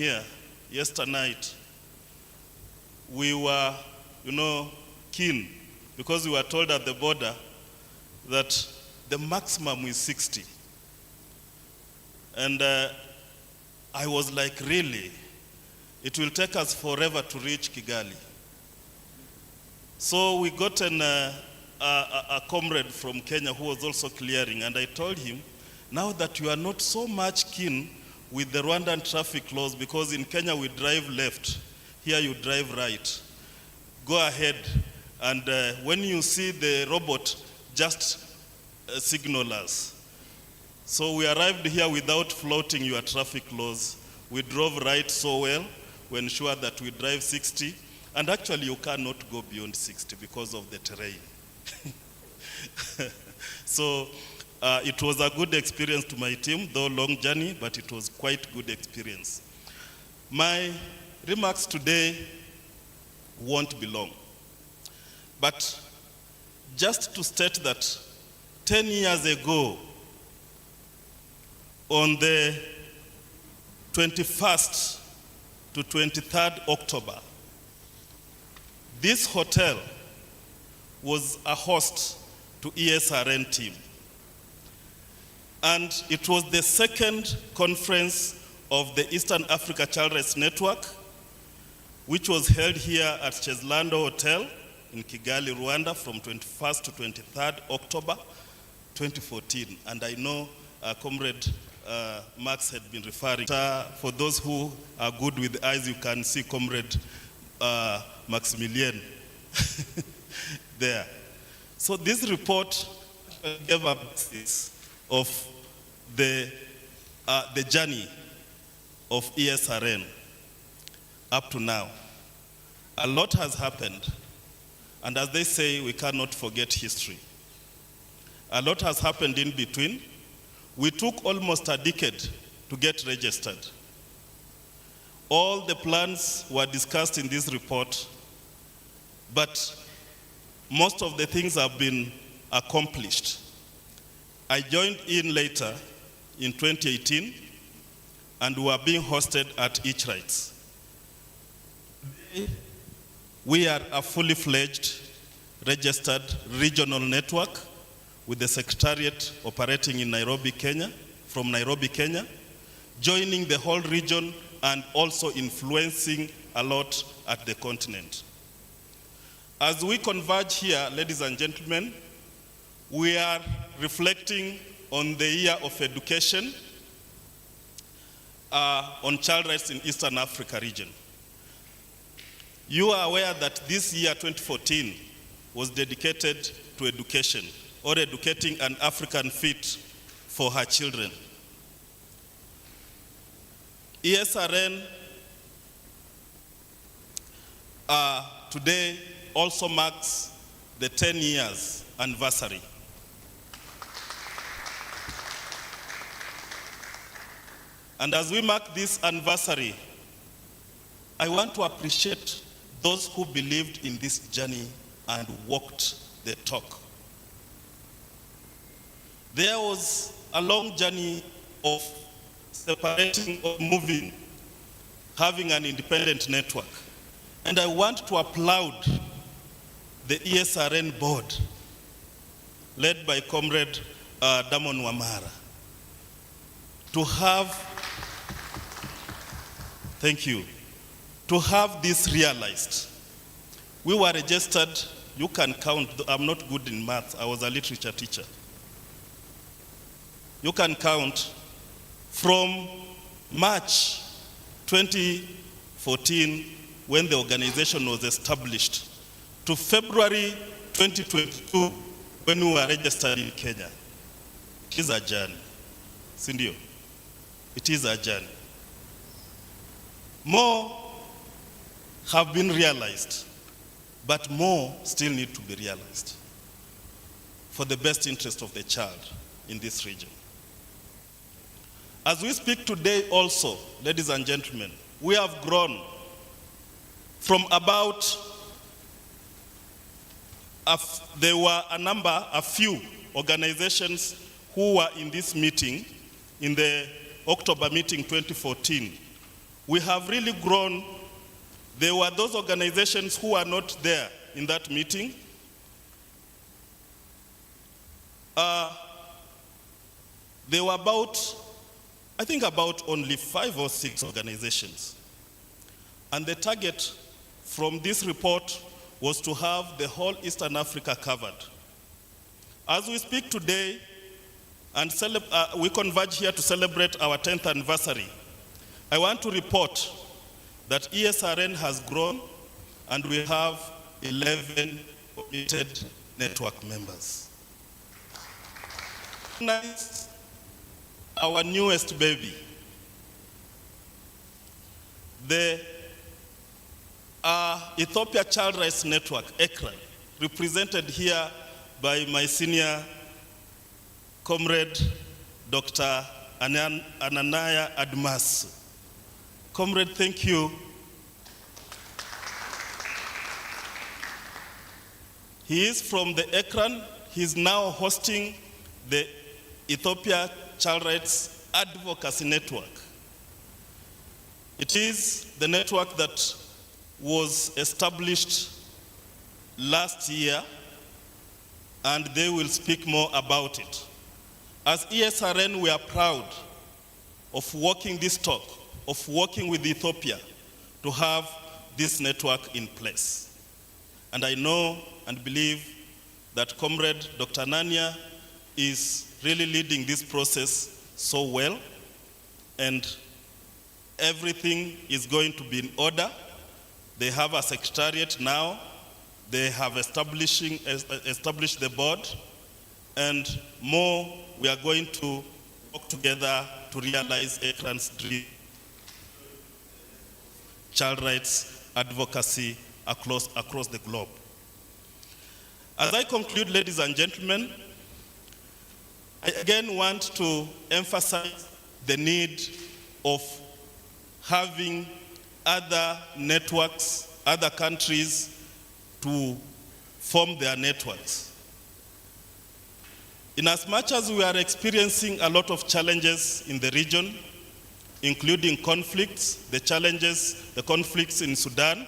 Here, yesterday night, we were, keen because we were told at the border that the maximum is 60. And I was like, really? It will take us forever to reach Kigali. So we got a comrade from Kenya who was also clearing, and I told him, now that you are not so much keen with the Rwandan traffic laws, because in Kenya we drive left, here you drive right. Go ahead, and when you see the robot, just signal us. So we arrived here without flouting your traffic laws. We drove right so well. We ensured that we drive 60, and actually you cannot go beyond 60 because of the terrain. So it was a good experience to my team, though long journey, but it was quite good experience. My remarks today won't be long, but just to state that 10 years ago, on the 21st to 23rd October, this hotel was a host to Eacrn team. And it was the second conference of the Eastern Africa Child Rights Network, which was held here at Cheslando Hotel in Kigali, Rwanda, from 21st to 23rd October 2014. And I know Comrade Max had been referring. For those who are good with eyes, you can see Comrade Maximilian there. So this report gave a basis of the journey of Eacrn up to now. A lot has happened, and as they say, we cannot forget history. A lot has happened in between. We took almost a decade to get registered. All the plans were discussed in this report, but most of the things have been accomplished. I joined in later in 2018, and we are being hosted at Eacrn. We are a fully fledged, registered regional network with the Secretariat operating in Nairobi, Kenya, from Nairobi, Kenya, joining the whole region and also influencing a lot at the continent. As we converge here, ladies and gentlemen, we are reflecting on the year of education on child rights in Eastern Africa region. You are aware that this year, 2014, was dedicated to education, or educating an African fit for her children. Eacrn today also marks the 10 years anniversary. And as we mark this anniversary, I want to appreciate those who believed in this journey and walked the talk. There was a long journey of separating, of moving, having an independent network. And I want to applaud the Eacrn board, led by Comrade Damon Wamara, to have, thank you, to have this realized. We were registered, you can count, I'm not good in math, I was a literature teacher. You can count from March 2014, when the organization was established, to February 2022, when we were registered in Kenya. It is a journey. Sindio, it is a journey. More have been realized, but more still need to be realized for the best interest of the child in this region. As we speak today also, ladies and gentlemen, we have grown from about, there were a few organizations who were in this meeting, in the October meeting 2014, we have really grown. There were those organizations who were not there in that meeting. There were I think about only 5 or 6 organizations. And the target from this report was to have the whole Eastern Africa covered. As we speak today, and we converge here to celebrate our 10th anniversary, I want to report that Eacrn has grown and we have 11 committed network members. Our newest baby, the Ethiopia Child Rights Network, Eacrn, represented here by my senior comrade, Dr. Ananaya Admas. Comrade, thank you. He is from the Eacrn. He's now hosting the Ethiopia Child Rights Advocacy Network. It is the network that was established last year, and they will speak more about it. As Eacrn, we are proud of walking this talk, of working with Ethiopia to have this network in place. And I know and believe that Comrade Dr. Nania is really leading this process so well, and everything is going to be in order. They have a secretariat now. They have established the board, and more, we are going to work together to realize Eacrn's dream, child rights advocacy across the globe. As I conclude, ladies and gentlemen, I again want to emphasize the need of having other networks, other countries to form their networks. In as much as we are experiencing a lot of challenges in the region, including conflicts, the conflicts in Sudan,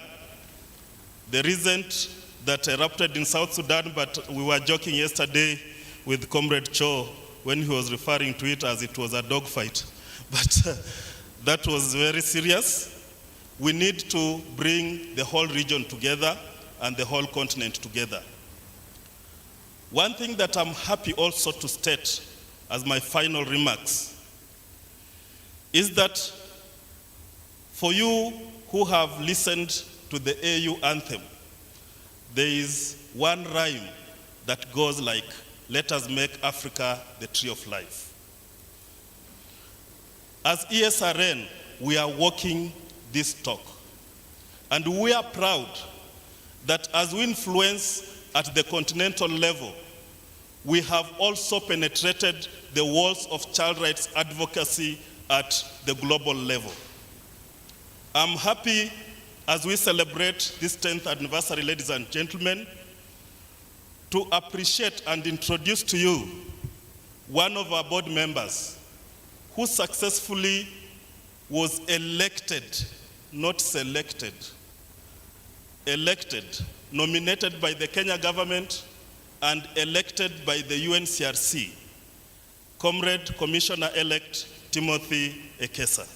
the recent that erupted in South Sudan, but we were joking yesterday with Comrade Cho when he was referring to it as it was a dogfight. But that was very serious. We need to bring the whole region together and the whole continent together. One thing that I'm happy also to state as my final remarks is that for you who have listened to the AU anthem, there is one rhyme that goes like, "Let us make Africa the tree of life." As Eacrn, we are walking this talk. And we are proud that as we influence at the continental level, we have also penetrated the walls of child rights advocacy at the global level. I'm happy as we celebrate this 10th anniversary, ladies and gentlemen, to appreciate and introduce to you one of our board members who successfully was elected, not selected, elected, nominated by the Kenya government and elected by the UNCRC, Comrade Commissioner-elect Timothy Ekesa.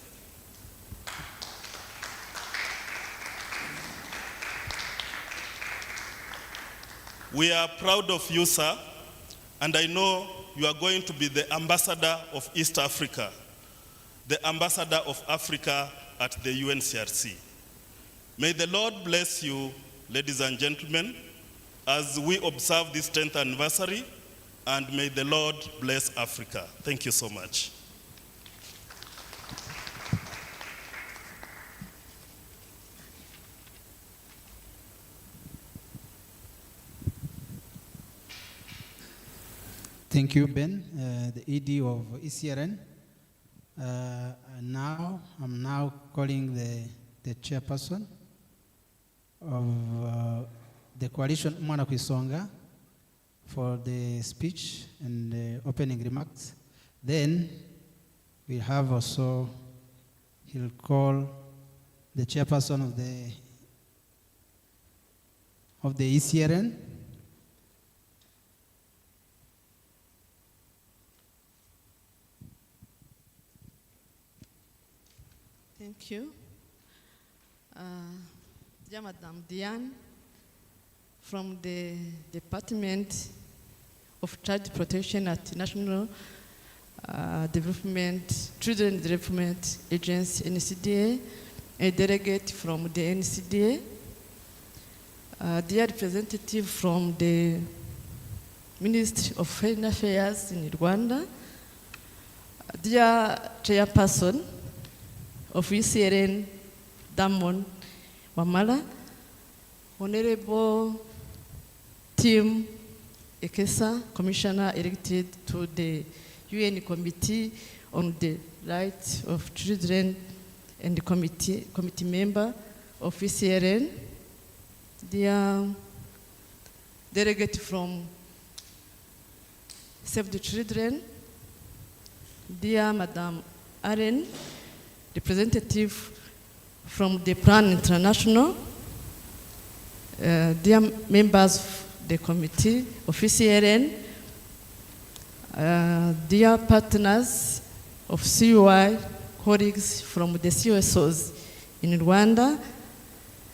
We are proud of you, sir, and I know you are going to be the ambassador of East Africa, the ambassador of Africa at the UNCRC. May the Lord bless you, ladies and gentlemen, as we observe this 10th anniversary, and may the Lord bless Africa. Thank you so much. Thank you, Ben, the ED of Eacrn. I'm now calling the chairperson of the coalition, Mwana Kwisonga, for the speech and the opening remarks. Then we have also, he'll call the chairperson of the Eacrn. Thank you. Dear Madam Diane, from the Department of Child Protection at National Children Development Agency, NCDA, a delegate from the NCDA, dear representative from the Ministry of Foreign Affairs in Rwanda, dear chairperson of Eacrn, Damon Mamala, Honorable Tim Ekesa, Commissioner elected to the UN Committee on the Rights of Children and the committee member of Eacrn, dear delegate from Save the Children, dear Madam Eacrn, representative from the Plan International, dear members of the committee of Eacrn, dear partners of CUI, colleagues from the CSOs in Rwanda,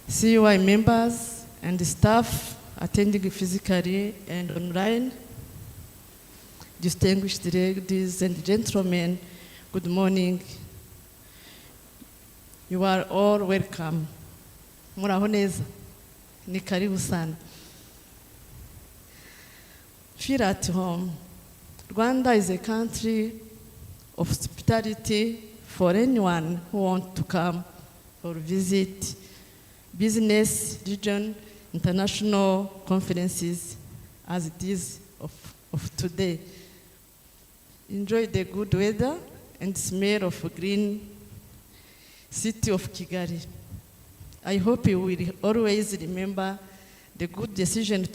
CUI members and staff attending physically and online, distinguished ladies and gentlemen, good morning. You are all welcome. Muraho neza. Ni karibu sana. Feel at home. Rwanda is a country of hospitality for anyone who wants to come or visit business, region, international conferences as it is of today. Enjoy the good weather and smell of green city of Kigali. I hope you will always remember the good decision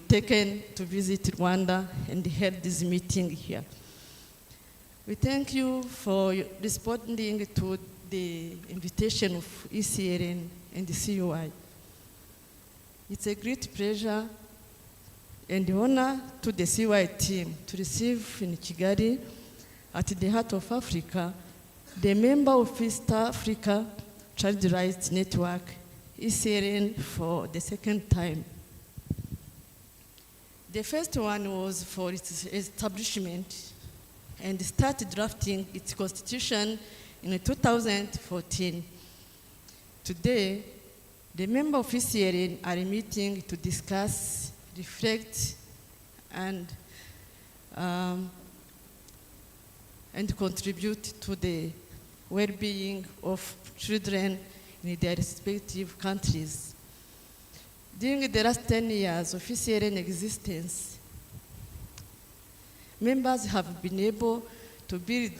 taken to visit Rwanda and hold this meeting here. We thank you for responding to the invitation of Eacrn and the CUI. It's a great pleasure and honor to the CUI team to receive in Kigali, at the heart of Africa, the member of East Africa Child Rights Network, Eacrn, for the second time. The first one was for its establishment and started drafting its constitution in 2014. Today, the members of Eacrn are meeting to discuss, reflect, and contribute to the well-being of children in their respective countries. During the last 10 years of Eacrn existence, members have been able to build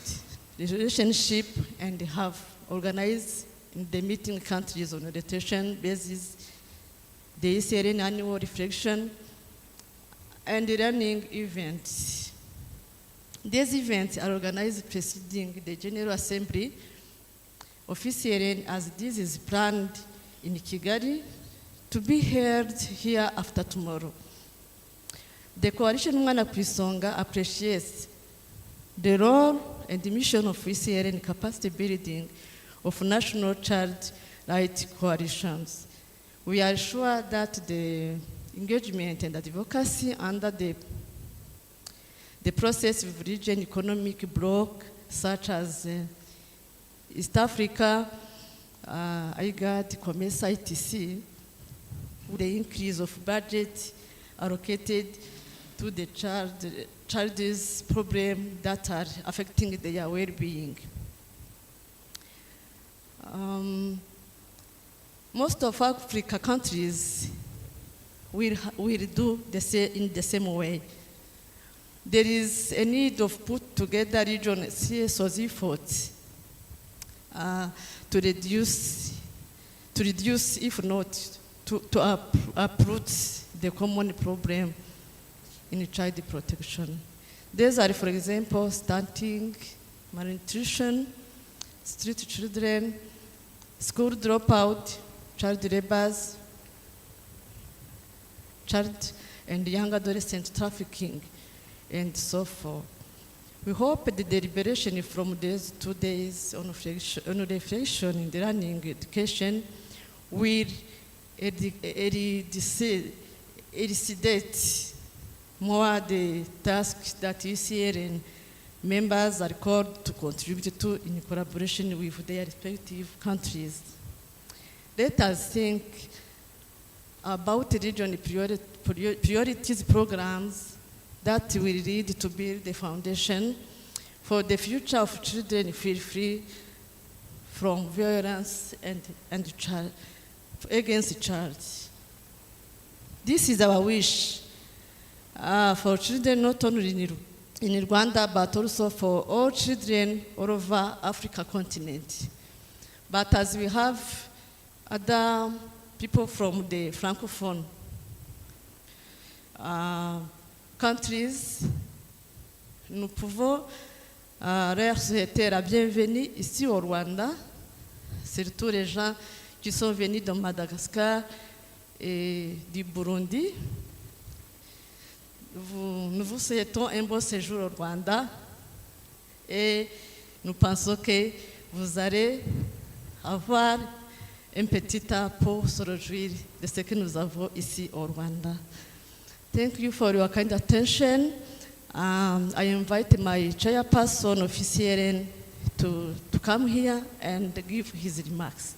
the relationship and have organized in the meeting countries on a rotation basis the Eacrn annual reflection and running events. These events are organized preceding the General Assembly of Eacrn, as this is planned in Kigali to be held here after tomorrow. The Coalition Mwana Kwisonga appreciates the role and the mission of Eacrn in capacity building of national child rights coalitions. We are sure that the engagement and advocacy under the process of region economic bloc, such as East Africa, IGAD, COMESA, etc., with the increase of budget allocated to the child's problems that are affecting their well-being. Most of Africa countries will do in the same way. There is a need of put together regional CSO's efforts to reduce, if not to uproot the common problem in child protection. These are, for example, stunting, malnutrition, street children, school dropout, child laborers, child and young adolescent trafficking, and so forth. We hope the deliberation from these 2 days on reflection in the learning education will elucidate more the tasks that Eacrn members are called to contribute to in collaboration with their respective countries. Let us think about regional priorities programs that will lead to build the foundation for the future of children feel free from violence and against child. This is our wish for children not only in Rwanda but also for all children all over Africa continent. But as we have other people from the Francophone countries, nous pouvons leur souhaiter la bienvenue ici au Rwanda, surtout les gens qui sont venus de Madagascar et du Burundi. Nous vous souhaitons un bon séjour au Rwanda et nous pensons que vous allez avoir un petit temps pour se réjouir de ce que nous avons ici au Rwanda. Thank you for your kind attention. I invite my chairperson of Eacrn to come here and give his remarks.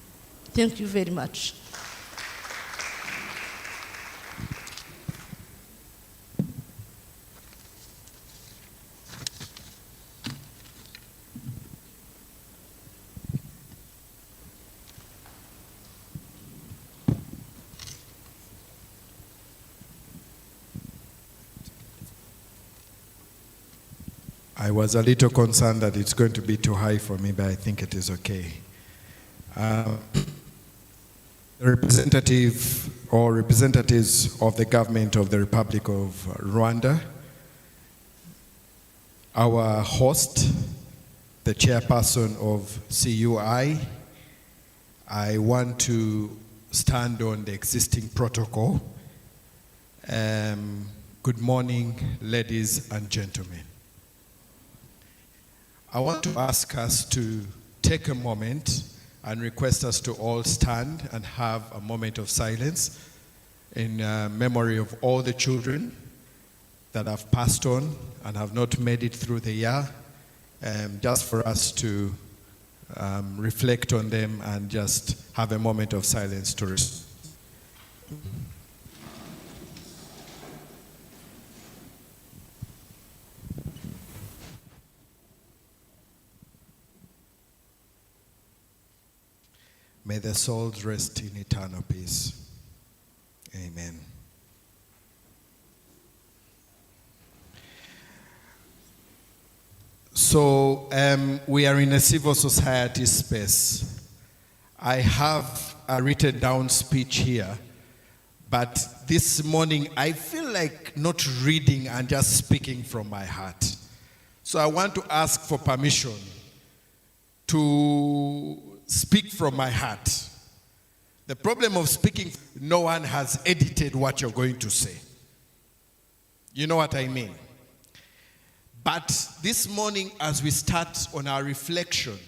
Thank you very much. I was a little concerned that it's going to be too high for me, but I think it is okay. The representative or representatives of the government of the Republic of Rwanda, our host, the chairperson of CUI, I want to stand on the existing protocol. Good morning, ladies and gentlemen. I want to ask us to take a moment and request us to all stand and have a moment of silence in memory of all the children that have passed on and have not made it through the year, just for us to reflect on them and just have a moment of silence to respond. May their souls rest in eternal peace. Amen. So we are in a civil society space. I have a written down speech here, but this morning I feel like not reading and just speaking from my heart. So I want to ask for permission to speak from my heart. The problem of speaking, no one has edited what you're going to say. You know what I mean? But this morning, as we start on our reflection,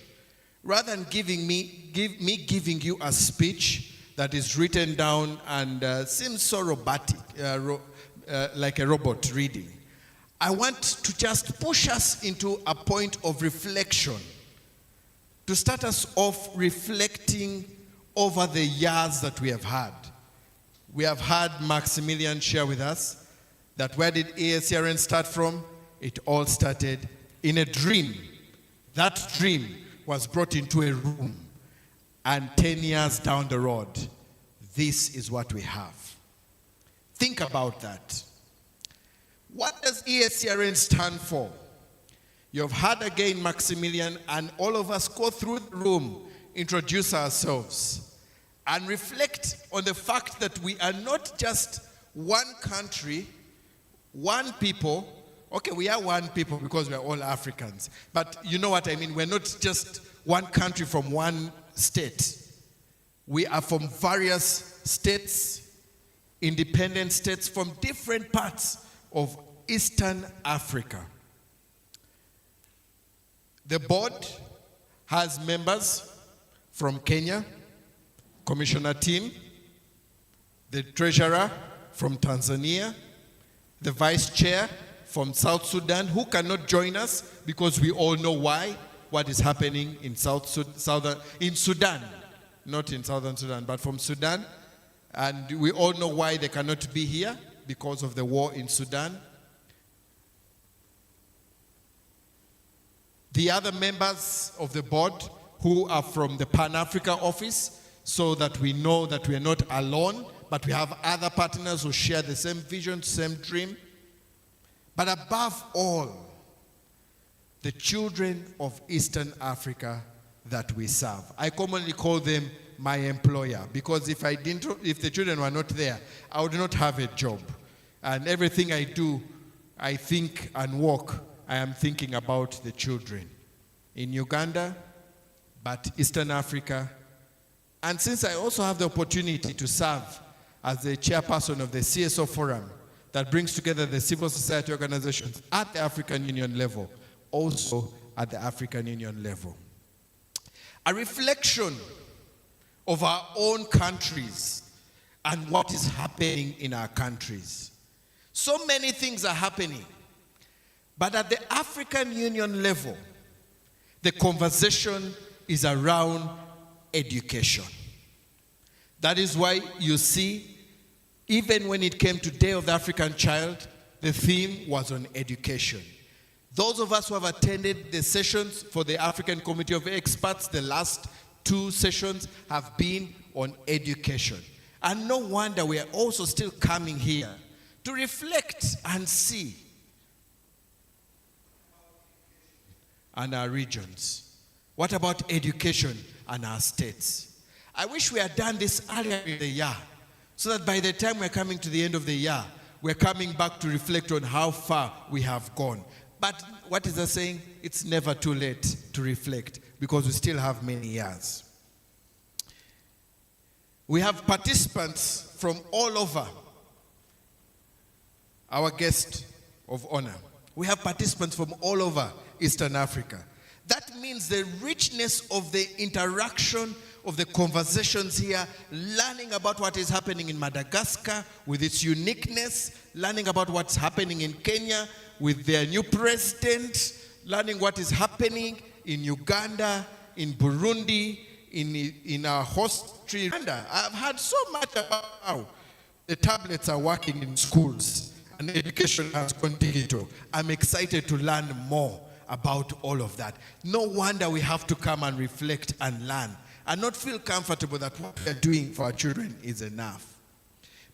rather than giving you a speech that is written down and seems so robotic, like a robot reading, I want to just push us into a point of reflection, to start us off reflecting over the years that we have had. We have had Maximilian share with us that where did Eacrn start from? It all started in a dream. That dream was brought into a room, and 10 years down the road, this is what we have. Think about that. What does Eacrn stand for? You've heard again Maximilian, and all of us go through the room, introduce ourselves, and reflect on the fact that we are not just one country, one people. Okay, we are one people because we are all Africans. But you know what I mean? We're not just one country from one state. We are from various states, independent states from different parts of Eastern Africa. The board has members from Kenya, Commissioner Team, the treasurer from Tanzania, the vice chair from South Sudan, who cannot join us because we all know why, what is happening in Sudan, not in Southern Sudan, but from Sudan. And we all know why they cannot be here, because of the war in Sudan. The other members of the board who are from the Pan-Africa office, so that we know that we are not alone, but we have other partners who share the same vision, same dream. But above all, the children of Eastern Africa that we serve. I commonly call them my employer, because if the children were not there, I would not have a job. And everything I do, I think and walk, I am thinking about the children in Uganda, but Eastern Africa. And since I also have the opportunity to serve as the chairperson of the CSO Forum that brings together the civil society organizations at the African Union level, also at the African Union level. A reflection of our own countries and what is happening in our countries. So many things are happening, but at the African Union level, the conversation is around education. That is why you see, even when it came to Day of the African Child, the theme was on education. Those of us who have attended the sessions for the African Committee of Experts, the last 2 sessions have been on education. And no wonder we are also still coming here to reflect and see and our regions. What about education and our states? I wish we had done this earlier in the year, so that by the time we're coming to the end of the year, we're coming back to reflect on how far we have gone. But what is that saying? It's never too late to reflect, because we still have many years. We have participants from all over. Our guest of honor. We have participants from all over Eastern Africa. That means the richness of the interaction, of the conversations here, learning about what is happening in Madagascar with its uniqueness, learning about what's happening in Kenya with their new president, learning what is happening in Uganda, in Burundi, in our host country, Rwanda. I've heard so much about how the tablets are working in schools and education has gone digital. I'm excited to learn more about all of that. No wonder we have to come and reflect and learn and not feel comfortable that what we are doing for our children is enough.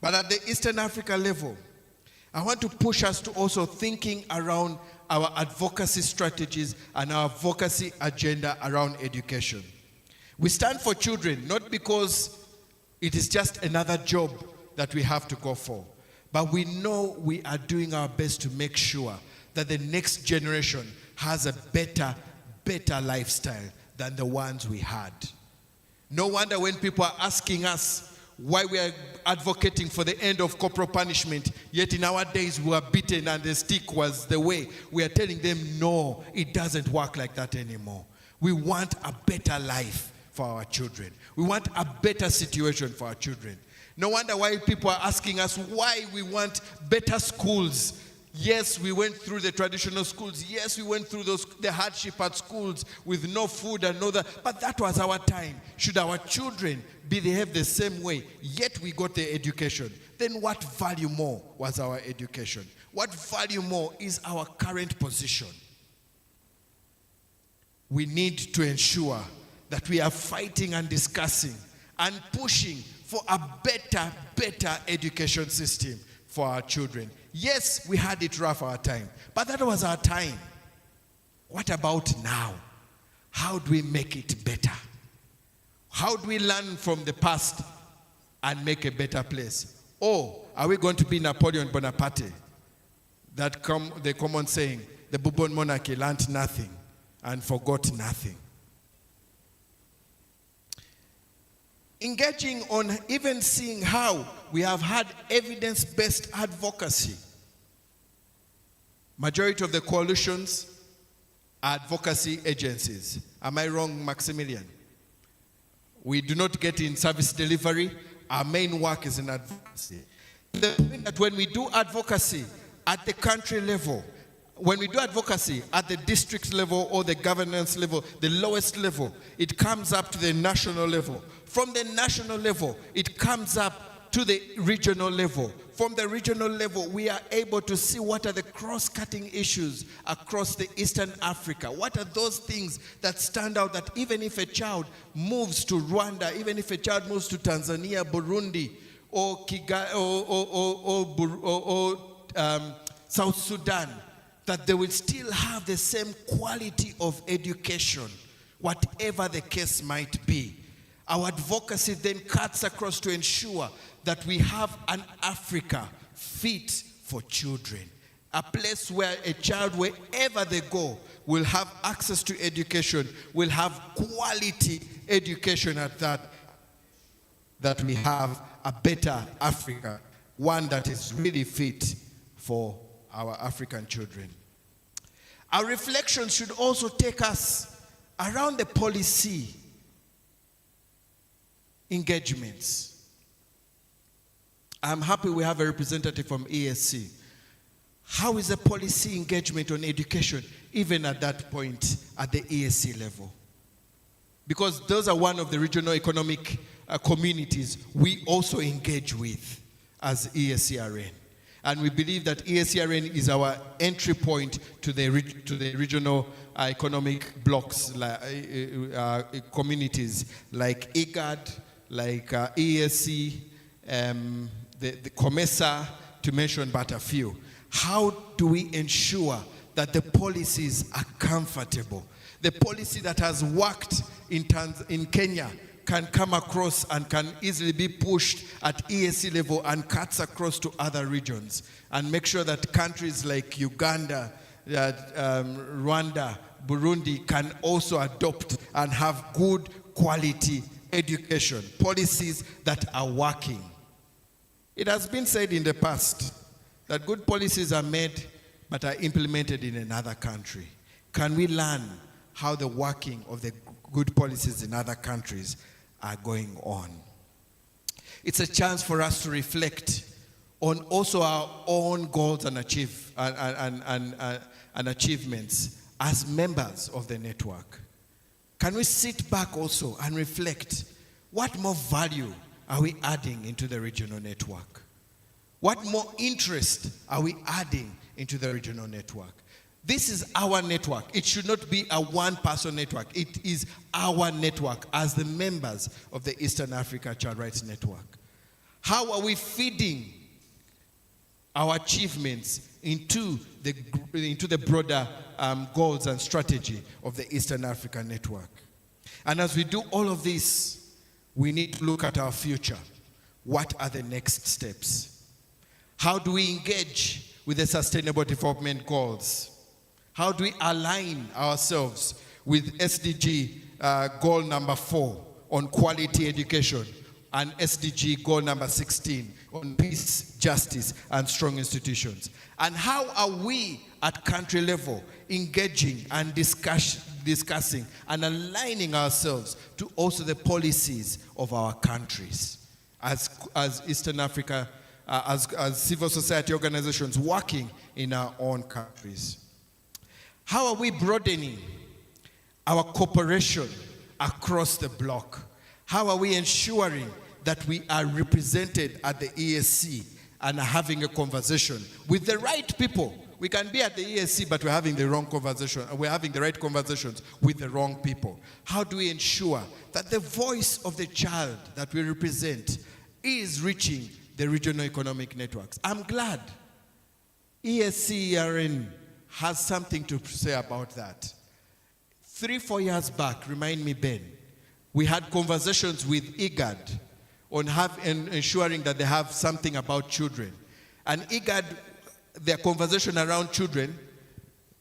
But at the Eastern Africa level, I want to push us to also thinking around our advocacy strategies and our advocacy agenda around education. We stand for children, not because it is just another job that we have to go for, but we know we are doing our best to make sure that the next generation has a better lifestyle than the ones we had. No wonder when people are asking us why we are advocating for the end of corporal punishment, yet in our days we were beaten and the stick was the way. We are telling them, no, it doesn't work like that anymore. We want a better life for our children. We want a better situation for our children. No wonder why people are asking us why we want better schools. Yes, we went through the traditional schools. Yes, we went through the hardship at schools with no food and no that. But that was our time. Should our children behave the same way, yet we got the education, then what value more was our education? What value more is our current position? We need to ensure that we are fighting and discussing and pushing for a better education system for our children. Yes, we had it rough our time, but that was our time. What about now? How do we make it better? How do we learn from the past and make a better place? Or are we going to be Napoleon Bonaparte? The common saying, the Bourbon monarchy learned nothing and forgot nothing. engaging on even seeing how we have had evidence-based advocacy. Majority of the coalitions are advocacy agencies. Am I wrong, Maximilian? We do not get in service delivery. Our main work is in advocacy. That when we do advocacy at the country level, when we do advocacy at the district level or the governance level, the lowest level, it comes up to the national level. From the national level, it comes up to the regional level. From the regional level, we are able to see what are the cross-cutting issues across the Eastern Africa. What are those things that stand out that even if a child moves to Rwanda, even if a child moves to Tanzania, Burundi, or South Sudan, that they will still have the same quality of education, whatever the case might be. Our advocacy then cuts across to ensure that we have an Africa fit for children. A place where a child, wherever they go, will have access to education, will have quality education at that we have a better Africa, one that is really fit for our African children. Our reflection should also take us around the policy engagements. I'm happy we have a representative from ESC. How is the policy engagement on education, even at that point, at the ESC level? Because those are one of the regional economic communities we also engage with as EACRN. And we believe that EACRN is our entry point to the regional economic blocks, communities like Eacrn, like ESC, the COMESA, to mention but a few. How do we ensure that the policies are comfortable? The policy that has worked in Kenya can come across and can easily be pushed at EAC level and cuts across to other regions, and make sure that countries like Uganda, Rwanda, Burundi can also adopt and have good quality education, policies that are working. It has been said in the past that good policies are made but are implemented in another country. Can we learn how the working of the good policies in other countries are going on? It's a chance for us to reflect on also our own goals and achievements as members of the network. Can we sit back also and reflect, what more value are we adding into the regional network? What more interest are we adding into the regional network? This is our network. It should not be a one-person network. It is our network as the members of the Eastern Africa Child Rights Network. How are we feeding our achievements into the broader goals and strategy of the Eastern Africa Network? And as we do all of this, we need to look at our future. What are the next steps? How do we engage with the Sustainable Development Goals? How do we align ourselves with SDG goal number 4 on quality education and SDG goal number 16 on peace, justice, and strong institutions? And how are we at country level engaging and discussing and aligning ourselves to also the policies of our countries as Eastern Africa, as civil society organizations working in our own countries? How are we broadening our cooperation across the bloc? How are we ensuring that we are represented at the ESC and are having a conversation with the right people? We can be at the ESC, but we're having the wrong conversation. We're having the right conversations with the wrong people. How do we ensure that the voice of the child that we represent is reaching the regional economic networks? I'm glad EACRN has something to say about that. 3-4 years back, remind me, Ben, we had conversations with Eacrn on ensuring that they have something about children. And Eacrn, their conversation around children,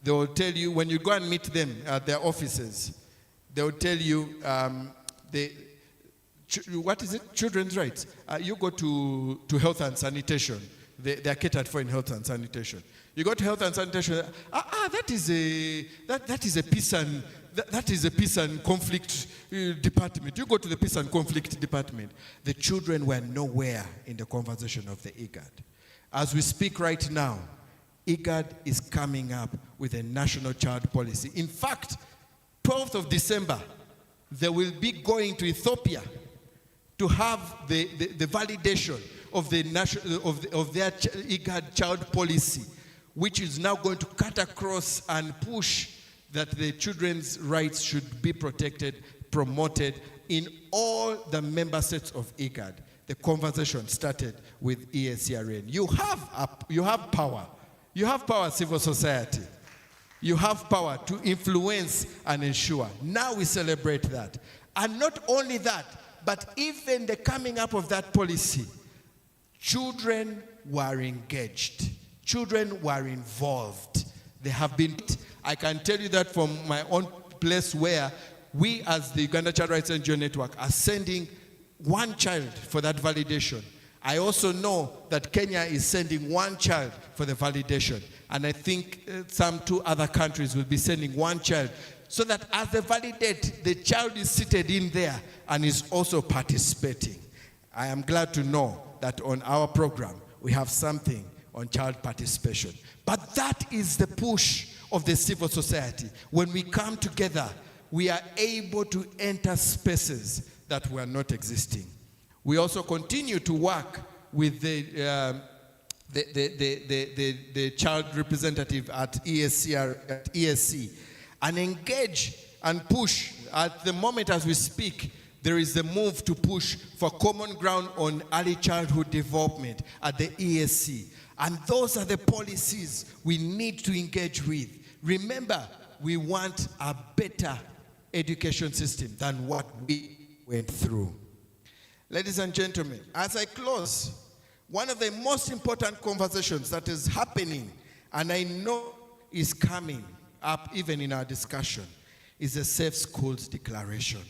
they will tell you, when you go and meet them at their offices, they will tell you what is it? Children's rights. You go to health and sanitation. They are catered for in health and sanitation. You go to health and sanitation. That is a peace and that is a peace and conflict department. You go to the peace and conflict department. The children were nowhere in the conversation of the IGAD. As we speak right now, IGAD is coming up with a national child policy. In fact, 12th of December, they will be going to Ethiopia to have the validation of the of their IGAD child policy, which is now going to cut across and push that the children's rights should be protected, promoted in all the member states of IGAD. The conversation started with Eacrn. You have power. You have power, civil society. You have power to influence and ensure. Now we celebrate that. And not only that, but even the coming up of that policy, children were engaged. Children were involved. They have been, I can tell you that from my own place where we as the Uganda Child Rights NGO Network are sending one child for that validation. I also know that Kenya is sending one child for the validation. And I think some 2 other countries will be sending one child. So that as they validate, the child is seated in there and is also participating. I am glad to know that on our program, we have something on child participation. But that is the push of the civil society. When we come together, we are able to enter spaces that were not existing. We also continue to work with the child representative at ESC and engage and push. At the moment as we speak, there is a move to push for common ground on early childhood development at the ESC. And those are the policies we need to engage with. Remember, we want a better education system than what we went through. Ladies and gentlemen, as I close, one of the most important conversations that is happening, and I know is coming up even in our discussion, is the Safe Schools Declaration.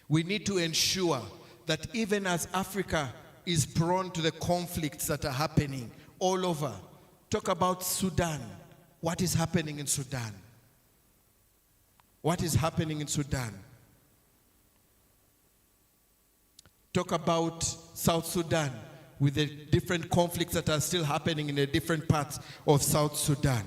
We need to ensure that even as Africa is prone to the conflicts that are happening all over, talk about Sudan. What is happening in Sudan? What is happening in Sudan? Talk about South Sudan with the different conflicts that are still happening in the different parts of South Sudan.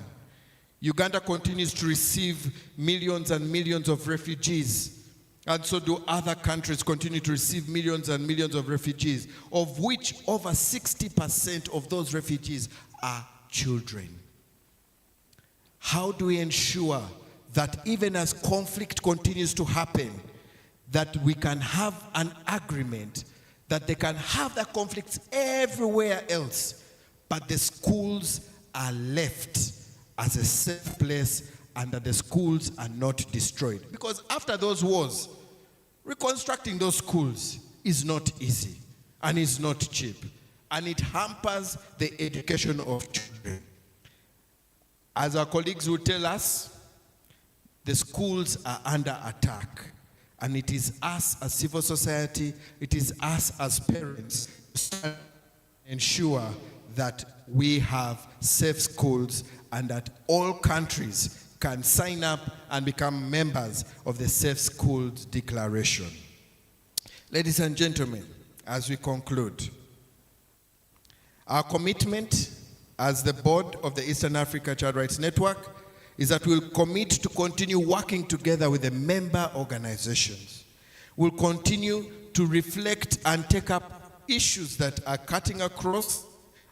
Uganda continues to receive millions and millions of refugees, and so do other countries continue to receive millions and millions of refugees, of which over 60% of those refugees are children. How do we ensure that even as conflict continues to happen, that we can have an agreement that they can have their conflicts everywhere else, but the schools are left as a safe place and that the schools are not destroyed? Because after those wars, reconstructing those schools is not easy and is not cheap, and it hampers the education of children. As our colleagues will tell us, the schools are under attack. And it is us as civil society, it is us as parents to ensure that we have safe schools and that all countries can sign up and become members of the Safe Schools Declaration. Ladies and gentlemen, as we conclude, our commitment as the board of the Eastern Africa Child Rights Network is that we'll commit to continue working together with the member organizations. We'll continue to reflect and take up issues that are cutting across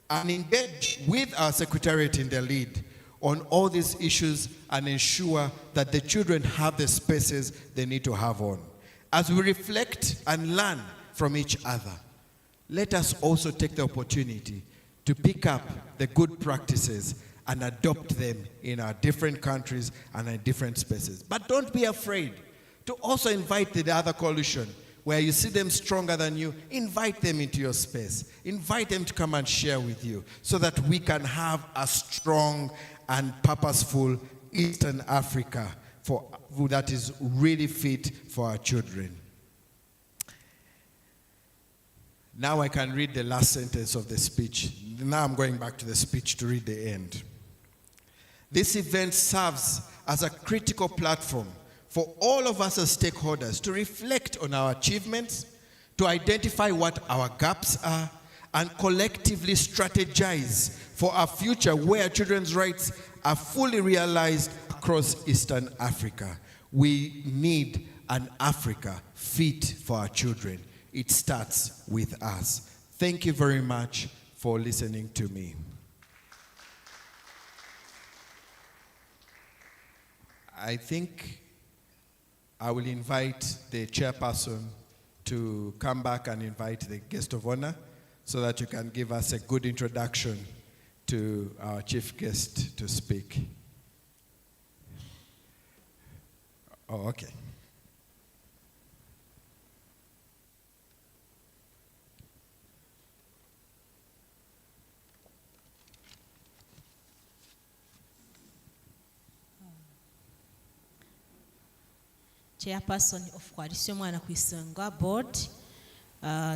and engage with our secretariat in the lead on all these issues and ensure that the children have the spaces they need to have on. As we reflect and learn from each other, let us also take the opportunity to pick up the good practices and adopt them in our different countries and in different spaces. But don't be afraid to also invite the other coalition. Where you see them stronger than you, invite them into your space. Invite them to come and share with you so that we can have a strong and purposeful Eastern Africa that is really fit for our children. Now I can read the last sentence of the speech. Now I'm going back to the speech to read the end. This event serves as a critical platform for all of us as stakeholders to reflect on our achievements, to identify what our gaps are, and collectively strategize for a future where children's rights are fully realized across Eastern Africa. We need an Africa fit for our children. It starts with us. Thank you very much for listening to me. I think I will invite the chairperson to come back and invite the guest of honor so that you can give us a good introduction to our chief guest to speak. Oh, okay. Chairperson of Coalition Mwana Kwisonga Board,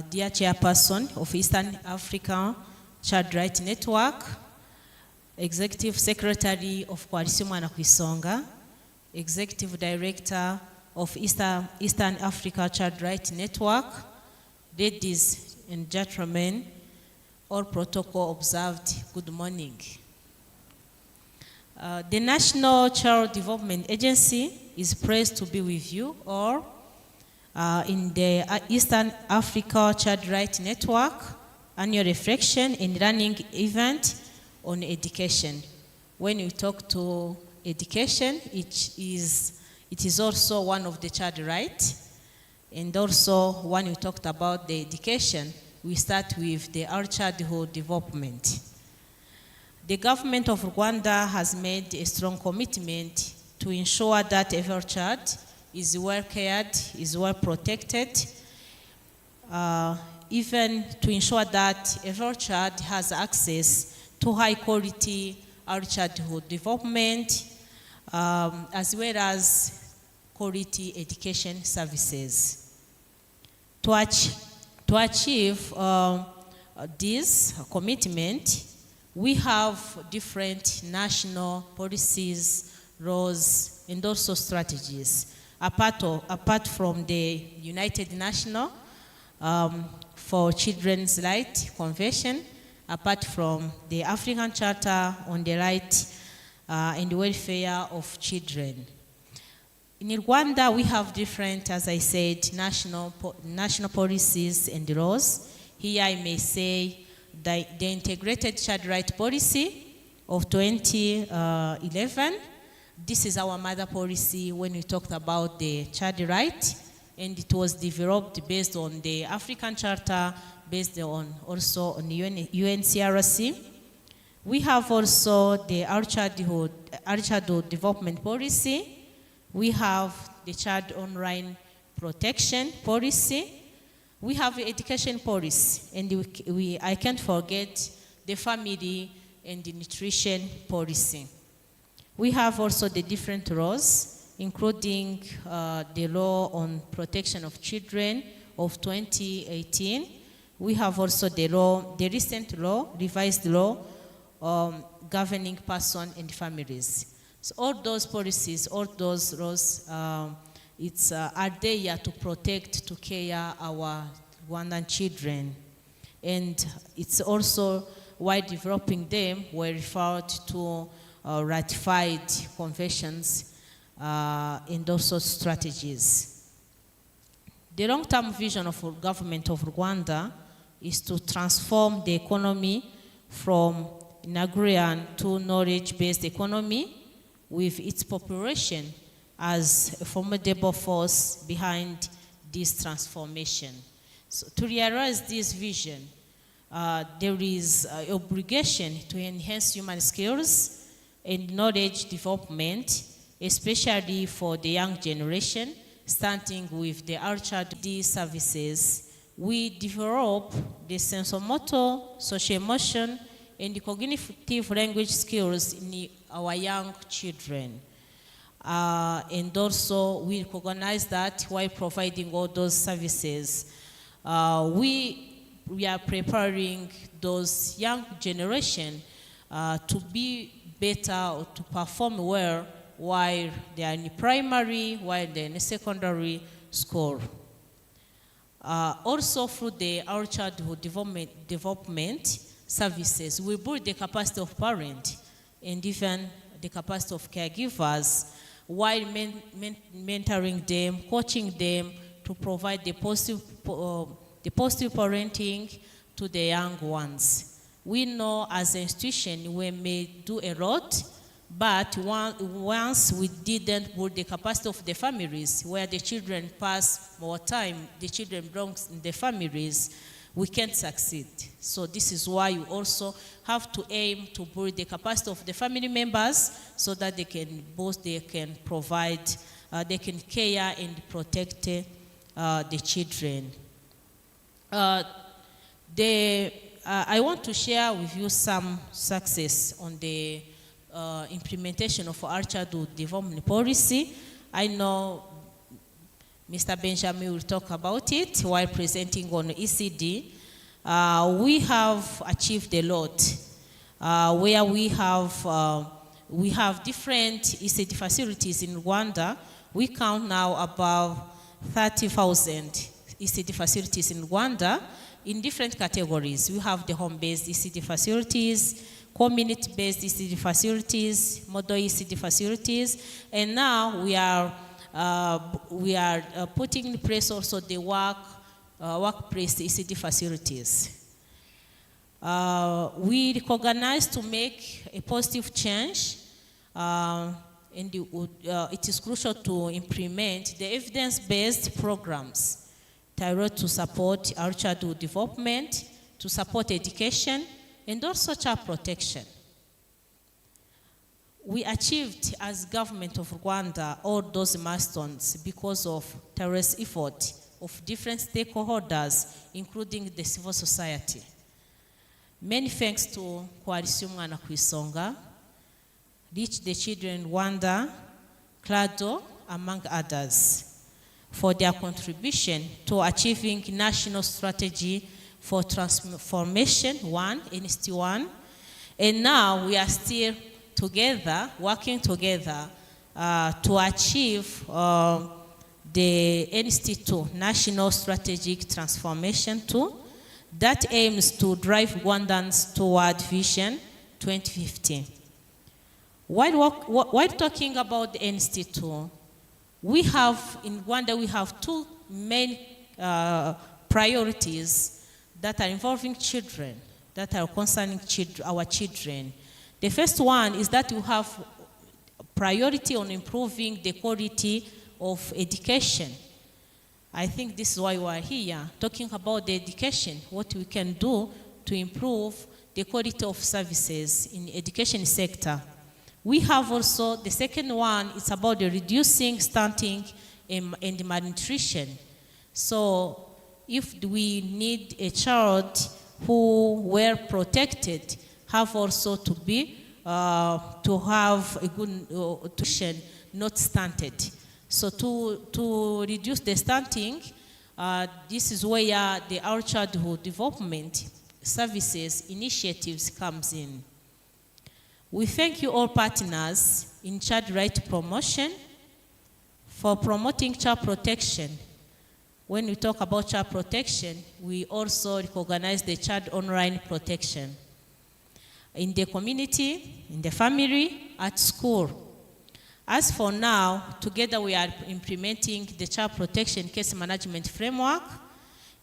dear Chairperson of Eastern Africa Child Rights Network, Executive Secretary of Coalition Mwana Kwisonga, Executive Director of Eastern Africa Child Rights Network, ladies and gentlemen, all protocol observed, good morning. The National Child Development Agency is pleased to be with you all in the Eastern Africa Child Rights Network annual reflection and learning event on education. When you talk to education, it is also one of the child rights. And also when you talked about the education, we start with the early childhood development. The government of Rwanda has made a strong commitment to ensure that every child is well cared, is well protected, even to ensure that every child has access to high quality early childhood development, as well as quality education services. To achieve this commitment, we have different national policies, laws, and also strategies. Apart from the United Nations for Children's Rights Convention, apart from the African Charter on the Right and Welfare of Children. In Rwanda, we have different, as I said, national policies and laws. Here I may say the Integrated Child Rights Policy of 2011. This is our mother policy when we talked about the child right, and it was developed based on the African Charter, based on also on UNCRC. We have also the early childhood development policy. We have the child online protection policy. We have education policy, and I can't forget the family and the nutrition policy. We have also the different laws, including the law on protection of children of 2018. We have also the recent law, revised law, governing person and families. So all those policies, all those laws, are there to protect, to care our Rwandan children. And it's also while developing them, we're referred to ratified conventions and also strategies. The long-term vision of the government of Rwanda is to transform the economy from an agrarian to knowledge-based economy, with its population as a formidable force behind this transformation. So to realize this vision, there is an obligation to enhance human skills and knowledge development, especially for the young generation, starting with the early childhood services. We develop the sensomotor, social emotion, and the cognitive language skills in our young children. And also we recognize that while providing all those services, we we are preparing those young generation to be better or to perform well while they are in primary, while they're in secondary school. Also through our childhood development services, we build the capacity of parents and even the capacity of caregivers while mentoring them, coaching them to provide the positive parenting to the young ones. We know as an institution we may do a lot, but once we didn't build the capacity of the families, where the children pass more time, the children belong in the families, we can't succeed. So this is why you also have to aim to build the capacity of the family members so that they can provide, they can care and protect the children. I want to share with you some success on the implementation of our childhood development policy. I know Mr. Benjamin will talk about it while presenting on ECD. We have achieved a lot where we have different ECD facilities in Rwanda. We count now above 30,000 ECD facilities in Rwanda in different categories. We have the home-based ECD facilities, community-based ECD facilities, model ECD facilities, and now we are putting in place also the workplace ECD facilities. We recognize to make a positive change, and it is crucial to implement the evidence-based programs tailored to support our childhood development, to support education, and also child protection. We achieved, as government of Rwanda, all those milestones because of tireless effort of different stakeholders, including the civil society. Many thanks to Coalition Mwana Kwisonga, Reach the Children Rwanda, CLADO, among others, for their contribution to achieving National Strategy for Transformation 1, NST1. And now we are still together, working together to achieve the NST2, National Strategic Transformation 2, that aims to drive Rwandans toward Vision 2015. While talking about the NST2, we have, in Rwanda, we have two main priorities that are involving children, that are concerning our children. The first one is that we have priority on improving the quality of education. I think this is why we are here, talking about the education, what we can do to improve the quality of services in the education sector. We have also, the second one, it's about the reducing stunting and malnutrition. So if we need a child who were protected, have also to be, to have a good nutrition, not stunted. So to reduce the stunting, this is where our childhood development services initiatives comes in. We thank you all partners in child right promotion for promoting child protection. When we talk about child protection, we also recognize the child online protection in the community, in the family, at school. As for now, together we are implementing the child protection case management framework,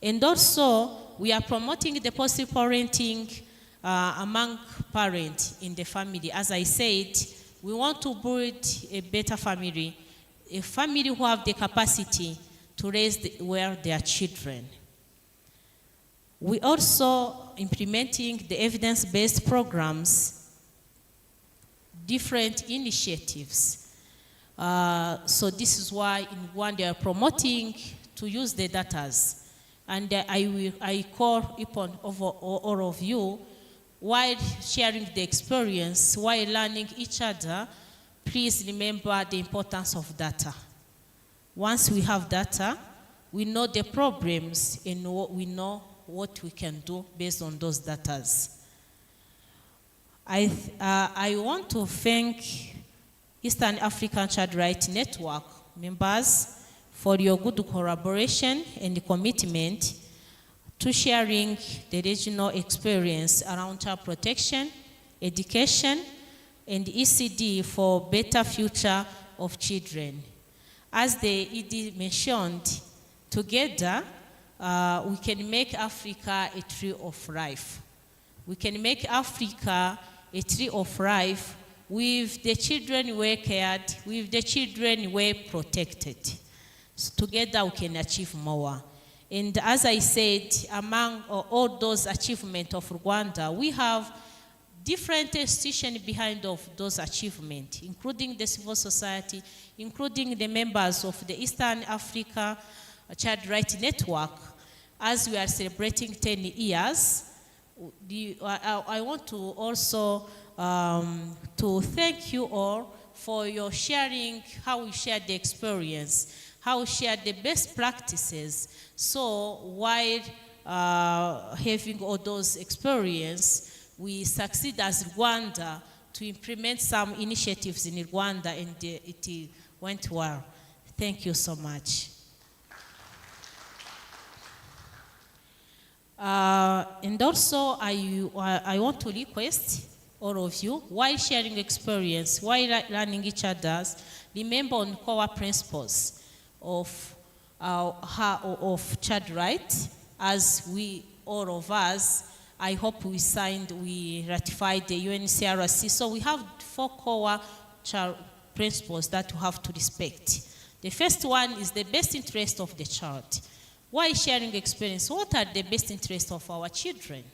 and also we are promoting the positive parenting among parents in the family. As I said, we want to build a better family, a family who have the capacity to raise their children. We also implementing the evidence-based programs, different initiatives. So this is why in one they are promoting to use the datas. And I call upon all of you, while sharing the experience, while learning each other, please remember the importance of data. Once we have data, we know the problems and we know what we can do based on those data. I want to thank Eastern African Child Rights Network members for your good collaboration and commitment to sharing the regional experience around child protection, education, and ECD for better future of children. As the ED mentioned, together we can make Africa a tree of life. We can make Africa a tree of life with the children well cared, with the children well protected. So together we can achieve more. And as I said, among all those achievements of Rwanda, we have different institutions behind of those achievements, including the civil society, including the members of the Eastern Africa Child Rights Network. As we are celebrating 10 years, I want to also to thank you all for your sharing, how we share the experience, how we share the best practices. So while having all those experience, we succeed as Rwanda to implement some initiatives in Rwanda, and it went well. Thank you so much. And also, I want to request all of you, while sharing experience, while learning each other's, remember on core principles of child rights, as we, all of us, I hope we ratified the UNCRC. So we have 4 core child principles that we have to respect. The first one is the best interest of the child. While sharing experience, what are the best interests of our children?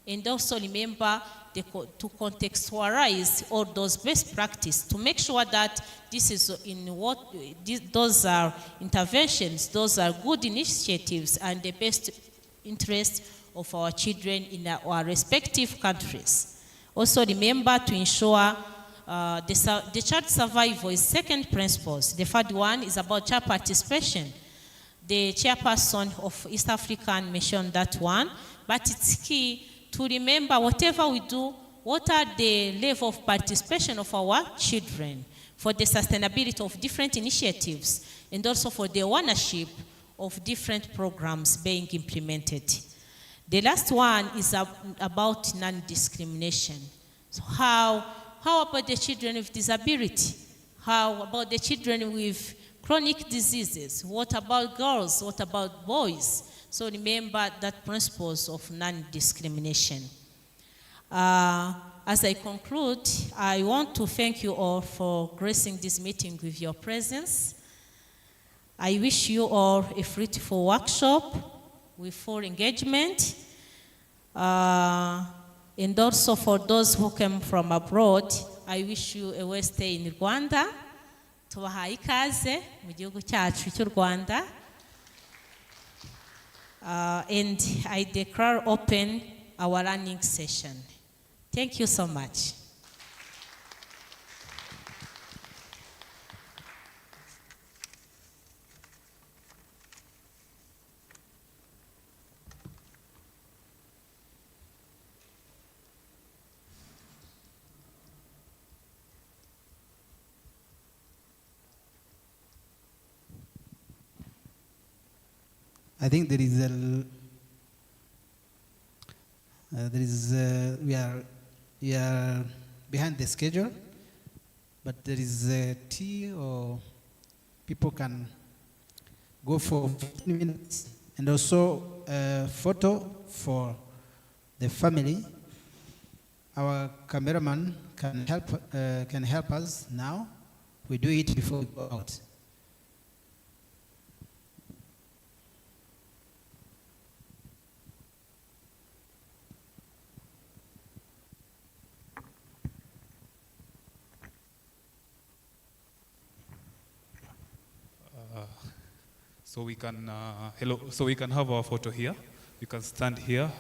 And also remember to contextualize all those best practices to make sure that this is those are interventions, those are good initiatives and the best interest of our children in our respective countries. Also remember to ensure the child survival is second principles. The third one is about child participation. The chairperson of East African mentioned that one, but it's key to remember whatever we do, what are the level of participation of our children for the sustainability of different initiatives and also for the ownership of different programs being implemented. The last one is about non-discrimination. So how about the children with disability? How about the children with chronic diseases? What about girls? What about boys? So remember that principles of non-discrimination. As I conclude, I want to thank you all for gracing this meeting with your presence. I wish you all a fruitful workshop with full engagement. And also for those who came from abroad, I wish you a well stay in Rwanda. Tubahaye ikaze mu gihugu cyacu cy'u Rwanda. And I declare open our learning session. Thank you so much. I think there is we are behind the schedule, but there is a tea or people can go for 15 minutes, and also a photo for the family. Our cameraman can help us now. We do it before we go out. So we can So we can have our photo here. You can stand here.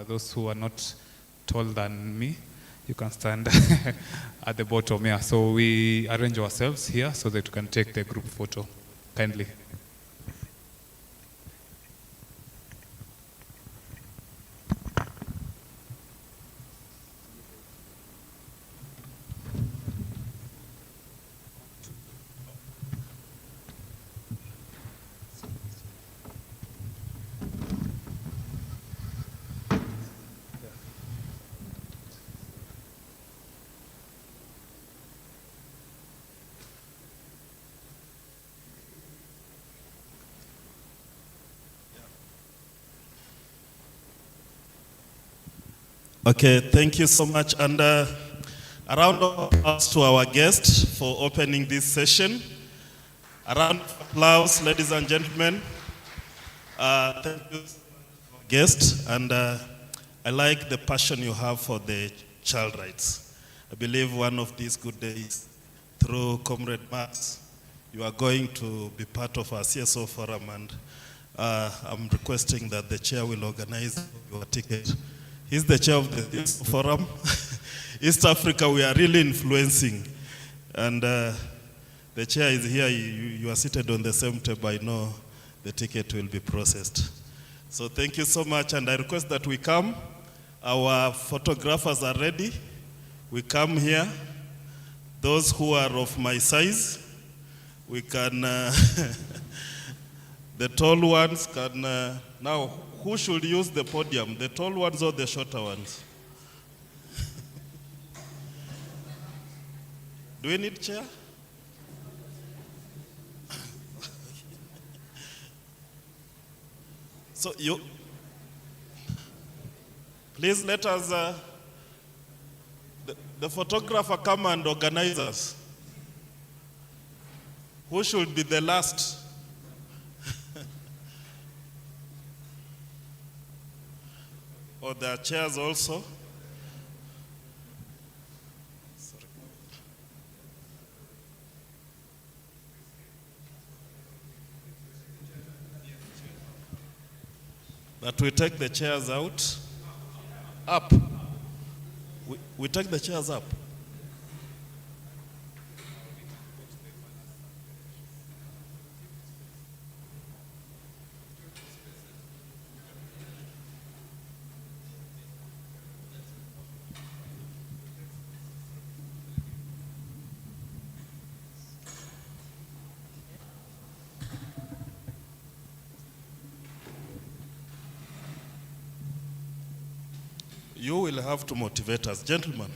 Those who are not taller than me, you can stand at the bottom here. So we arrange ourselves here so that we can take the group photo. Kindly. Okay, thank you so much. And a round of applause to our guest for opening this session. A round of applause, ladies and gentlemen. Thank you, guest. And I like the passion you have for the child rights. I believe one of these good days, through Comrade Max, you are going to be part of our CSO forum, and I'm requesting that the chair will organize your ticket. He's the chair of the CSO forum. East Africa, we are really influencing. And the chair is here, you are seated on the same table, I know the ticket will be processed. So thank you so much, and I request that we come. Our photographers are ready. We come here. Those who are of my size, we can, the tall ones can, now who should use the podium? The tall ones or the shorter ones? Do we need chair? So you, please let us, the photographer come and organize us. Who should be the last? Or there are chairs also? Sorry. That we take the chairs out, up. We take the chairs up. You will have to motivate us, gentlemen.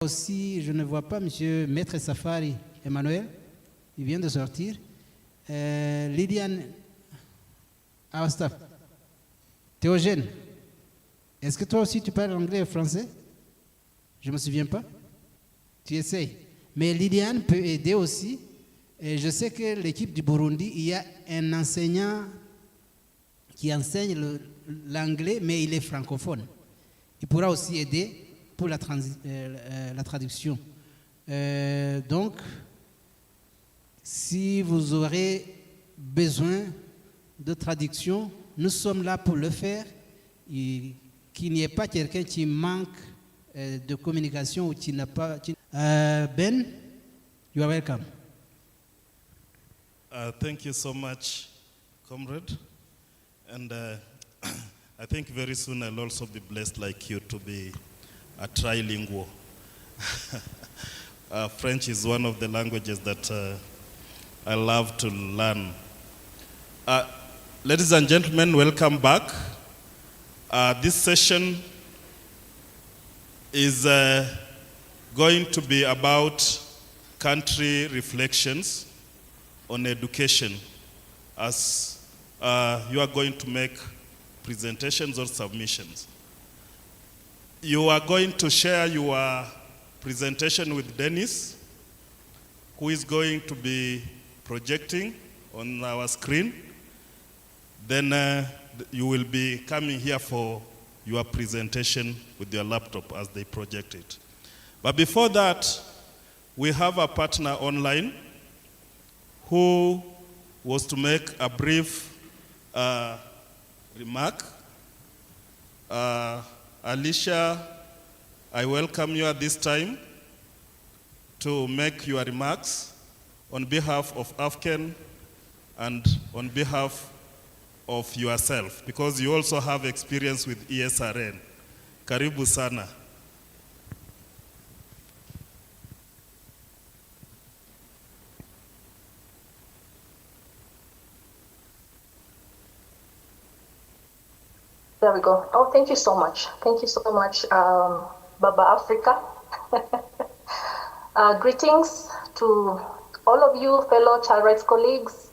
Aussi, je ne vois pas Monsieur Maître Safari Emmanuel, il vient de sortir. Lydiane Awastaf, Théogène, est-ce que toi aussi tu parles anglais et français? Je ne me souviens pas. Tu essayes. Mais Lydiane peut aider aussi. Et je sais que l'équipe du Burundi, il y a un enseignant qui enseigne l'anglais, mais il est francophone. Il pourra aussi aider pour la traduction. Donc, si vous aurez besoin de traduction, nous sommes là pour le faire. Et qu'il n'y ait pas quelqu'un qui manque de communication ou qui n'a pas... Ben, you are welcome. Thank you so much, comrade. And I think very soon I'll also be blessed like you to be a trilingual. French is one of the languages that I love to learn. Ladies and gentlemen, welcome back. This session is going to be about country reflections on education, as you are going to make presentations or submissions. You are going to share your presentation with Dennis, who is going to be projecting on our screen. Then you will be coming here for your presentation with your laptop as they project it. But before that, we have a partner online who was to make a brief remark. Alicia, I welcome you at this time to make your remarks on behalf of Eacrn and on behalf of yourself, because you also have experience with Eacrn. Karibu sana. There we go. Oh, thank you so much. Thank you so much, Baba Africa. Greetings to all of you fellow child rights colleagues,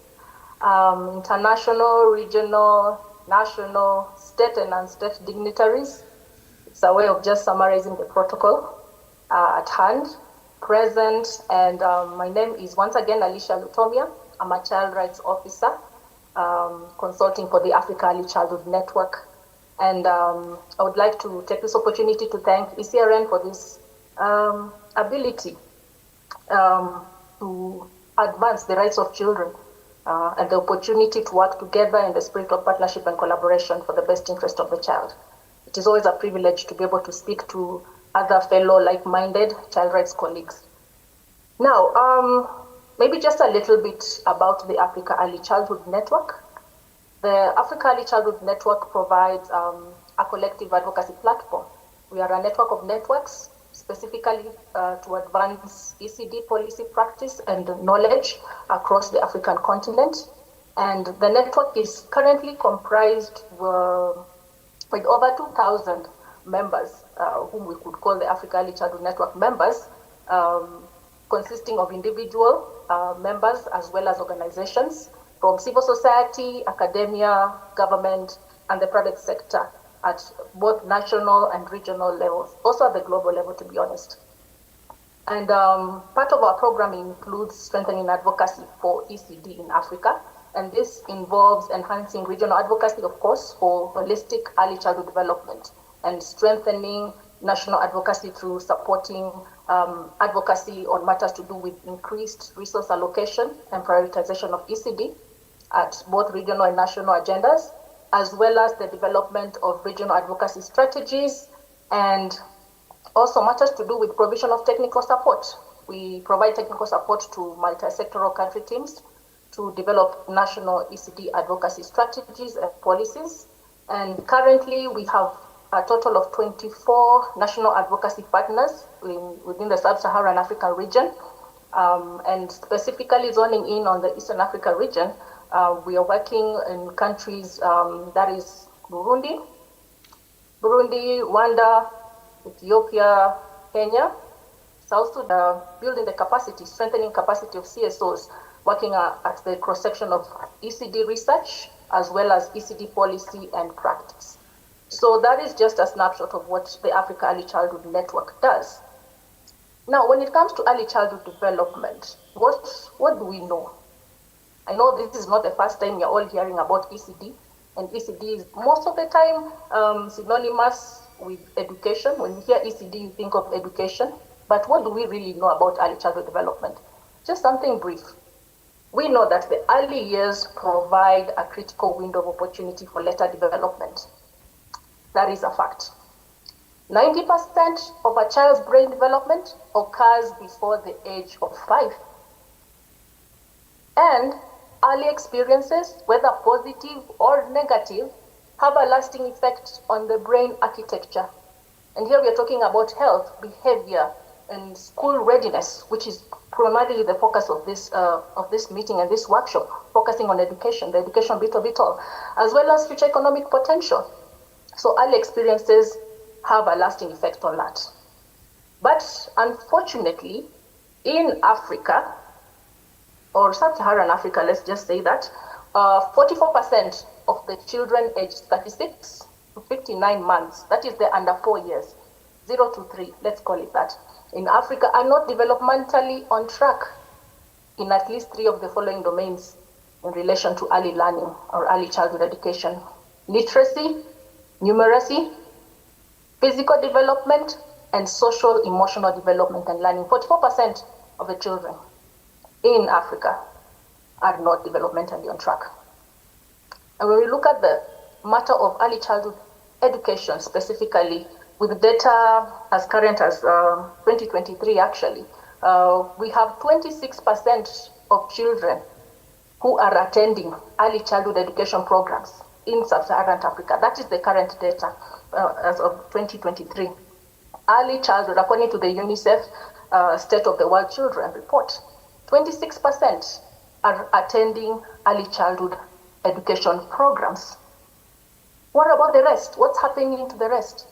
international, regional, national, state and non-state dignitaries. It's a way of just summarizing the protocol at hand, present, and my name is once again Alicia Lutomia. I'm a child rights officer consulting for the Africa Early Childhood Network. And I would like to take this opportunity to thank Eacrn for this ability to advance the rights of children and the opportunity to work together in the spirit of partnership and collaboration for the best interest of the child. It is always a privilege to be able to speak to other fellow like-minded child rights colleagues. Now, maybe just a little bit about the Africa Early Childhood Network. The Africa Early Childhood Network provides a collective advocacy platform. We are a network of networks specifically to advance ECD policy practice and knowledge across the African continent. And the network is currently comprised with over 2,000 members, whom we could call the Africa Early Childhood Network members, consisting of individual members as well as organizations from civil society, academia, government, and the private sector at both national and regional levels, also at the global level, to be honest. And part of our program includes strengthening advocacy for ECD in Africa, and this involves enhancing regional advocacy, of course, for holistic early childhood development, and strengthening national advocacy through supporting advocacy on matters to do with increased resource allocation and prioritization of ECD at both regional and national agendas, as well as the development of regional advocacy strategies, and also matters to do with provision of technical support. We provide technical support to multi-sectoral country teams to develop national ECD advocacy strategies and policies. And currently we have a total of 24 national advocacy partners within the Sub-Saharan African region, and specifically zoning in on the Eastern Africa region. We are working in countries that is Burundi, Rwanda, Ethiopia, Kenya, South Sudan, building the capacity, strengthening capacity of CSOs, working at the cross-section of ECD research, as well as ECD policy and practice. So that is just a snapshot of what the Africa Early Childhood Network does. Now, when it comes to early childhood development, what do we know? I know this is not the first time you're all hearing about ECD, and ECD is most of the time synonymous with education. When you hear ECD, you think of education, but what do we really know about early childhood development? Just something brief. We know that the early years provide a critical window of opportunity for later development. That is a fact. 90% of a child's brain development occurs before the age of 5. And early experiences, whether positive or negative, have a lasting effect on the brain architecture. And here we are talking about health, behavior, and school readiness, which is primarily the focus of this meeting and this workshop, focusing on education, the education bit of it all, as well as future economic potential. So early experiences have a lasting effect on that. But unfortunately, in Africa, or sub-Saharan Africa, let's just say that, 44% of the children aged 36 to 59 months, that is the under 4 years, 0 to 3, let's call it that, in Africa are not developmentally on track in at least 3 of the following domains in relation to early learning or early childhood education: literacy, numeracy, physical development, and social emotional development and learning. 44% of the children in Africa are not developmentally on track. And when we look at the matter of early childhood education specifically, with data as current as 2023 actually, we have 26% of children who are attending early childhood education programs in sub-Saharan Africa. That is the current data as of 2023. Early childhood, according to the UNICEF State of the World Children report, 26% are attending early childhood education programs. What about the rest? What's happening to the rest?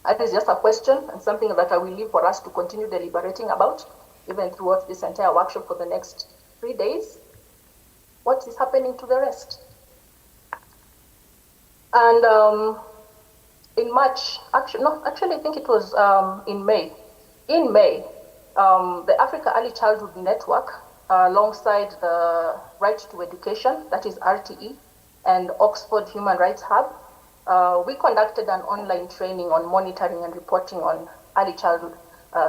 That is just a question and something that I will leave for us to continue deliberating about, even throughout this entire workshop for the next 3 days. What is happening to the rest? And in March, actually I think it was in May. In May, the Africa Early Childhood Network, alongside the Right to Education, that is RTE, and Oxford Human Rights Hub, we conducted an online training on monitoring and reporting on early childhood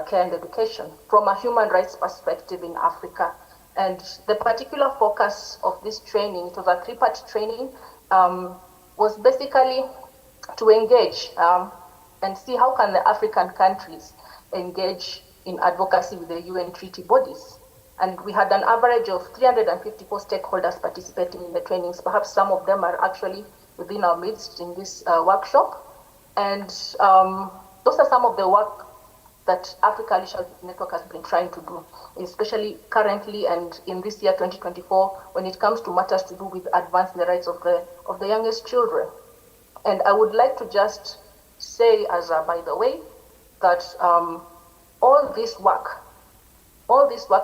care and education from a human rights perspective in Africa. And the particular focus of this training, it was a 3-part training, was basically to engage and see how can the African countries engage in advocacy with the UN treaty bodies. And we had an average of 354 stakeholders participating in the trainings. Perhaps some of them are actually within our midst in this workshop. And those are some of the work that Africa Early Childhood Network has been trying to do, especially currently and in this year 2024, when it comes to matters to do with advancing the rights of the youngest children. And I would like to just say, as a by the way, that all this work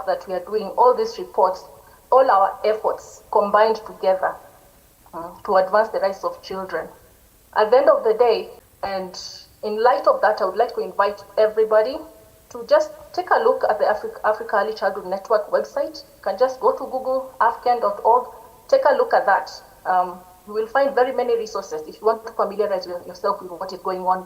that we are doing, all these reports, all our efforts combined together to advance the rights of children. At the end of the day, and in light of that, I would like to invite everybody to just take a look at the Africa Early Childhood Network website. You can just go to Google, afcan.org, take a look at that. You will find very many resources if you want to familiarize yourself with what is going on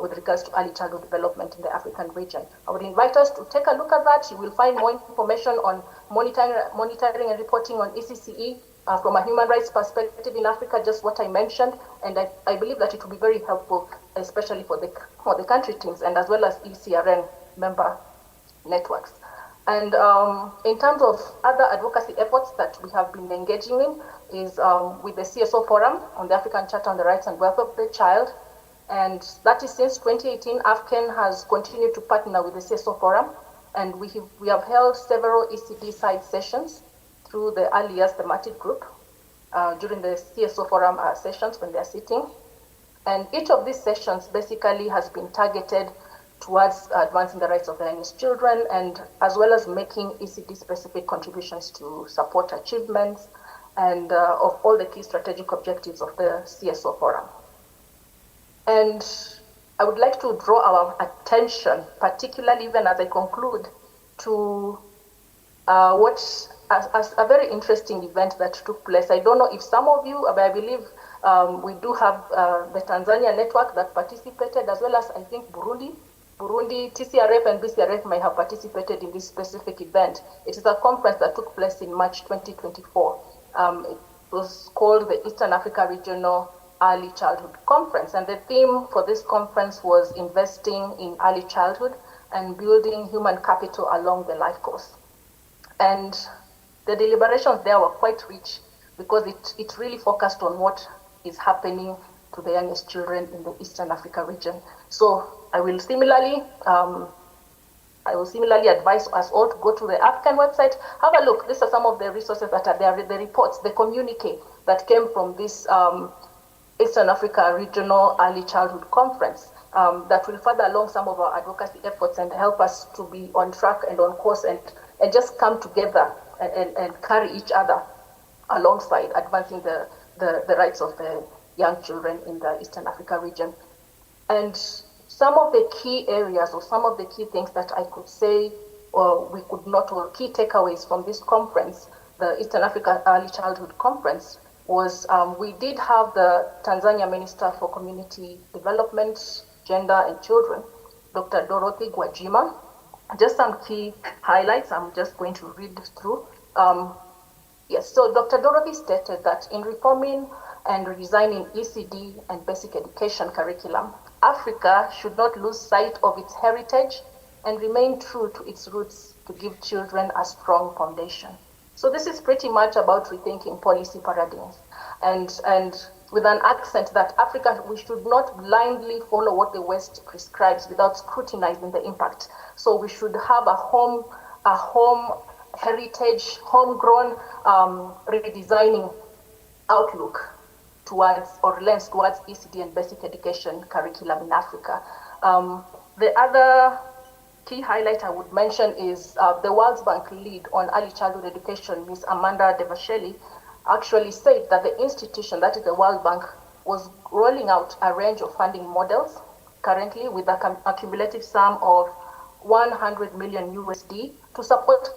with regards to early childhood development in the African region. I would invite us to take a look at that. You will find more information on monitoring and reporting on ECCE from a human rights perspective in Africa, just what I mentioned. And I believe that it will be very helpful, especially for the country teams and as well as Eacrn member networks. And in terms of other advocacy efforts that we have been engaging in is with the CSO Forum on the African Charter on the Rights and Welfare of the Child. And that is since 2018, Eacrn has continued to partner with the CSO Forum. And we have held several ECD side sessions through the early years thematic group during the CSO Forum sessions when they are sitting. And each of these sessions basically has been targeted towards advancing the rights of the youngest children, and as well as making ECD-specific contributions to support achievements and of all the key strategic objectives of the CSO Forum. And I would like to draw our attention, particularly even as I conclude, to what as a very interesting event that took place. I don't know if some of you, but I believe we do have the Tanzania network that participated, as well as I think Burundi, TCRF and BCRF might have participated in this specific event. It is a conference that took place in March 2024. It was called the Eastern Africa Regional Early Childhood Conference, and the theme for this conference was investing in early childhood and building human capital along the life course. And the deliberations there were quite rich because it really focused on what is happening to the youngest children in the Eastern Africa region. So I will similarly advise us all to go to the Eacrn website, have a look. These are some of the resources that are there, the reports, the communique that came from this Eastern Africa Regional Early Childhood Conference that will further along some of our advocacy efforts and help us to be on track and on course and just come together and carry each other alongside advancing the rights of the young children in the Eastern Africa region. And some of the key areas or some of the key things that I could say or we could not, or key takeaways from this conference, the Eastern Africa Early Childhood Conference, was we did have the Tanzania Minister for Community Development, Gender and Children, Dr. Dorothy Gwajima. Just some key highlights I'm just going to read through. Yes, so Dr. Dorothy stated that in reforming and redesigning ECD and basic education curriculum, Africa should not lose sight of its heritage and remain true to its roots to give children a strong foundation. So this is pretty much about rethinking policy paradigms and with an accent that Africa, we should not blindly follow what the West prescribes without scrutinizing the impact. So we should have a home heritage, homegrown redesigning outlook towards or lens towards ECD and basic education curriculum in Africa. The other key highlight I would mention is the World Bank lead on early childhood education, Ms. Amanda Devasheli, actually said that the institution, that is the World Bank, was rolling out a range of funding models currently with a cumulative sum of 100 million USD to support.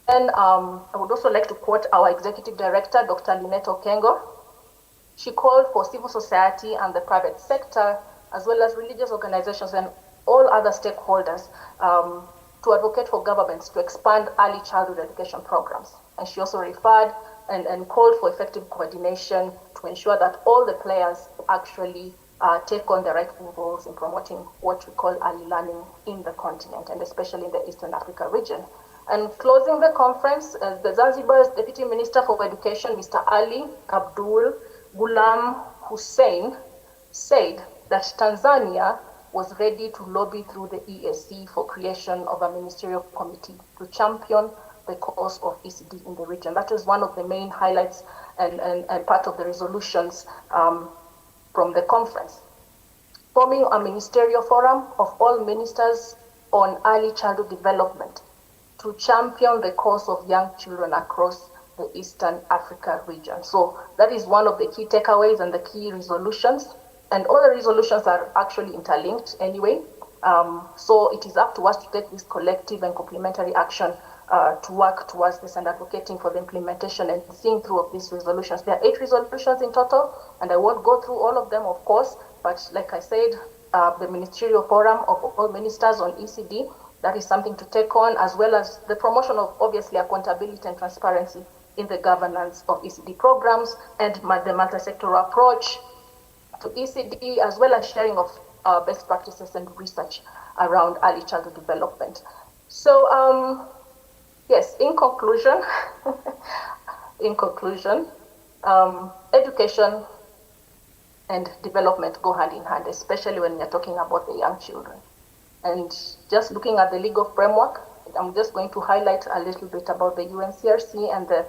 And I would also like to quote our executive director, Dr. Lynette Okengo. She called for civil society and the private sector, as well as religious organizations and all other stakeholders to advocate for governments to expand early childhood education programs. And she also referred and called for effective coordination to ensure that all the players actually take on the rightful roles in promoting what we call early learning in the continent, and especially in the Eastern Africa region. And closing the conference, the Zanzibar's Deputy Minister for Education, Mr. Ali Abdul Ghulam Hussein, said that Tanzania was ready to lobby through the EAC for creation of a ministerial committee to champion the cause of ECD in the region. That is one of the main highlights and part of the resolutions from the conference. Forming a ministerial forum of all ministers on early childhood development to champion the cause of young children across the Eastern Africa region. So that is one of the key takeaways and the key resolutions. And all the resolutions are actually interlinked anyway. So it is up to us to take this collective and complementary action to work towards this and advocating for the implementation and seeing through of these resolutions. There are 8 resolutions in total, and I won't go through all of them, of course, but like I said, the Ministerial Forum of all ministers on ECD, that is something to take on, as well as the promotion of, obviously, accountability and transparency in the governance of ECD programs and the multi-sectoral approach to ECD, as well as sharing of best practices and research around early childhood development. So, yes, in conclusion, education and development go hand in hand, especially when you're talking about the young children. And just looking at the legal framework, I'm just going to highlight a little bit about the UNCRC and the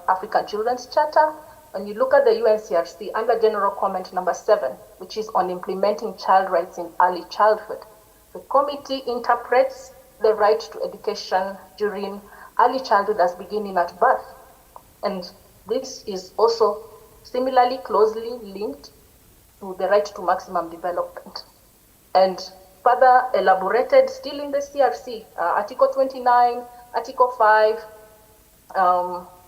African Children's Charter. when you look at the UNCRC under General Comment number 7, which is on implementing child rights in early childhood, the committee interprets the right to education during early childhood as beginning at birth. And this is also similarly closely linked to the right to maximum development. And further elaborated still in the CRC, Article 29, Article 5,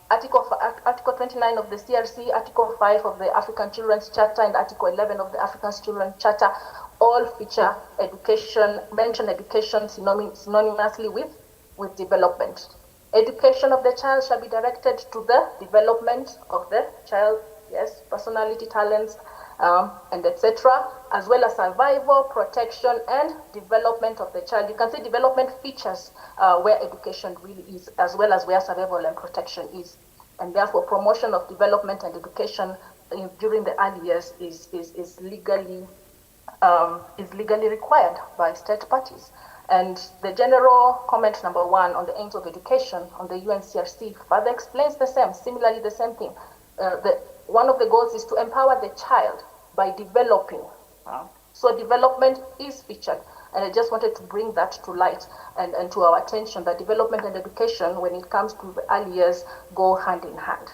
Article 29 of the CRC, Article 5 of the African Children's Charter, and Article 11 of the African Children's Charter all feature education, mention education synonymously with development. Education of the child shall be directed to the development of the child, yes, personality, talents, and etc., as well as survival, protection, and development of the child. You can see development features where education really is, as well as where survival and protection is. And therefore, promotion of development and education during the early years is legally required by state parties. And the general comment number 1 on the aims of education on the UNCRC further explains the same, similarly the same thing. One of the goals is to empower the child by developing. So development is featured. And I just wanted to bring that to light and to our attention that development and education, when it comes to the early years, go hand in hand.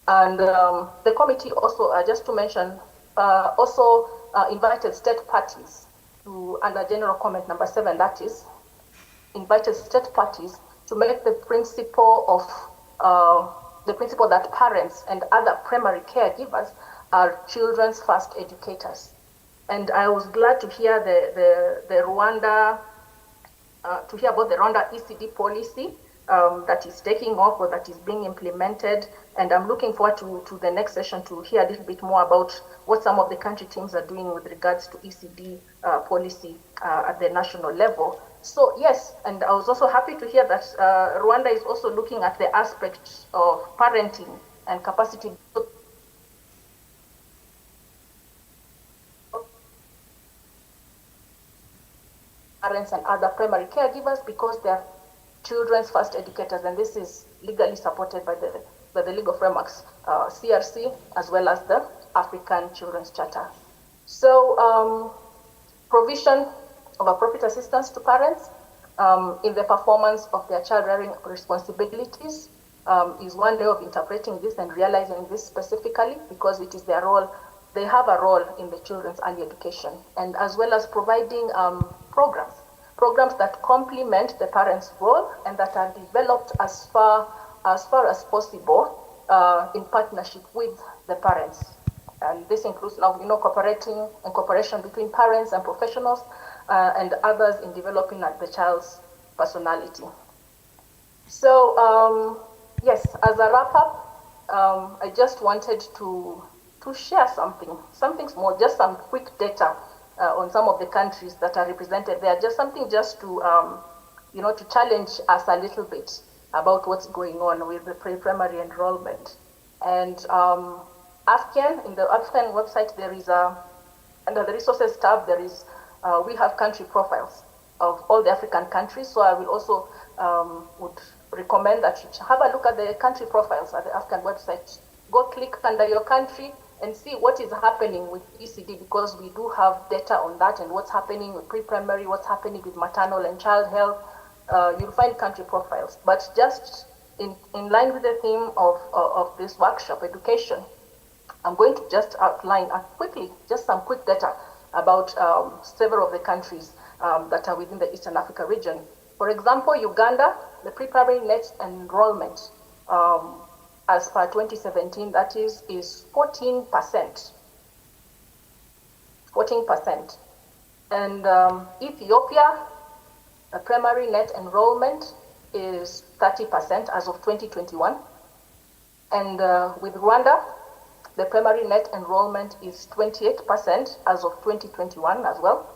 And the committee also, just to mention, also invited state parties to, under general comment number 7, that is, invited state parties to make the principle that parents and other primary caregivers are children's first educators. And I was glad to hear the Rwanda, to hear about the Rwanda ECD policy that is taking off or that is being implemented. And I'm looking forward to the next session to hear a little bit more about what some of the country teams are doing with regards to ECD policy at the national level. So yes, and I was also happy to hear that Rwanda is also looking at the aspect of parenting and capacity parents and other primary caregivers because they're children's first educators, and this is legally supported by the legal frameworks, CRC, as well as the African Children's Charter. So provision of appropriate assistance to parents in the performance of their child rearing responsibilities is one way of interpreting this and realizing this specifically, because it is their role. They have a role in the children's early education, and as well as providing programs that complement the parents' role and that are developed as far as possible in partnership with the parents. And this includes now, cooperating and cooperation between parents and professionals and others in developing the child's personality. So yes, as a wrap up, I just wanted to share something small, just some quick data on some of the countries that are represented there. Just something just to to challenge us a little bit about what's going on with the pre-primary enrollment. And Eacrn, in the Eacrn website, there is under the resources tab, there is we have country profiles of all the African countries. So I will also would recommend that you have a look at the country profiles at the Eacrn website. Go click under your country and see what is happening with ECD, because we do have data on that and what's happening with pre-primary, what's happening with maternal and child health. You'll find country profiles. But just in line with the theme of this workshop, education, I'm going to just outline quickly, just some quick data about several of the countries that are within the Eastern Africa region. For example, Uganda, the pre-primary net enrollment as per 2017, that is 14%. 14%. And Ethiopia, the primary net enrollment is 30% as of 2021. And with Rwanda, the primary net enrollment is 28% as of 2021 as well.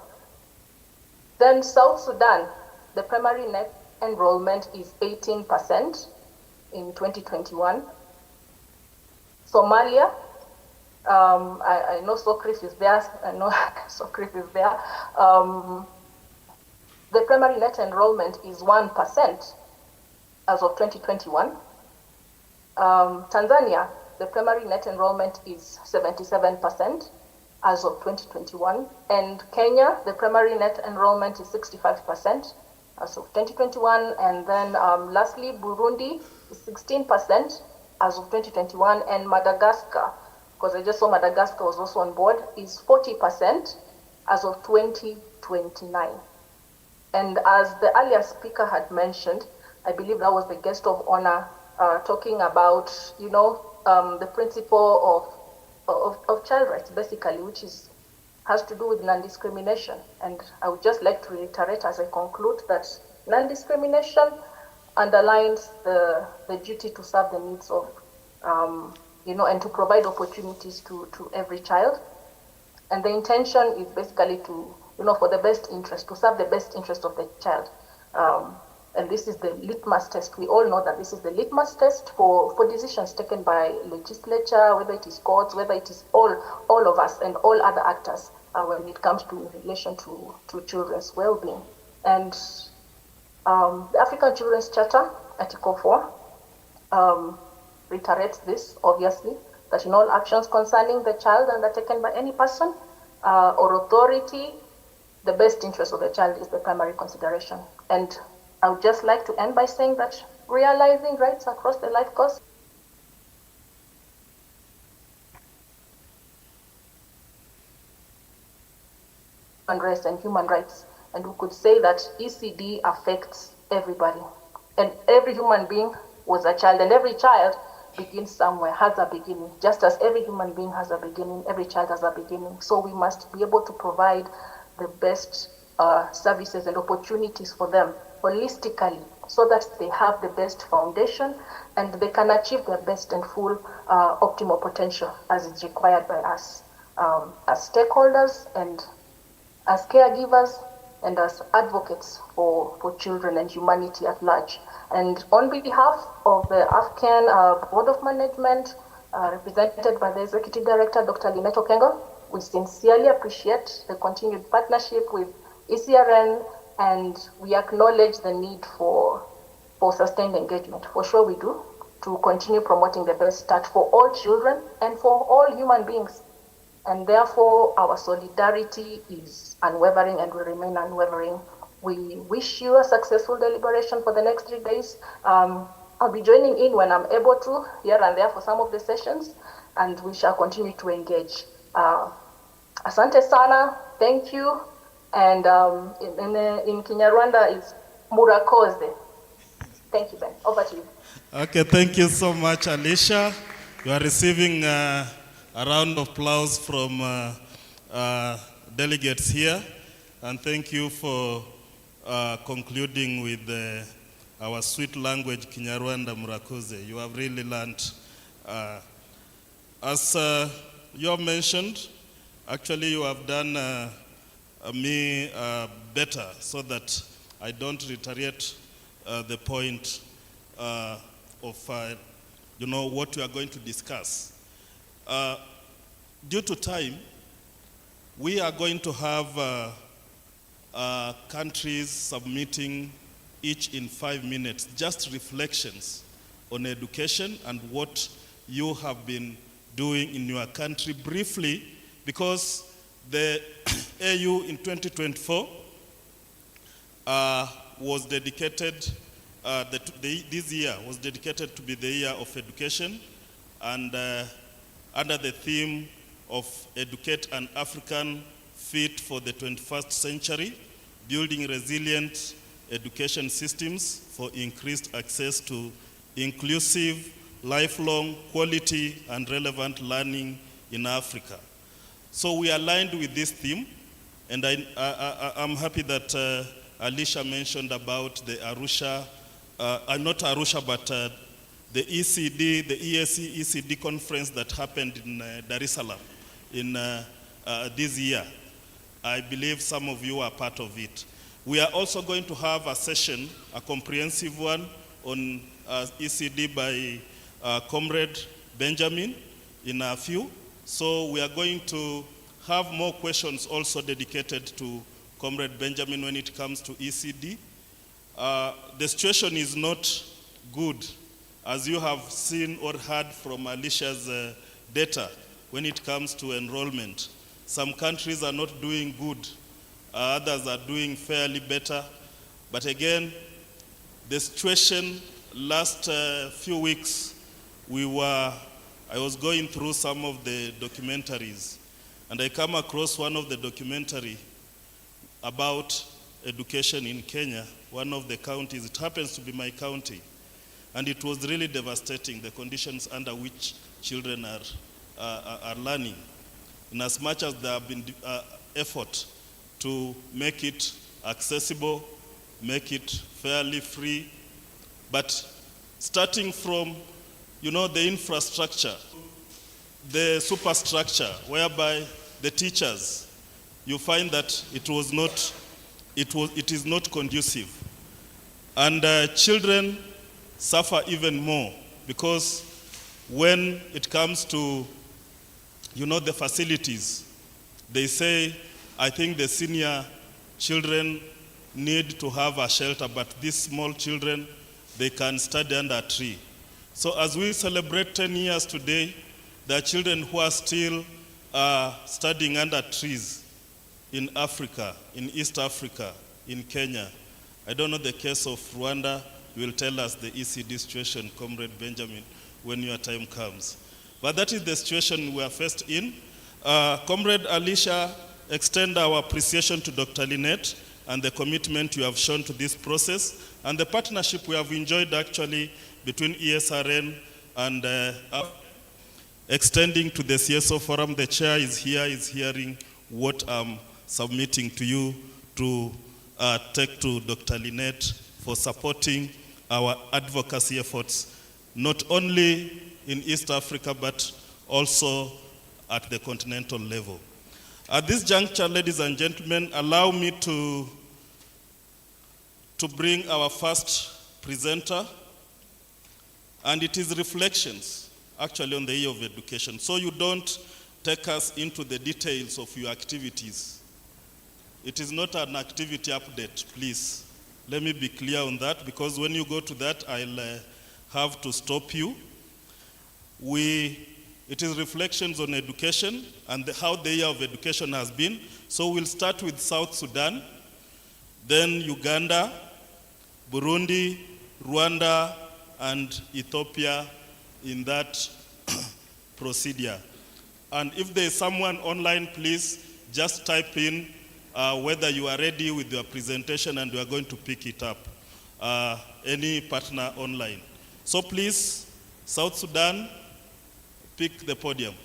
Then South Sudan, the primary net enrollment is 18% in 2021. Somalia, I know Socris is there. The primary net enrollment is 1% as of 2021. Tanzania, the primary net enrollment is 77% as of 2021. And Kenya, the primary net enrollment is 65% as of 2021. And then lastly, Burundi is 16% as of 2021. And Madagascar, because I just saw Madagascar was also on board, is 40% as of 2029. And as the earlier speaker had mentioned, I believe that was the guest of honor talking about, the principle of child rights, basically, which has to do with non-discrimination. And I would just like to reiterate as I conclude that non-discrimination underlines the duty to serve the needs of, and to provide opportunities to every child. And the intention is basically to, for the best interest, to serve the best interest of the child. And this is the litmus test. We all know that this is the litmus test for decisions taken by legislature, whether it is courts, whether it is all of us and all other actors when it comes to relation to children's well-being. And the African Children's Charter, Article 4, reiterates this, obviously, that in all actions concerning the child undertaken by any person or authority, the best interest of the child is the primary consideration. And I would just like to end by saying that realizing rights across the life course and human rights. And we could say that ECD affects everybody. And every human being was a child, and every child begins somewhere, has a beginning. Just as every human being has a beginning, every child has a beginning. So we must be able to provide the best services and opportunities for them holistically, so that they have the best foundation and they can achieve their best and full optimal potential as is required by us as stakeholders and as caregivers and as advocates for children and humanity at large. And on behalf of the Eacrn Board of Management, represented by the Executive Director, Dr. Lynette Okengo, we sincerely appreciate the continued partnership with Eacrn, and we acknowledge the need for sustained engagement. For sure we do, to continue promoting the best start for all children and for all human beings. And therefore, our solidarity is unwavering and will remain unwavering. We wish you a successful deliberation for the next 3 days. I'll be joining in when I'm able to, here and there for some of the sessions, and we shall continue to engage. Asante sana, thank you. And in Kinyarwanda, it's Murakoze. Thank you, Ben. Over to you. Okay, thank you so much, Alicia. You are receiving a round of applause from delegates here. And thank you for concluding with our sweet language, Kinyarwanda Murakoze. You have really learned. As you have mentioned, actually you have done me better so that I don't reiterate the point of what we are going to discuss. Due to time, we are going to have countries submitting each in 5 minutes, just reflections on education and what you have been doing in your country briefly, because the AU in 2024 was dedicated, this year was dedicated to be the year of education, and under the theme of Educate an African Fit for the 21st Century, building resilient education systems for increased access to inclusive, lifelong, quality, and relevant learning in Africa. So we aligned with this theme, and I'm happy that Alicia mentioned about the Arusha, not Arusha, but the ECD, the EAC ECD conference that happened in Dar es Salaam in this year. I believe some of you are part of it. We are also going to have a session, a comprehensive one on ECD by Comrade Benjamin in a few. So we are going to have more questions also dedicated to Comrade Benjamin when it comes to ECD. The situation is not good as you have seen or heard from Alicia's data, when it comes to enrollment, some countries are not doing good, others are doing fairly better. But again, the situation last few weeks, I was going through some of the documentaries, and I come across one of the documentary about education in Kenya, one of the counties. It happens to be my county. And it was really devastating, the conditions under which children are learning. In as much as there have been effort to make it accessible, make it fairly free, but starting from, the infrastructure, the superstructure, whereby the teachers, you find that it is not conducive. And children suffer even more, because when it comes to, the facilities, they say, I think the senior children need to have a shelter, but these small children, they can study under a tree. So as we celebrate 10 years today, there are children who are still studying under trees in Africa, in East Africa, in Kenya. I don't know the case of Rwanda. You will tell us the ECD situation, Comrade Benjamin, when your time comes. But that is the situation we are faced in. Comrade Alicia, extend our appreciation to Dr. Lynette and the commitment you have shown to this process, and the partnership we have enjoyed actually between Eacrn and extending to the CSO forum. The chair is here, is hearing what I'm submitting to you to take to Dr. Lynette for supporting our advocacy efforts, not only in East Africa, but also at the continental level. At this juncture, ladies and gentlemen, allow me to bring our first presenter, and it is reflections, actually, on the year of education. So you don't take us into the details of your activities. It is not an activity update, please. Let me be clear on that, because when you go to that, I'll have to stop you. It is reflections on education and how the year of education has been. So we'll start with South Sudan, then Uganda, Burundi, Rwanda, and Ethiopia in that procedure. And if there is someone online, please just type in whether you are ready with your presentation, and we are going to pick it up. Any partner online. So please, South Sudan, pick the podium.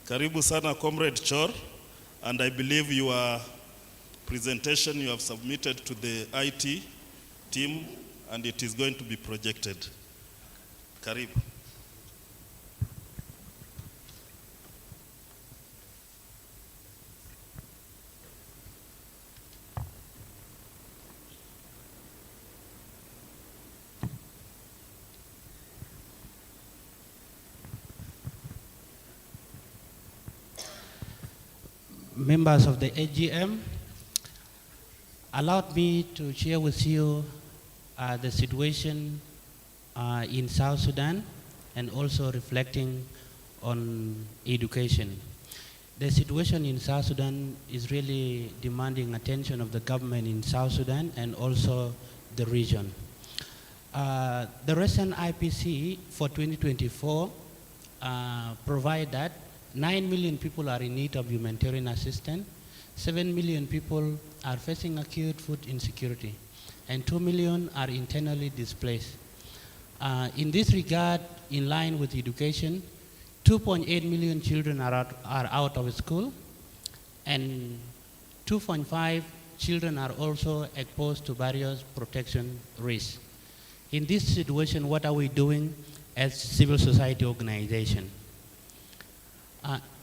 Karibu sana, Comrade Chor, and I believe your presentation you have submitted to the IT team, and it is going to be projected. Karibu. Members of the AGM, allowed me to share with you the situation in South Sudan, and also reflecting on education. The situation in South Sudan is really demanding attention of the government in South Sudan and also the region. The recent IPC for 2024 provide that 9 million people are in need of humanitarian assistance, 7 million people are facing acute food insecurity, and 2 million are internally displaced. In this regard, in line with education, 2.8 million children are out of school, and 2.5 children are also exposed to various protection risks. In this situation, what are we doing as civil society organization?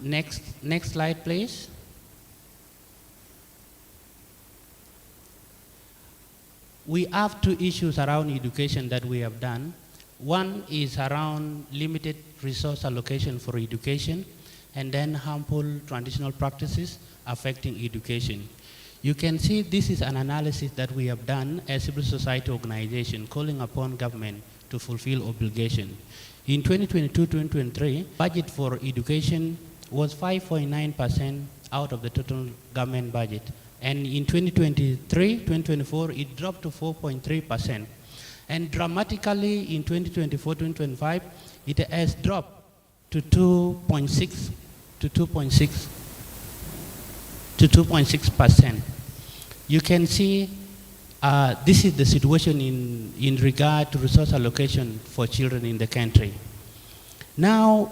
Next slide, please. We have two issues around education that we have done. One is around limited resource allocation for education, and then harmful traditional practices affecting education. You can see this is an analysis that we have done as civil society organization calling upon government to fulfill obligation. In 2022-2023, budget for education was 5.9% out of the total government budget. And in 2023-2024, it dropped to 4.3%. And dramatically in 2024-2025, it has dropped to 2.6%. You can see this is the situation in regard to resource allocation for children in the country. Now,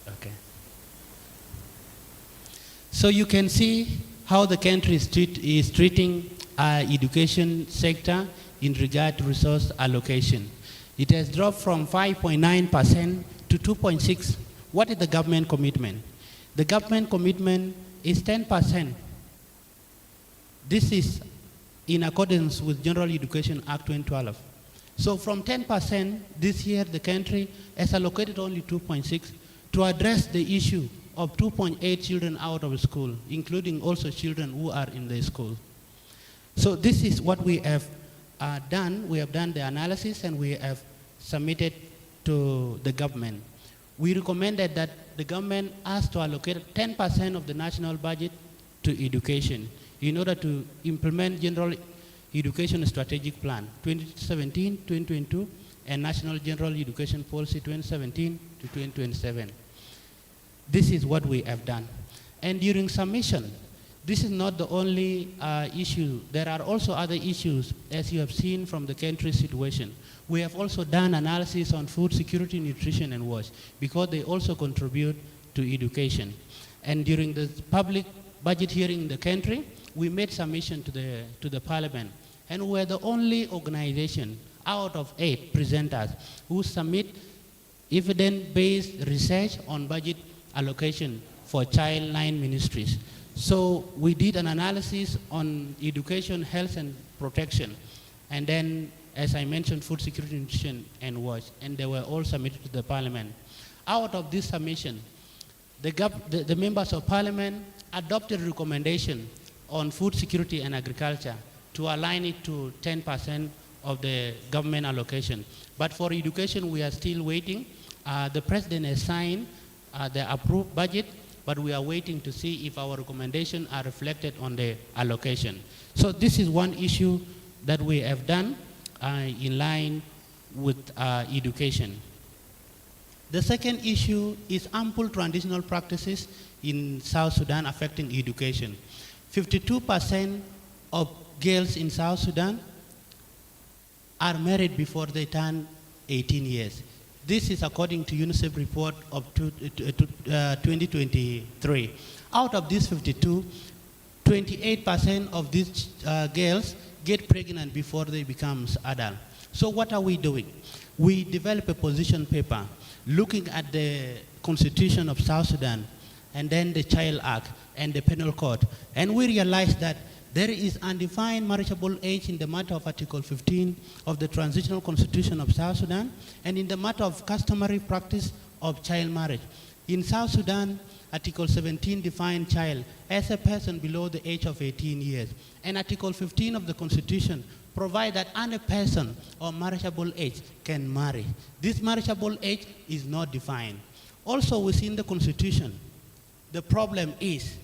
okay. So you can see how the country is treating education sector in regard to resource allocation. It has dropped from 5.9% to 2.6%. What is the government commitment? The government commitment is 10%. This is in accordance with General Education Act 2012. So from 10%, this year the country has allocated only 2.6 to address the issue of 2.8 children out of school, including also children who are in the school. So this is what we have done. We have done the analysis and we have submitted to the government. We recommended that the government has to allocate 10% of the national budget to education in order to implement General Education Strategic Plan 2017-2022 and National General Education Policy 2017 to 2027. This is what we have done. And during submission, this is not the only issue. There are also other issues, as you have seen from the country's situation. We have also done analysis on food security, nutrition, and wash, because they also contribute to education. And during the public budget hearing in the country, we made submission to the parliament. And we're the only organization out of 8 presenters who submit evidence-based research on budget allocation for child line ministries. So we did an analysis on education, health, and protection. And then, as I mentioned, food security, nutrition, and wash. And they were all submitted to the parliament. Out of this submission, the members of parliament adopted a recommendation on food security and agriculture to align it to 10% of the government allocation. But for education, we are still waiting. The president has signed the approved budget, but we are waiting to see if our recommendations are reflected on the allocation. So this is one issue that we have done in line with education. The second issue is harmful traditional practices in South Sudan affecting education. 52% of girls in South Sudan are married before they turn 18 years. This is according to UNICEF report of 2023. Out of these 52, 28% of these girls get pregnant before they become adult. So what are we doing? We develop a position paper looking at the Constitution of South Sudan and then the Child Act and the Penal Code. And we realized that there is undefined marriageable age in the matter of Article 15 of the Transitional Constitution of South Sudan and in the matter of customary practice of child marriage. In South Sudan, Article 17 defines child as a person below the age of 18 years. And Article 15 of the Constitution provides that any person of marriageable age can marry. This marriageable age is not defined. Also within the Constitution, the problem is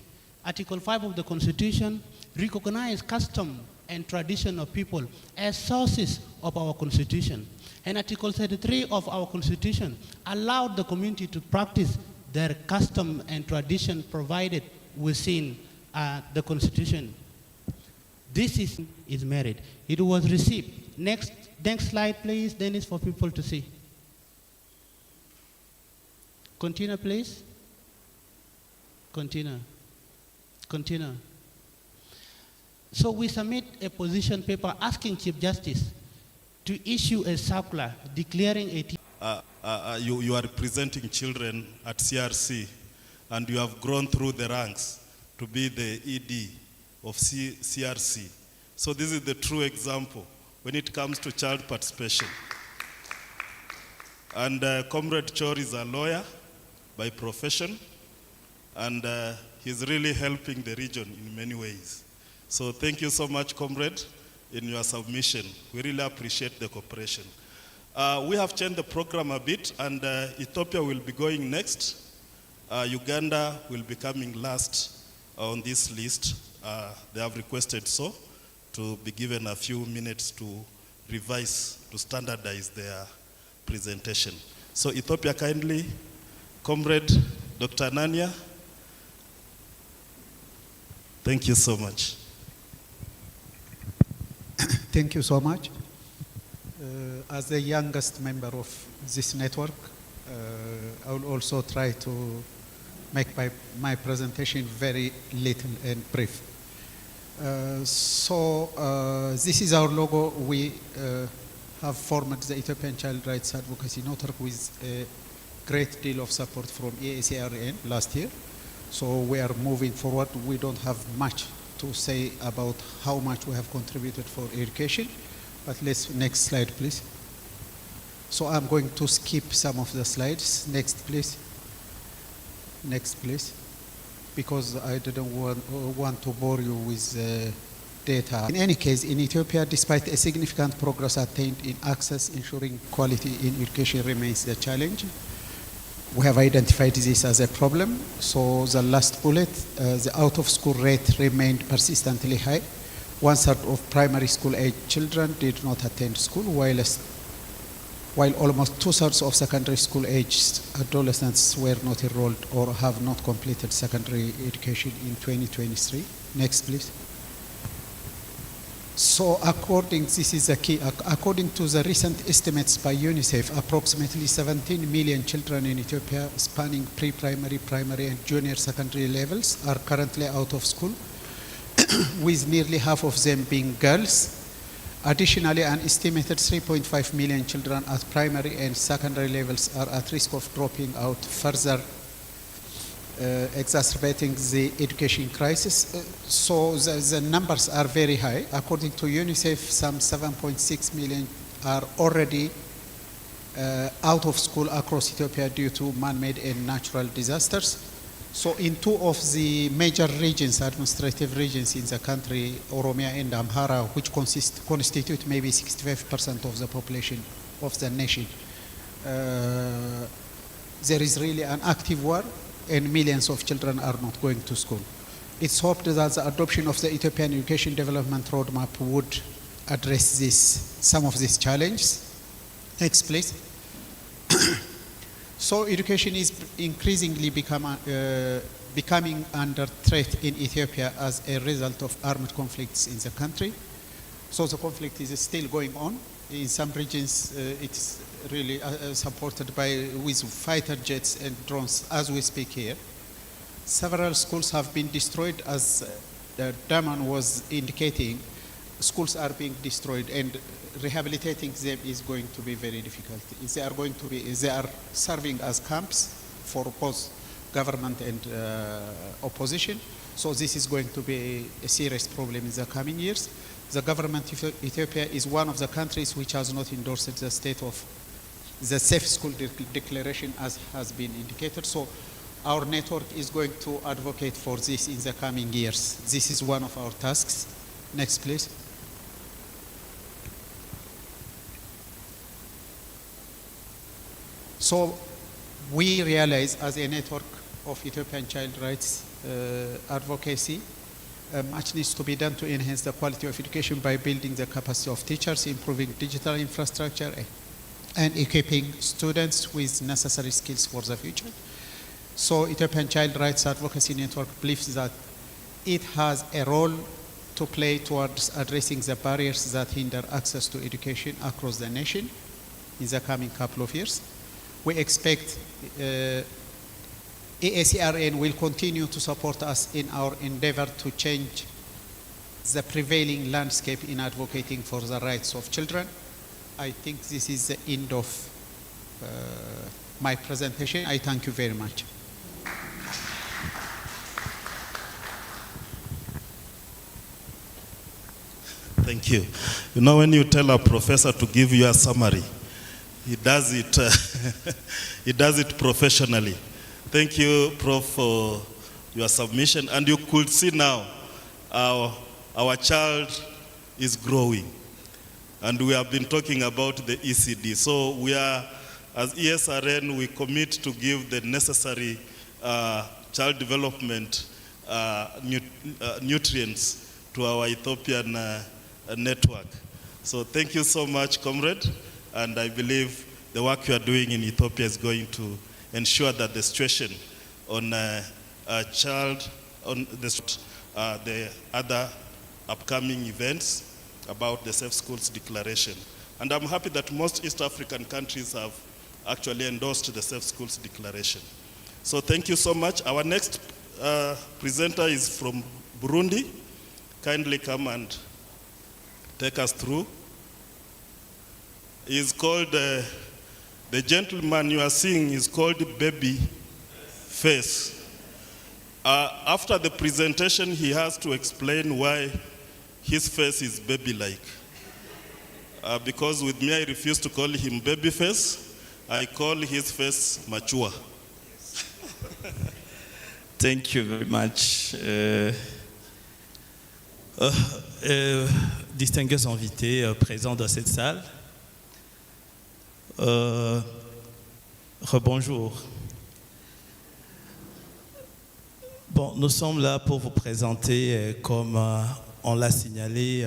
Article 5 of the Constitution recognize custom and tradition of people as sources of our Constitution. And Article 33 of our Constitution allowed the community to practice their custom and tradition provided within the Constitution. This is married. It was received. Next slide, please, Dennis, for people to see. Continue, please. Continue. So we submit a position paper asking Chief Justice to issue a circular declaring you are representing children at CRC, and you have grown through the ranks to be the ED of CRC. So this is the true example when it comes to child participation. And Comrade Chor is a lawyer, by profession, and he's really helping the region in many ways. So thank you so much, comrade, in your submission. We really appreciate the cooperation. We have changed the program a bit, and Ethiopia will be going next. Uganda will be coming last on this list. They have requested so, to be given a few minutes to revise, to standardize their presentation. So Ethiopia, kindly, comrade Dr. Anania. Thank you so much. Thank you so much. As the youngest member of this network, I will also try to make my presentation very little and brief. This is our logo. We have formed the Ethiopian Child Rights Advocacy Network with a great deal of support from Eacrn last year. So we are moving forward. We don't have much to say about how much we have contributed for education, but next slide, please. So I'm going to skip some of the slides. Next, please. Next, please. Because I didn't want to bore you with data. In any case, in Ethiopia, despite a significant progress attained in access, ensuring quality in education remains the challenge. We have identified this as a problem. So the last bullet, the out-of-school rate remained persistently high. 1/3 of primary school age children did not attend school, while almost 2/3 of secondary school aged adolescents were not enrolled or have not completed secondary education in 2023. Next, please. So this is the key. According to the recent estimates by UNICEF, approximately 17 million children in Ethiopia spanning pre-primary, primary, and junior secondary levels are currently out of school, with nearly half of them being girls. Additionally, an estimated 3.5 million children at primary and secondary levels are at risk of dropping out, further exacerbating the education crisis. So the numbers are very high. According to UNICEF, some 7.6 million are already out of school across Ethiopia due to man-made and natural disasters. So in two of the major regions, administrative regions in the country, Oromia and Amhara, which constitute maybe 65% of the population of the nation, there is really an active war, and millions of children are not going to school. It's hoped that the adoption of the Ethiopian Education Development Roadmap would address some of these challenges. Next, please. So education is increasingly becoming under threat in Ethiopia as a result of armed conflicts in the country. So the conflict is still going on. In some regions, it's really supported with fighter jets and drones as we speak here. Several schools have been destroyed, as Daman was indicating. Schools are being destroyed, and rehabilitating them is going to be very difficult. They are serving as camps for both government and opposition. So this is going to be a serious problem in the coming years. The government of Ethiopia is one of the countries which has not endorsed the state of the safe school declaration, as has been indicated. So our network is going to advocate for this in the coming years. This is one of our tasks. Next, please. So we realize, as a network of Ethiopian child rights advocacy, much needs to be done to enhance the quality of education by building the capacity of teachers, improving digital infrastructure, and equipping students with necessary skills for the future. So Ethiopian Child Rights Advocacy Network believes that it has a role to play towards addressing the barriers that hinder access to education across the nation in the coming couple of years. We expect Eacrn will continue to support us in our endeavor to change the prevailing landscape in advocating for the rights of children. I think this is the end of my presentation. I thank you very much. Thank you. You know, when you tell a professor to give you a summary, he does it, he does it professionally. Thank you, Prof, for your submission. And you could see now our child is growing. And we have been talking about the ECD. So we are, as ESRN, we commit to give the necessary child development nutrients to our Ethiopian network. So thank you so much, comrade. And I believe the work you are doing in Ethiopia is going to ensure that the situation on a child, on the other upcoming events about the Safe Schools Declaration. And I'm happy that most East African countries have actually endorsed the Safe Schools Declaration. So thank you so much. Our next presenter is from Burundi. Kindly come and take us through. He's called, the gentleman you are seeing is called Baby Face. After the presentation, he has to explain why his face is baby-like. Because with me, I refuse to call him baby face. I call his face mature. Thank you very much. Distingués invités présents dans cette salle. Rebonjour. Bon, nous sommes là pour vous présenter, comme on l'a signalé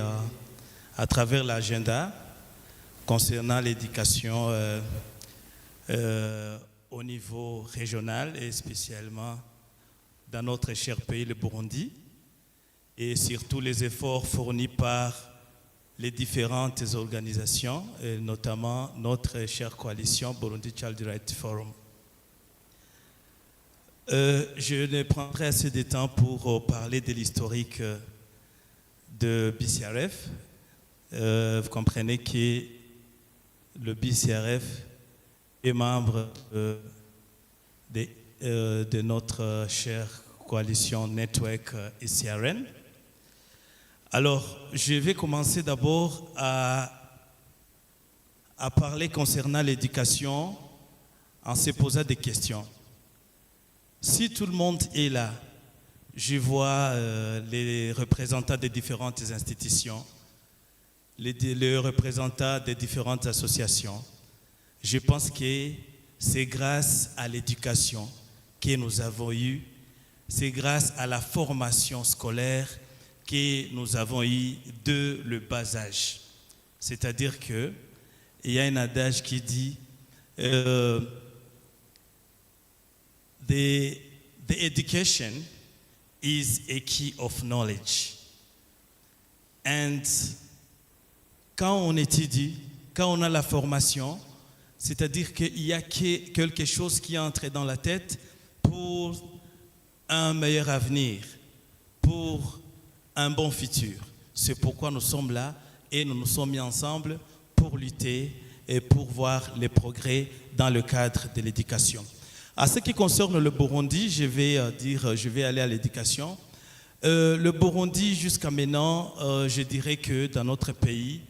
à travers l'agenda concernant l'éducation au niveau régional et spécialement dans notre cher pays, le Burundi, et surtout les efforts fournis par les différentes organisations, et notamment notre chère coalition Burundi Child Rights Forum. Je ne prendrai assez de temps pour parler de l'historique de BCRF. Vous comprenez que le BCRF est membre de notre chère coalition Network Eacrn. Alors, je vais commencer d'abord à parler concernant l'éducation en se posant des questions. Si tout le monde est là, je vois les représentants des différentes institutions, les représentants des différentes associations. Je pense que c'est grâce à l'éducation que nous avons eue, c'est grâce à la formation scolaire que nous avons eue de le bas âge. C'est-à-dire qu'il y a un adage qui dit the education is a key of knowledge. And quand on étudie, quand on a la formation, c'est-à-dire qu'il y a quelque chose qui entre dans la tête pour un meilleur avenir, pour un bon futur. C'est pourquoi nous sommes là et nous nous sommes mis ensemble pour lutter et pour voir les progrès dans le cadre de l'éducation. À ce qui concerne le Burundi, je vais aller à l'éducation. Le Burundi, jusqu'à maintenant, je dirais que dans notre pays,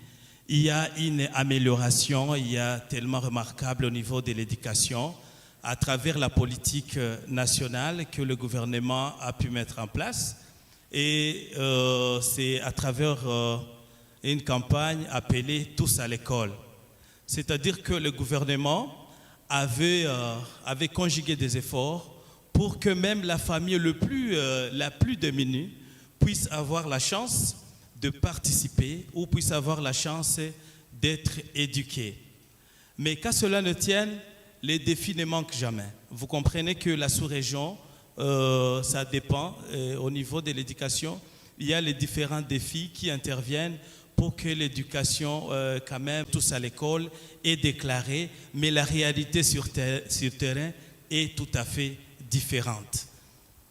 il y a une amélioration, il y a tellement remarquable au niveau de l'éducation à travers la politique nationale que le gouvernement a pu mettre en place. Et c'est à travers une campagne appelée « Tous à l'école ». C'est-à-dire que le gouvernement avait conjugué des efforts pour que même la famille la plus démunie puisse avoir la chance de participer ou puisse avoir la chance d'être éduquée. Mais qu'à cela ne tienne, les défis ne manquent jamais. Vous comprenez que la sous-région, ça dépend. Au niveau de l'éducation, il y a les différents défis qui interviennent pour que l'éducation, quand même, tous à l'école, est déclarée, mais la réalité sur terrain est tout à fait différente.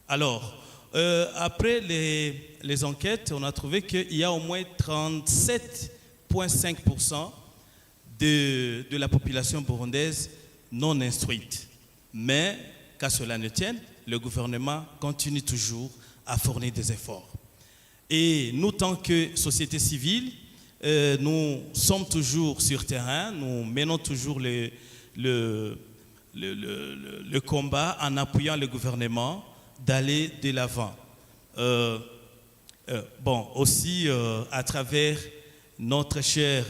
Alors, après les enquêtes, on a trouvé qu'il y a au moins 37,5% de la population burundaise non instruite. Mais, qu'à cela ne tienne, le gouvernement continue toujours à fournir des efforts. Et nous, tant que société civile, nous sommes toujours sur terrain, nous menons toujours le combat en appuyant le gouvernement d'aller de l'avant. Bon, aussi à travers notre cher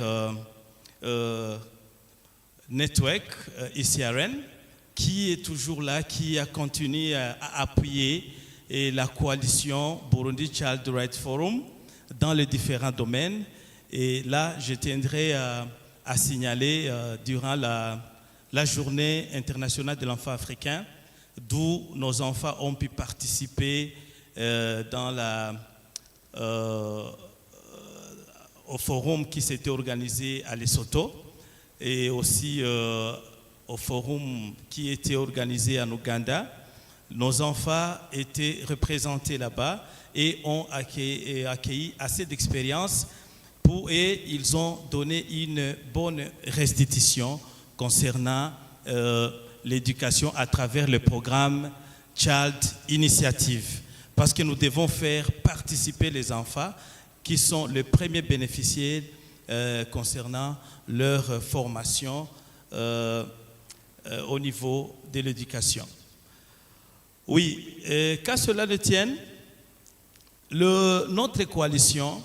network Eacrn, qui est toujours là, qui a continué à appuyer la coalition Burundi Child Rights Forum dans les différents domaines. Et là, je tiendrai à signaler durant la journée internationale de l'enfant africain, d'où nos enfants ont pu participer au forum qui s'était organisé à Lesotho et aussi au forum qui était organisé en Ouganda. Nos enfants étaient représentés là-bas et ont accueilli assez d'expérience et ils ont donné une bonne restitution concernant l'éducation à travers le programme Child Initiative. Parce que nous devons faire participer les enfants qui sont les premiers bénéficiaires concernant leur formation au niveau de l'éducation. Oui, qu'à cela ne tienne, notre coalition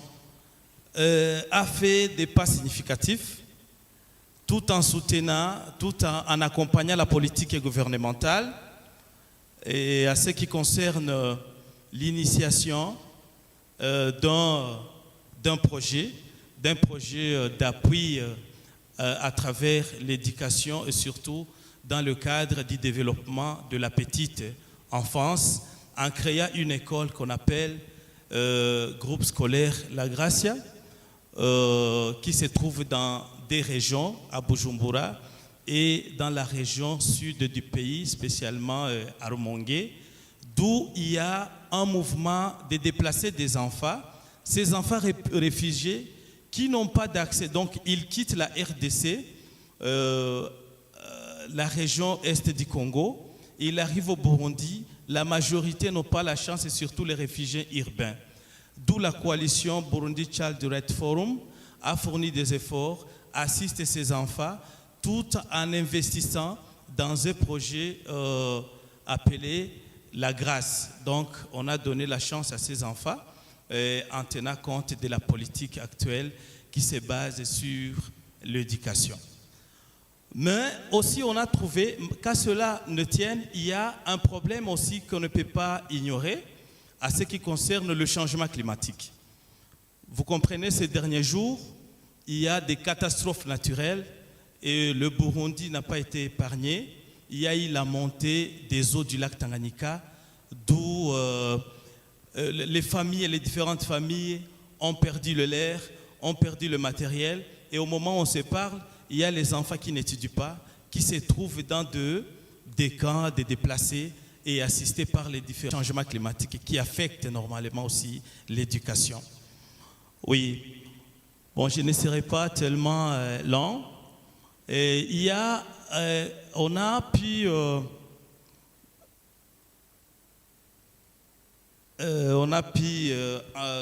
a fait des pas significatifs tout en soutenant, tout en accompagnant la politique gouvernementale et à ce qui concerne l'initiation d'un projet d'appui à travers l'éducation et surtout dans le cadre du développement de la petite enfance en créant une école qu'on appelle groupe scolaire La Gracia qui se trouve dans des régions à Bujumbura et dans la région sud du pays, spécialement à Rumongue, d'où il y a un mouvement de déplacer des enfants, ces enfants réfugiés qui n'ont pas d'accès. Donc, ils quittent la RDC, la région est du Congo, ils arrivent au Burundi. La majorité n'ont pas la chance, et surtout les réfugiés urbains. D'où la coalition Burundi Child Rights Forum a fourni des efforts, assiste ces enfants, tout en investissant dans un projet appelé La Grâce. Donc, on a donné la chance à ces enfants en tenant compte de la politique actuelle qui se base sur l'éducation. Mais aussi, on a trouvé, qu'à cela ne tienne, il y a un problème aussi qu'on ne peut pas ignorer à ce qui concerne le changement climatique. Vous comprenez, ces derniers jours, il y a des catastrophes naturelles et le Burundi n'a pas été épargné. Il y a eu la montée des eaux du lac Tanganyika, d'où les familles, les différentes familles ont perdu le lait, ont perdu le matériel. Et au moment où on se parle, il y a les enfants qui n'étudient pas, qui se trouvent dans des camps, des déplacés et assistés par les différents changements climatiques qui affectent normalement aussi l'éducation. Oui, bon, je ne serai pas tellement long. Et on a pu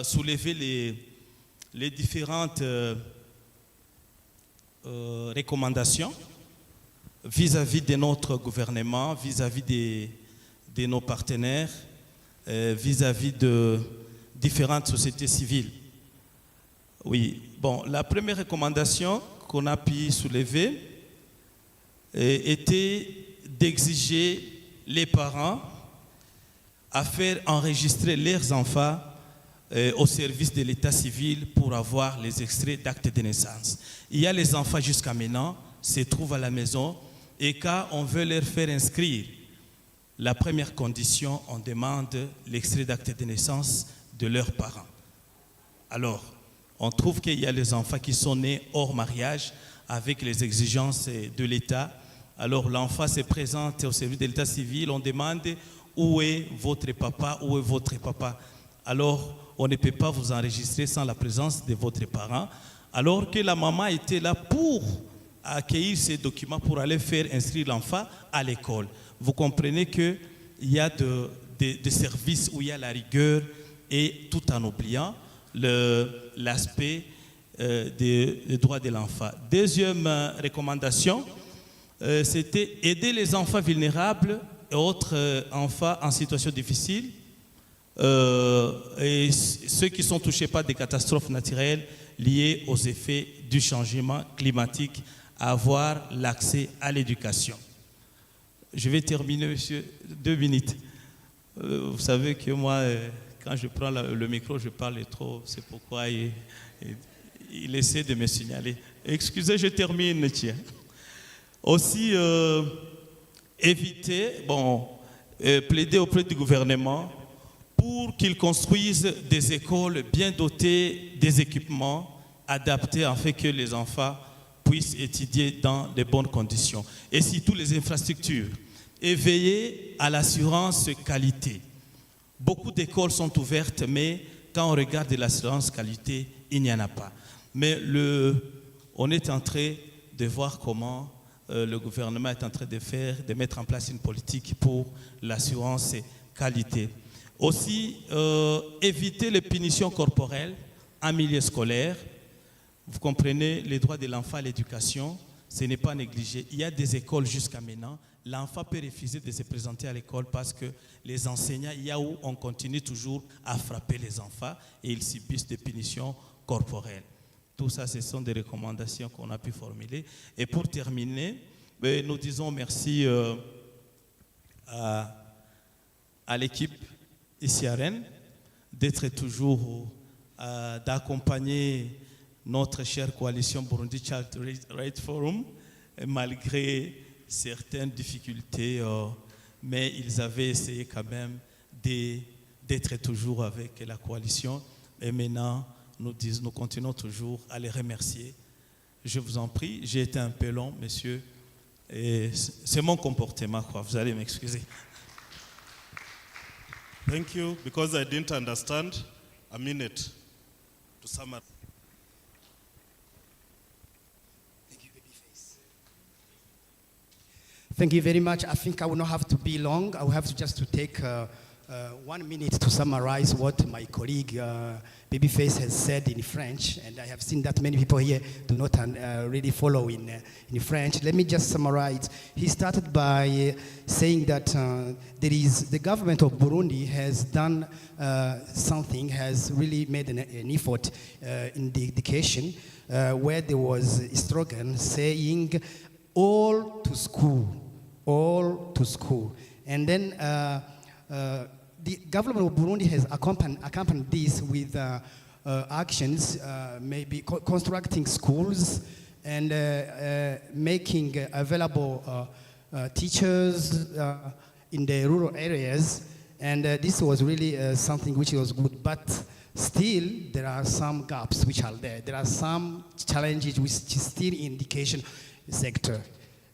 soulever les différentes recommandations vis-à-vis de notre gouvernement, vis-à-vis de nos partenaires, vis-à-vis de différentes sociétés civiles. Oui, bon, la première recommandation qu'on a pu soulever était d'exiger les parents à faire enregistrer leurs enfants au service de l'état civil pour avoir les extraits d'actes de naissance. Il y a les enfants jusqu'à maintenant, se trouvent à la maison et quand on veut leur faire inscrire, la première condition, on demande l'extrait d'acte de naissance de leurs parents. Alors, on trouve qu'il y a les enfants qui sont nés hors mariage avec les exigences de l'État. Alors, l'enfant se présente au service de l'état civil, on demande où est votre papa, où est votre papa. Alors, on ne peut pas vous enregistrer sans la présence de votre parent, alors que la maman était là pour accueillir ces documents pour aller faire inscrire l'enfant à l'école. Vous comprenez qu'il y a des services où il y a la rigueur et tout en oubliant l'aspect des droits de l'enfant. Deuxième recommandation, c'était aider les enfants vulnérables et autres enfants en situation difficile, et ceux qui sont touchés par des catastrophes naturelles liées aux effets du changement climatique, à avoir l'accès à l'éducation. Je vais terminer, monsieur, 2 minutes. Vous savez que moi, quand je prends le micro, je parle trop. C'est pourquoi il essaie de me signaler. Excusez, je termine, tiens. Aussi, plaider auprès du gouvernement pour qu'il construise des écoles bien dotées des équipements adaptés afin que les enfants puissent étudier dans de bonnes conditions. Et surtout les infrastructures. Et veiller à l'assurance qualité. Beaucoup d'écoles sont ouvertes, mais quand on regarde l'assurance qualité, il n'y en a pas. Mais on est en train de voir comment le gouvernement est en train de mettre en place une politique pour l'assurance qualité. Aussi, éviter les punitions corporelles en milieu scolaire. Vous comprenez, les droits de l'enfant à l'éducation, ce n'est pas négligé. Il y a des écoles jusqu'à maintenant. L'enfant peut refuser de se présenter à l'école parce que les enseignants, il y a où on continue toujours à frapper les enfants et ils subissent des punitions corporelles. Tout ça, ce sont des recommandations qu'on a pu formuler. Et pour terminer, nous disons merci à l'équipe Eacrn d'être toujours, d'accompagner notre chère coalition Burundi Child Rights Forum, malgré certaines difficultés, mais ils avaient essayé quand même d'être toujours avec la coalition. Et maintenant, nous continuons toujours à les remercier. Je vous en prie, j'ai été un peu long, monsieur, et c'est mon comportement, quoi. Vous allez m'excuser. Thank you. Because I didn't understand, a minute to summarize. Thank you very much. I think I will not have to be long. I will have to just to take 1 minute to summarize what my colleague Babyface has said in French, and I have seen that many people here do not really follow in French. Let me just summarize. He started by saying that the government of Burundi has done something, has really made an effort in the education, where there was a slogan saying, all to school, all to school. And then the government of Burundi has accompanied this with actions, maybe constructing schools and making available teachers in the rural areas. And this was really something which was good. But still, there are some gaps which are there. There are some challenges which is still in education sector.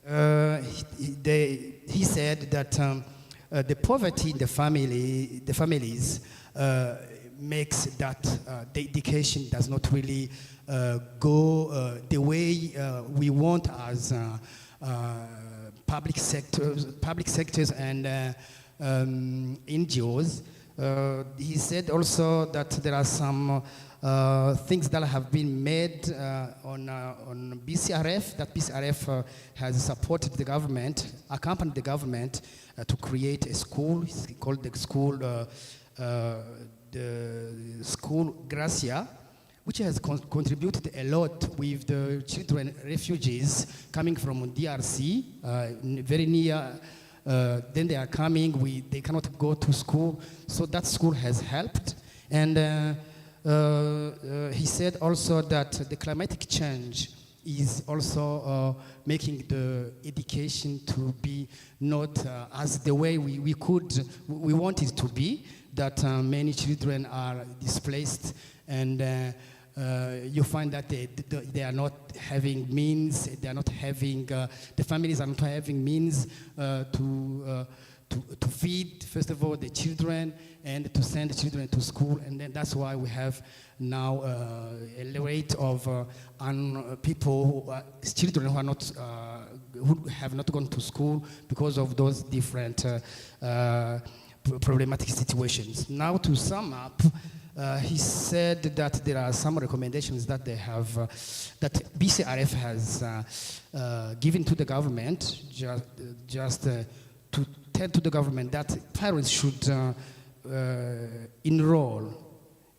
He said that the poverty in the families makes that the education does not really go the way we want as public sectors and NGOs. He said also that there are some things that have been made on BCRF, that BCRF has supported the government, accompanied the government to create a school. It's called the school Gracia, which has contributed a lot with the children refugees coming from DRC, very near. Then they are coming, they cannot go to school, so that school has helped. And he said also that the climatic change is also making the education to be not as the way we want it to be, that many children are displaced, and you find that they are not having means, they are not having, the families are not having means to feed, first of all, the children, and to send the children to school. And then that's why we have now a rate of people, children who are not, who have not gone to school because of those different problematic situations. Now to sum up, he said that there are some recommendations that they have, that BCRF has given to the government, just to tell to the government that parents should enroll,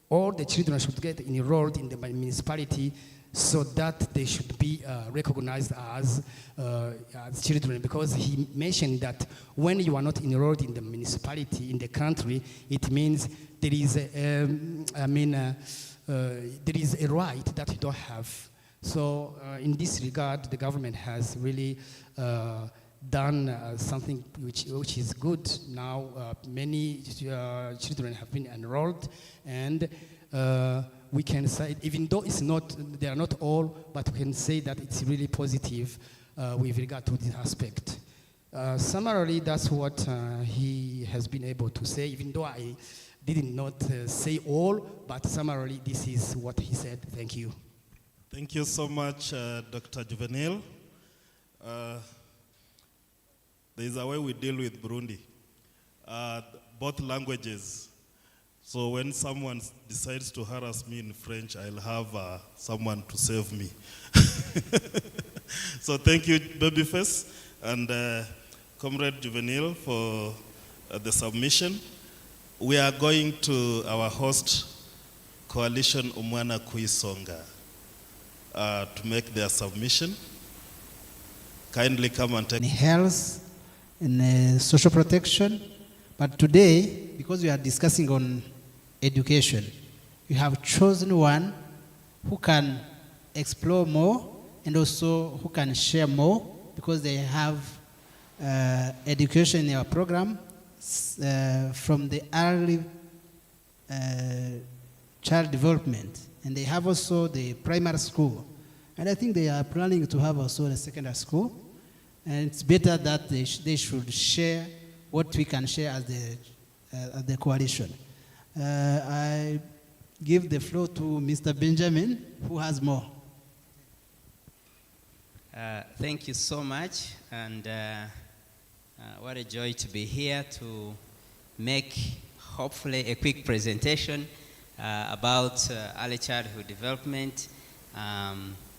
all the children should get enrolled in the municipality so that they should be recognized as children, because he mentioned that when you are not enrolled in the municipality, in the country, it means there is there is a right that you don't have. So in this regard, the government has really done something which is good. Now many children have been enrolled, and we can say, even though it's not, they are not all, but we can say that it's really positive with regard to this aspect. Summarily, that's what he has been able to say, even though I did not say all, but summarily, this is what he said. Thank you. Thank you so much, Dr. Juvenile. There is a way we deal with Burundi, both languages. So when someone decides to harass me in French, I'll have someone to save me. So thank you, Babyface, and Comrade Juvenile for the submission. We are going to our host, Coalition Umwana Kuisonga, to make their submission. Kindly come and take... In health, in social protection, but today, because we are discussing on education, we have chosen one who can explore more and also who can share more, because they have education in our program from the early child development, and they have also the primary school, and I think they are planning to have also the secondary school, and it's better that they should share what we can share as the coalition. I give the floor to Mr. Benjamin, who has more. Thank you so much, and what a joy to be here to make, hopefully, a quick presentation about early childhood development,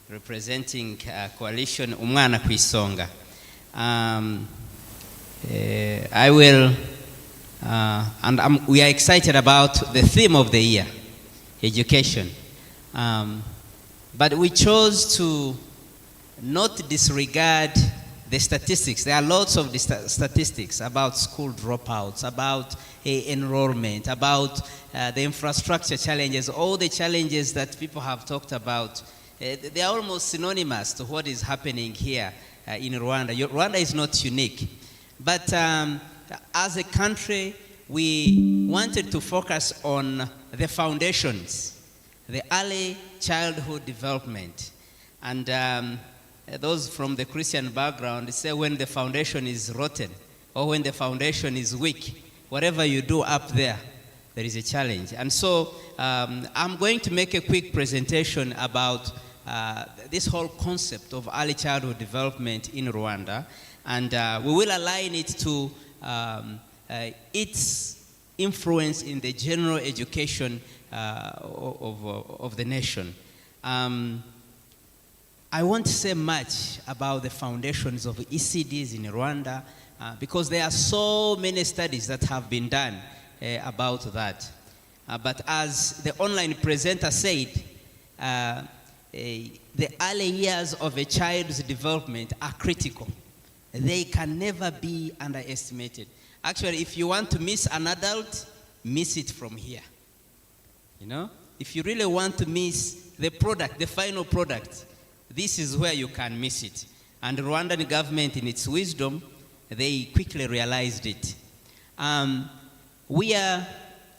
representing Coalition Umwana Kuisonga. I will, and we are excited about the theme of the year, education. But we chose to not disregard the statistics. There are lots of statistics about school dropouts, about enrollment, about the infrastructure challenges, all the challenges that people have talked about. They are almost synonymous to what is happening here in Rwanda. Rwanda is not unique. But as a country, we wanted to focus on the foundations, the early childhood development. And those from the Christian background say when the foundation is rotten or when the foundation is weak, whatever you do up there, there is a challenge. And so I'm going to make a quick presentation about this whole concept of early childhood development in Rwanda. And we will align it to its influence in the general education of the nation. I won't say much about the foundations of ECDs in Rwanda because there are so many studies that have been done about that. But as the online presenter said, the early years of a child's development are critical. They can never be underestimated. Actually, if you want to miss an adult, miss it from here. You know, if you really want to miss the product, the final product, this is where you can miss it. And the Rwandan government, in its wisdom, they quickly realized it. We are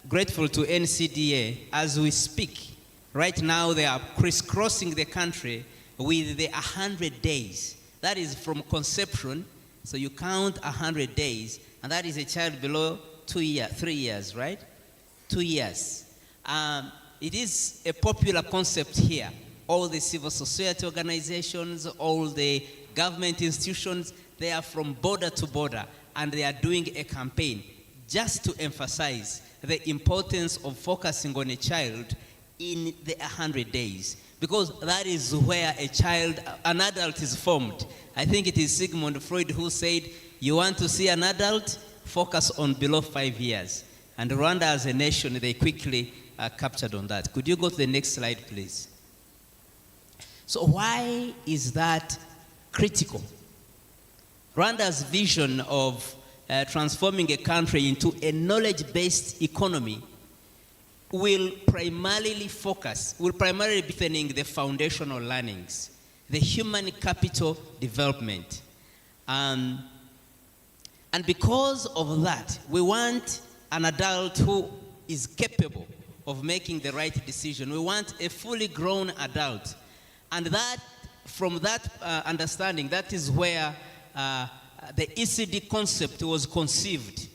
grateful to NCDA as we speak. Right now, they are crisscrossing the country with the 100 days. That is from conception, so you count 100 days, and that is a child below 3 years, right? 2 years. It is a popular concept here. All the civil society organizations, all the government institutions, they are from border to border, and they are doing a campaign just to emphasize the importance of focusing on a child in the 100 days, because that is where an adult is formed. I think it is Sigmund Freud who said, you want to see an adult, focus on below 5 years. And Rwanda as a nation, they quickly captured on that. Could you go to the next slide, please? So why is that critical? Rwanda's vision of transforming a country into a knowledge-based economy will primarily be deepening the foundational learnings, the human capital development. And because of that, we want an adult who is capable of making the right decision. We want a fully grown adult. And that, from that understanding, that is where the ECD concept was conceived.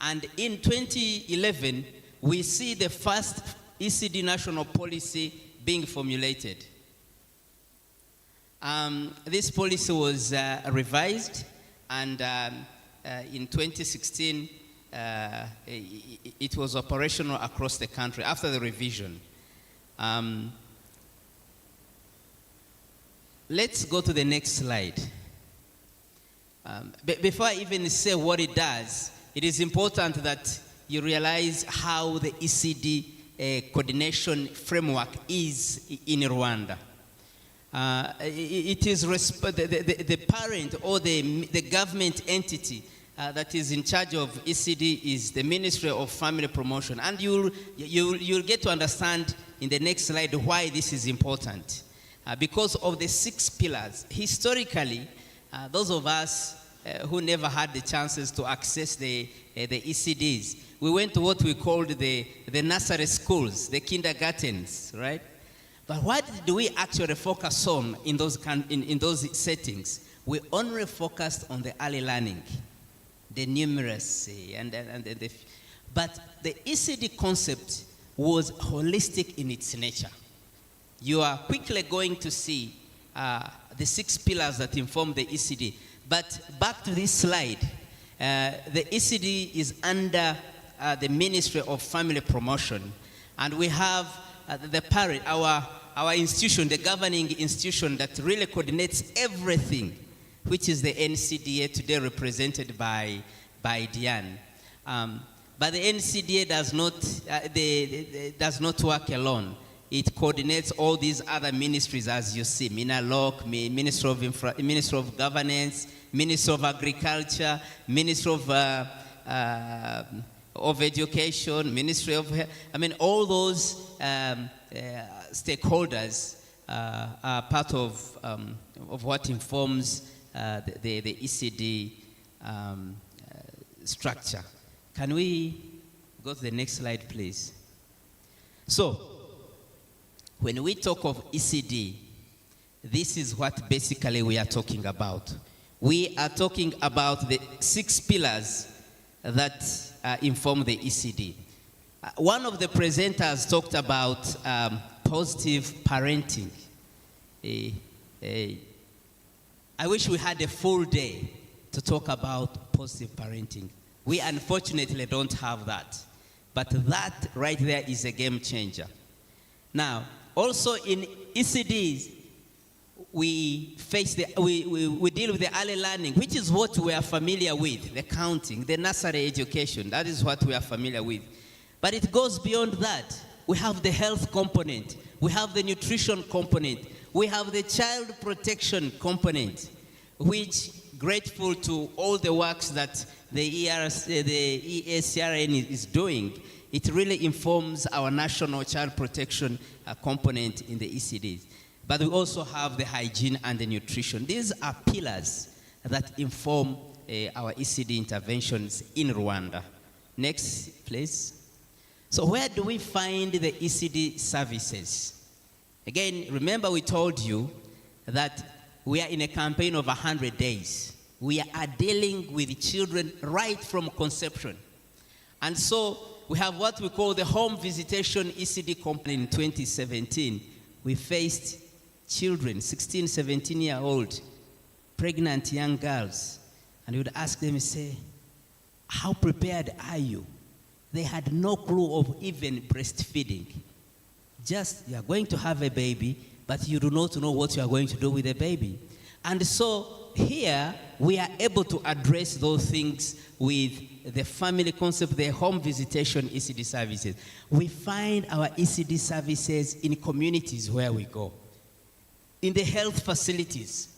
And in 2011, we see the first ECD national policy being formulated. This policy was revised, and in 2016, it was operational across the country after the revision. Let's go to the next slide. Before I even say what it does, it is important that you realize how the ECD coordination framework is in Rwanda. It is the parent or the government entity that is in charge of ECD is the Ministry of Family Promotion. And you'll get to understand in the next slide why this is important. Because of the 6 pillars. Historically, those of us who never had the chances to access the ECDs, we went to what we called the nursery schools, the kindergartens, right? But what do we actually focus on in those settings? We only focused on the early learning, the numeracy, but the ECD concept was holistic in its nature. You are quickly going to see the 6 pillars that inform the ECD. But back to this slide, the ECD is under the Ministry of Family Promotion, and we have the parent, our institution, the governing institution that really coordinates everything, which is the NCDA, today represented by Diane. But the NCDA does not work alone. It coordinates all these other ministries, as you see, MINALOC, Ministry of Governance, Ministry of Agriculture, Ministry of Education, Ministry of Health. I mean, all those stakeholders are part of what informs the ECD structure. Can we go to the next slide, please? So, when we talk of ECD, this is what basically we are talking about. We are talking about the 6 pillars that inform the ECD. One of the presenters talked about positive parenting. I wish we had a full day to talk about positive parenting. We unfortunately don't have that. But that right there is a game changer. Now, also in ECDs, we deal with the early learning, which is what we are familiar with, the counting, the nursery education. That is what we are familiar with. But it goes beyond that. We have the health component. We have the nutrition component. We have the child protection component, which, grateful to all the works that the Eacrn is doing, it really informs our national child protection component in the ECDs. But we also have the hygiene and the nutrition. These are pillars that inform our ECD interventions in Rwanda. Next, please. So where do we find the ECD services? Again, remember we told you that we are in a campaign of 100 days. We are dealing with children right from conception. And so we have what we call the home visitation ECD complaint in 2017. We faced children, 16, 17-year-old, pregnant young girls, and we would ask them, say, how prepared are you? They had no clue of even breastfeeding. Just, you are going to have a baby, but you do not know what you are going to do with the baby. And so here, we are able to address those things with the family concept, the home visitation ECD services. We find our ECD services in communities where we go, in the health facilities.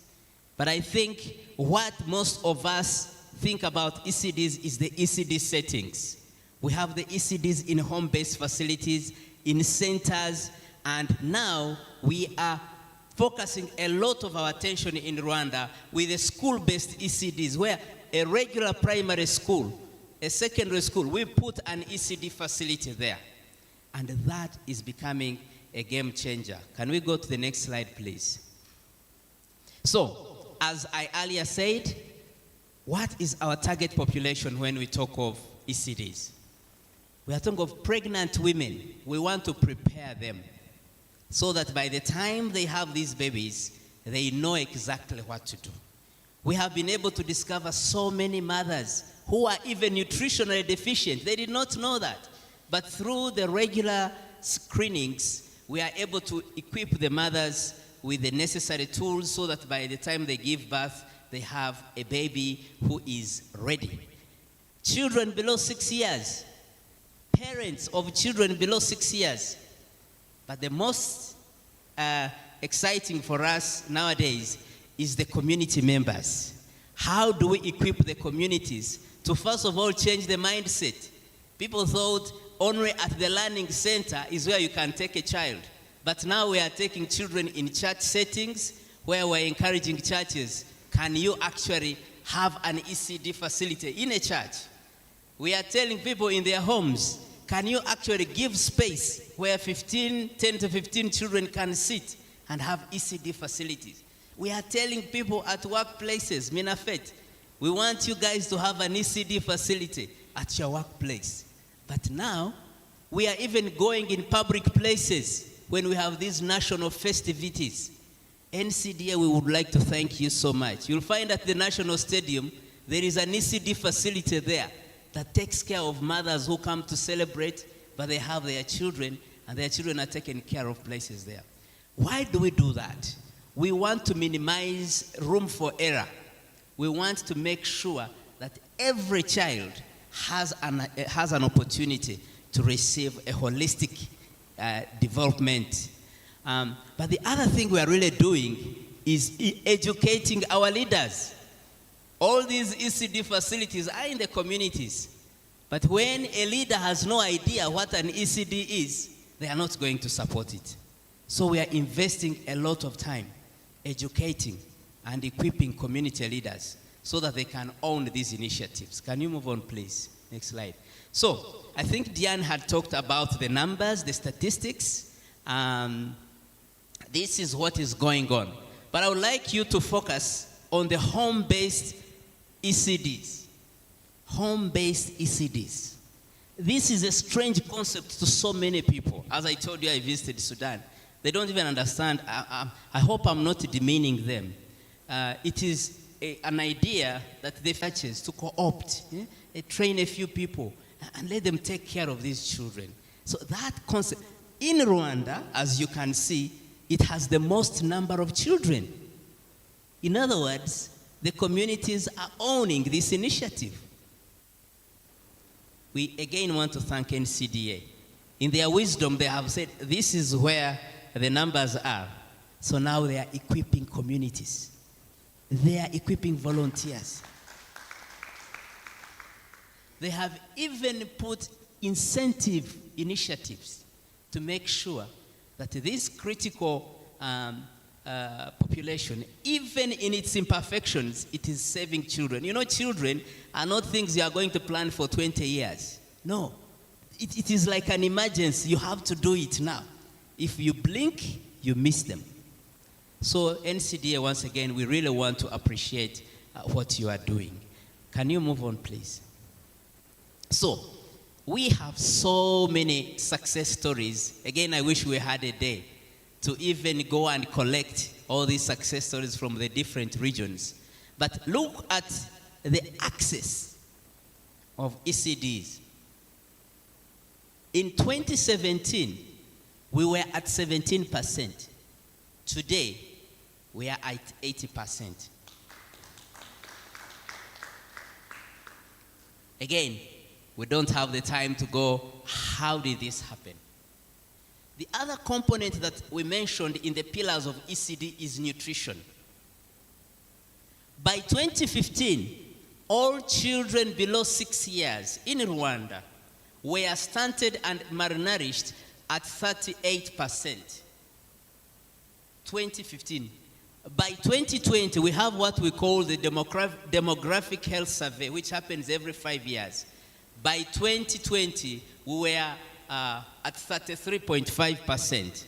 But I think what most of us think about ECDs is the ECD settings. We have the ECDs in home-based facilities, in centers, and now we are focusing a lot of our attention in Rwanda with the school-based ECDs, where a regular primary school, a secondary school, we put an ECD facility there. And that is becoming a game changer. Can we go to the next slide, please? So, as I earlier said, what is our target population when we talk of ECDs? We are talking of pregnant women. We want to prepare them so that by the time they have these babies, they know exactly what to do. We have been able to discover so many mothers who are even nutritionally deficient. They did not know that. But through the regular screenings, we are able to equip the mothers with the necessary tools so that by the time they give birth, they have a baby who is ready. Children below 6 years, parents of children below 6 years. But the most exciting for us nowadays is the community members. How do we equip the communities to first of all change the mindset? People thought only at the learning center is where you can take a child. But now we are taking children in church settings where we're encouraging churches. Can you actually have an ECD facility in a church? We are telling people in their homes, can you actually give space where 10 to 15 children can sit and have ECD facilities? We are telling people at workplaces, Minafet, we want you guys to have an ECD facility at your workplace. But now, we are even going in public places when we have these national festivities. NCDA, we would like to thank you so much. You'll find at the National Stadium, there is an ECD facility there that takes care of mothers who come to celebrate, but they have their children, and their children are taken care of places there. Why do we do that? We want to minimize room for error. We want to make sure that every child has an opportunity to receive a holistic development. But the other thing we are really doing is educating our leaders. All these ECD facilities are in the communities. But when a leader has no idea what an ECD is, they are not going to support it. So we are investing a lot of time educating and equipping community leaders so that they can own these initiatives. Can you move on, please? Next slide. So I think Diane had talked about the numbers, the statistics. This is what is going on. But I would like you to focus on the home-based ECDs. Home-based ECDs. This is a strange concept to so many people. As I told you, I visited Sudan. They don't even understand. I hope I'm not demeaning them. It is an idea that the churches to co-opt, train a few people, and let them take care of these children. So that concept, in Rwanda, as you can see, it has the most number of children. In other words, the communities are owning this initiative. We again want to thank NCDA. In their wisdom, they have said, this is where the numbers are. So now they are equipping communities. They are equipping volunteers. They have even put incentive initiatives to make sure that this critical population, even in its imperfections, it is saving children. You know, children are not things you are going to plan for 20 years. No. It is like an emergency. You have to do it now. If you blink, you miss them. So NCDA, once again, we really want to appreciate what you are doing. Can you move on, please? So, we have so many success stories. Again, I wish we had a day to even go and collect all these success stories from the different regions. But look at the access of ECDs. In 2017, we were at 17%. Today, we are at 80%. Again, we don't have the time to go, how did this happen? The other component that we mentioned in the pillars of ECD is nutrition. By 2015, all children below 6 years in Rwanda were stunted and malnourished at 38%. 2015. By 2020, we have what we call the demographic health survey, which happens every 5 years. By 2020, we were at 33.5%.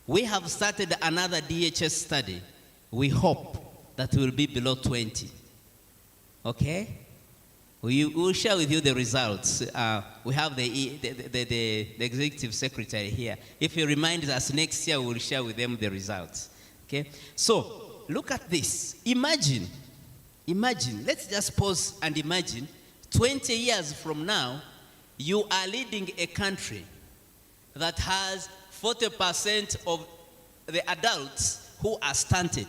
We have started another DHS study. We hope that will be below 20. Okay? We will share with you the results. We have the executive secretary here. If he reminds us next year, we will share with them the results. Okay? So, look at this. Imagine, let's just pause and imagine 20 years from now, you are leading a country that has 40% of the adults who are stunted.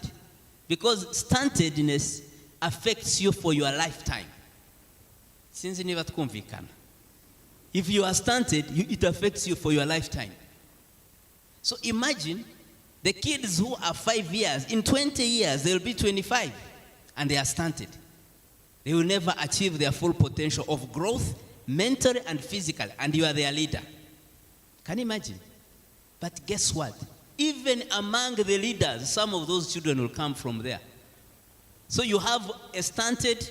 Because stuntedness affects you for your lifetime. If you are stunted, it affects you for your lifetime. So imagine the kids who are 5 years, in 20 years, they'll be 25, and they are stunted. They will never achieve their full potential of growth, mentally and physically, and you are their leader. Can you imagine? But guess what? Even among the leaders, some of those children will come from there. So you have a stunted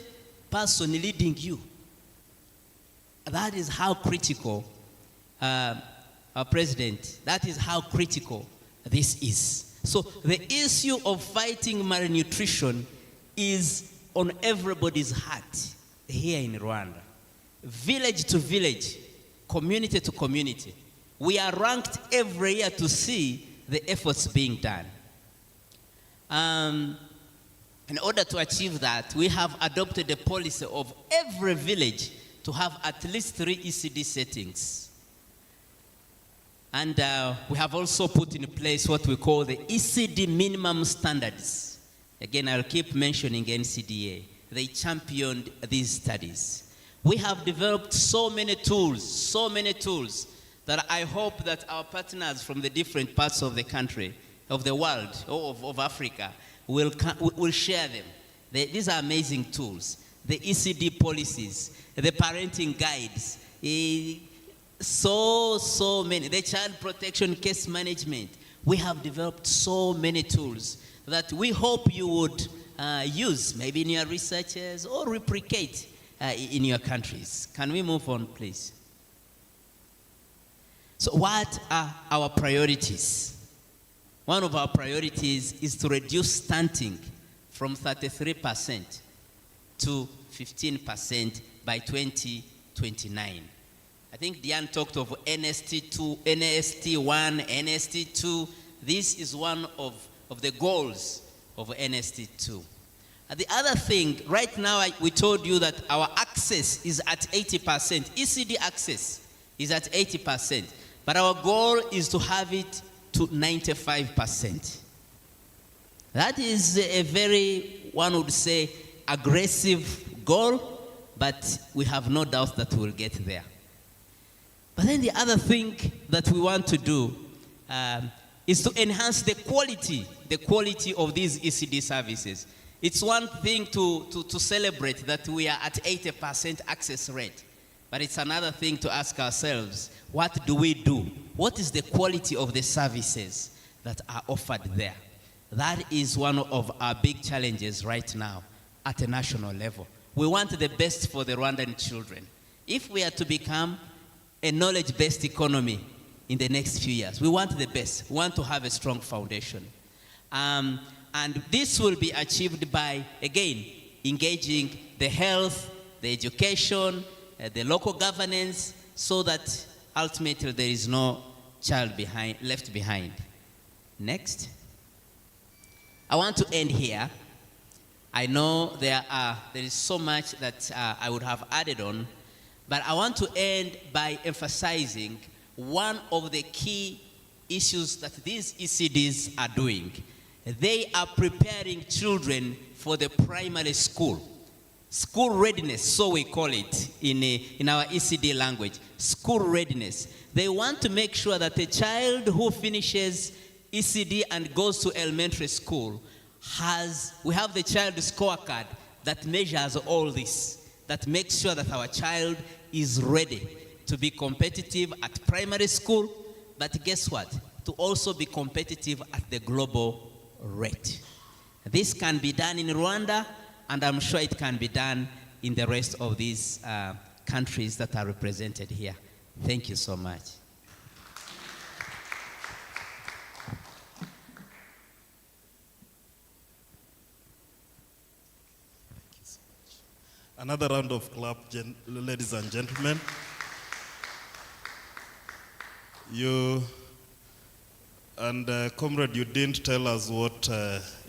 person leading you. That is how critical, our president, that is how critical this is. So the issue of fighting malnutrition is on everybody's heart here in Rwanda. Village to village, community to community. We are ranked every year to see the efforts being done. In order to achieve that, we have adopted a policy of every village to have at least 3 ECD settings. And we have also put in place what we call the ECD minimum standards. Again, I'll keep mentioning NCDA. They championed these studies. We have developed so many tools that I hope that our partners from the different parts of the country, of the world, or of Africa, will share them. These are amazing tools. The ECD policies, the parenting guides, so many. The child protection case management. We have developed so many tools that we hope you would use, maybe in your researches or replicate in your countries. Can we move on, please? So what are our priorities? One of our priorities is to reduce stunting from 33% to 15% by 2029. I think Diane talked of NST2, NST1, NST2. This is one of the goals of NST2. The other thing, right now we told you that our access is at 80%. ECD access is at 80%. But our goal is to have it to 95%. That is a very, one would say, aggressive goal, but we have no doubt that we'll get there. But then the other thing that we want to do is to enhance the quality of these ECD services. It's one thing to celebrate that we are at 80% access rate, but it's another thing to ask ourselves, what do we do? What is the quality of the services that are offered there? That is one of our big challenges right now at a national level. We want the best for the Rwandan children. If we are to become a knowledge-based economy in the next few years, we want the best. We want to have a strong foundation. And this will be achieved by, again, engaging the health, the education, the local governance, so that ultimately there is no child left behind. Next. I want to end here. I know there is so much that I would have added on, but I want to end by emphasizing one of the key issues that these ECDs are doing. They are preparing children for the primary school. School readiness, so we call it in our ECD language, school readiness. They want to make sure that a child who finishes ECD and goes to elementary school we have the child scorecard that measures all this, that makes sure that our child is ready to be competitive at primary school, but guess what? To also be competitive at the global rate. This can be done in Rwanda, and I'm sure it can be done in the rest of these countries that are represented here. Thank you so much. Another round of clap, ladies and gentlemen. You and comrade, you didn't tell us what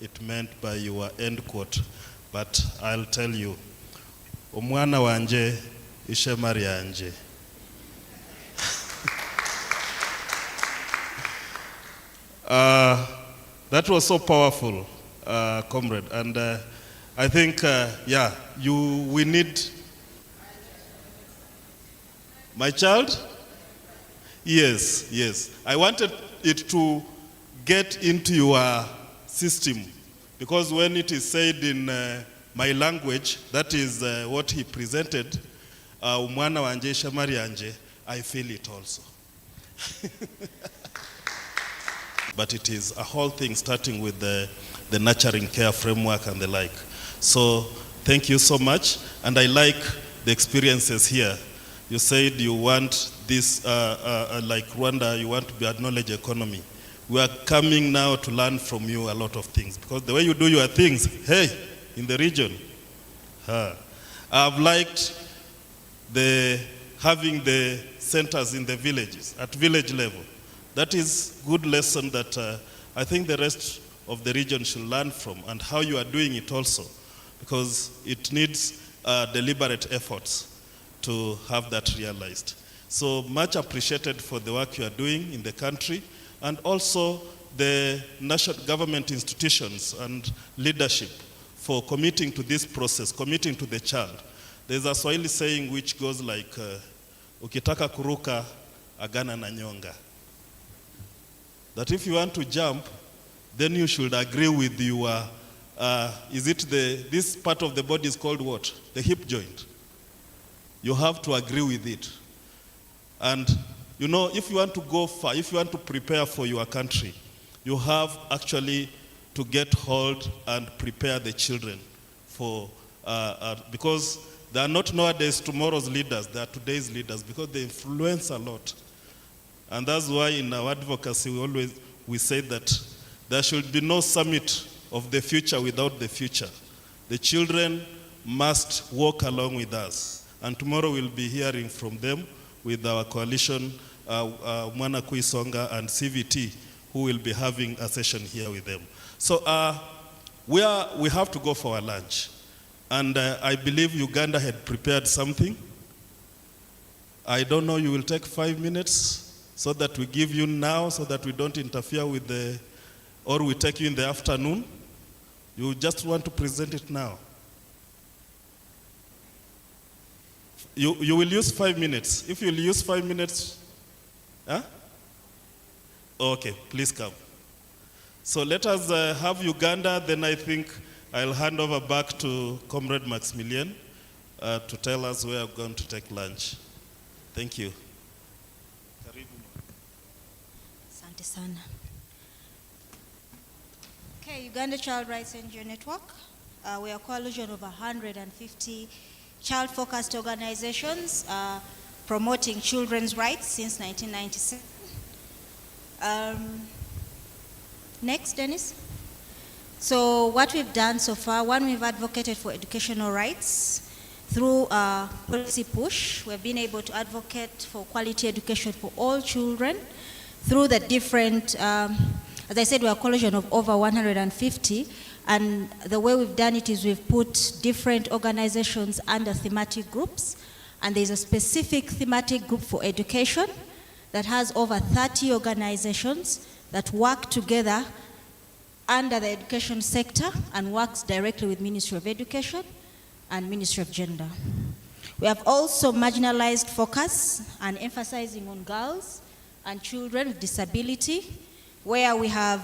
it meant by your end quote, but I'll tell you. Omwana wanje ishema ryanje. That was so powerful, comrade, and I think, yeah, we need. My child? Yes, yes. I wanted it to get into your system, because when it is said in my language, that is what he presented, umwana wanje shamari anje, I feel it also. But it is a whole thing starting with the nurturing care framework and the like. So thank you so much, and I like the experiences here. You said you want this, like Rwanda, you want to be a knowledge economy. We are coming now to learn from you a lot of things, because the way you do your things, hey, in the region. I've liked having the centers in the villages, at village level. That is good lesson that I think the rest of the region should learn from, and how you are doing it also, because it needs deliberate efforts to have that realized. So much appreciated for the work you are doing in the country, and also the national government institutions and leadership for committing to this process, committing to the child. There's a Swahili saying which goes like, ukitaka kuruka, agana na nyonga. That if you want to jump, then you should agree with your, this part of the body is called what? The hip joint. You have to agree with it. And you know, if you want to go far, if you want to prepare for your country, you have actually to get hold and prepare the children for, because they are not nowadays tomorrow's leaders, they are today's leaders, because they influence a lot. And that's why in our advocacy we say that there should be no summit of the future without the future. The children must walk along with us. And tomorrow we'll be hearing from them with our coalition, Mwana Kuisonga and CVT, who will be having a session here with them. So we have to go for our lunch. And I believe Uganda had prepared something. I don't know, you will take 5 minutes so that we give you now, so that we don't interfere with or we take you in the afternoon. You just want to present it now. You will use 5 minutes. If you'll use 5 minutes, huh? Okay, please come. So let us have Uganda, then I think I'll hand over back to Comrade Maximilian to tell us where we're going to take lunch. Thank you. Asante sana. Okay, Uganda Child Rights NGO Network. We are a coalition of 150 child-focused organizations promoting children's rights since 1997. Next, Dennis. So what we've done so far, one, we've advocated for educational rights through policy push. We've been able to advocate for quality education for all children through the different, as I said, we're a coalition of over 150, and the way we've done it is we've put different organizations under thematic groups, and there's a specific thematic group for education that has over 30 organizations that work together under the education sector and works directly with Ministry of Education and Ministry of Gender. We have also marginalized focus and emphasizing on girls and children with disability, where we have,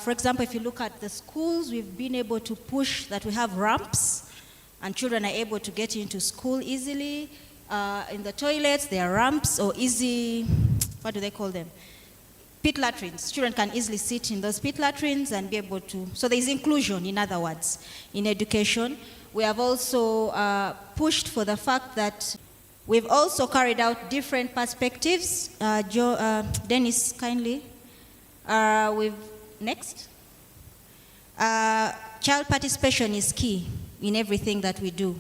for example, if you look at the schools, we've been able to push that we have ramps and children are able to get into school easily. In the toilets, there are ramps or easy, what do they call them? Pit latrines. Children can easily sit in those pit latrines and be able to, so there is inclusion, in other words, in education. We have also pushed for the fact that we've also carried out different perspectives. Dennis, kindly. Next. Child participation is key in everything that we do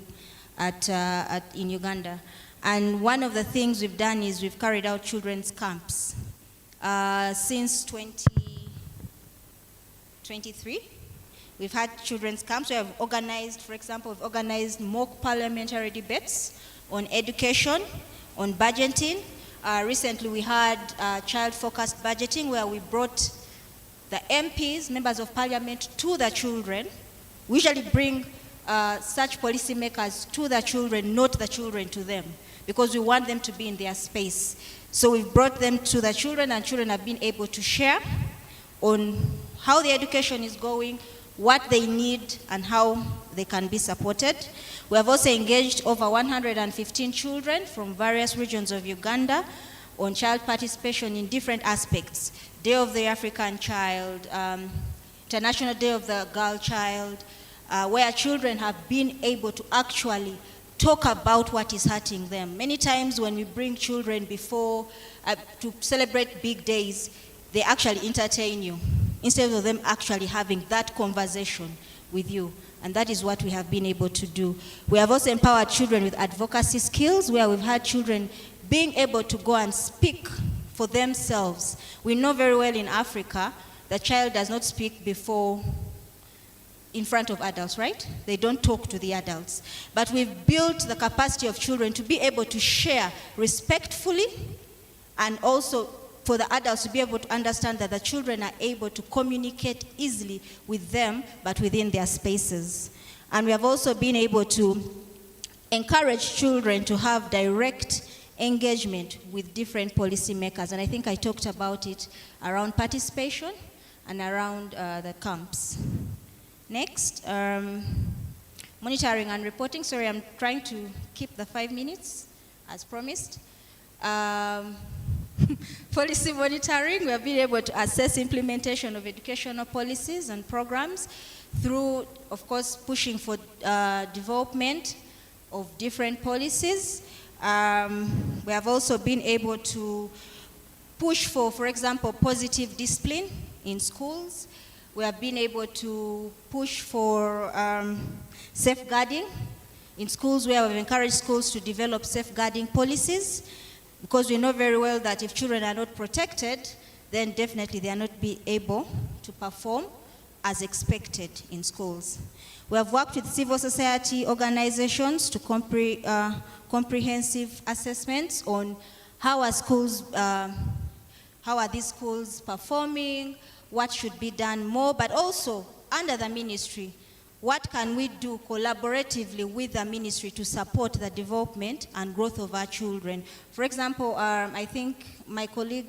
in Uganda. And one of the things we've done is we've carried out children's camps. Since 2023, we've had children's camps. We have organized, for example, we've organized mock parliamentary debates on education, on budgeting. Recently, we had child-focused budgeting where we brought the MPs, members of parliament, to the children. We usually bring such policymakers to the children, not the children to them, because we want them to be in their space. So we've brought them to the children, and children have been able to share on how the education is going, what they need, and how they can be supported. We have also engaged over 115 children from various regions of Uganda on child participation in different aspects. Day of the African Child, International Day of the Girl Child, where children have been able to actually talk about what is hurting them. Many times when we bring children before to celebrate big days, they actually entertain you instead of them actually having that conversation with you. And that is what we have been able to do. We have also empowered children with advocacy skills, where we've had children being able to go and speak for themselves. We know very well in Africa, the child does not speak in front of adults, right? They don't talk to the adults. But we've built the capacity of children to be able to share respectfully, and also for the adults to be able to understand that the children are able to communicate easily with them, but within their spaces. And we have also been able to encourage children to have direct engagement with different policymakers. And I think I talked about it around participation and around the camps. Next, monitoring and reporting. Sorry, I'm trying to keep the 5 minutes as promised. Policy monitoring, we have been able to assess implementation of educational policies and programs through, of course, pushing for development of different policies. We have also been able to push for example, positive discipline in schools. We have been able to push for safeguarding in schools, where we've encouraged schools to develop safeguarding policies, because we know very well that if children are not protected, then definitely they are not be able to perform as expected in schools. We have worked with civil society organizations to comprehensive assessments on how are these schools performing, what should be done more, but also under the ministry, what can we do collaboratively with the ministry to support the development and growth of our children. For example, I think my colleague,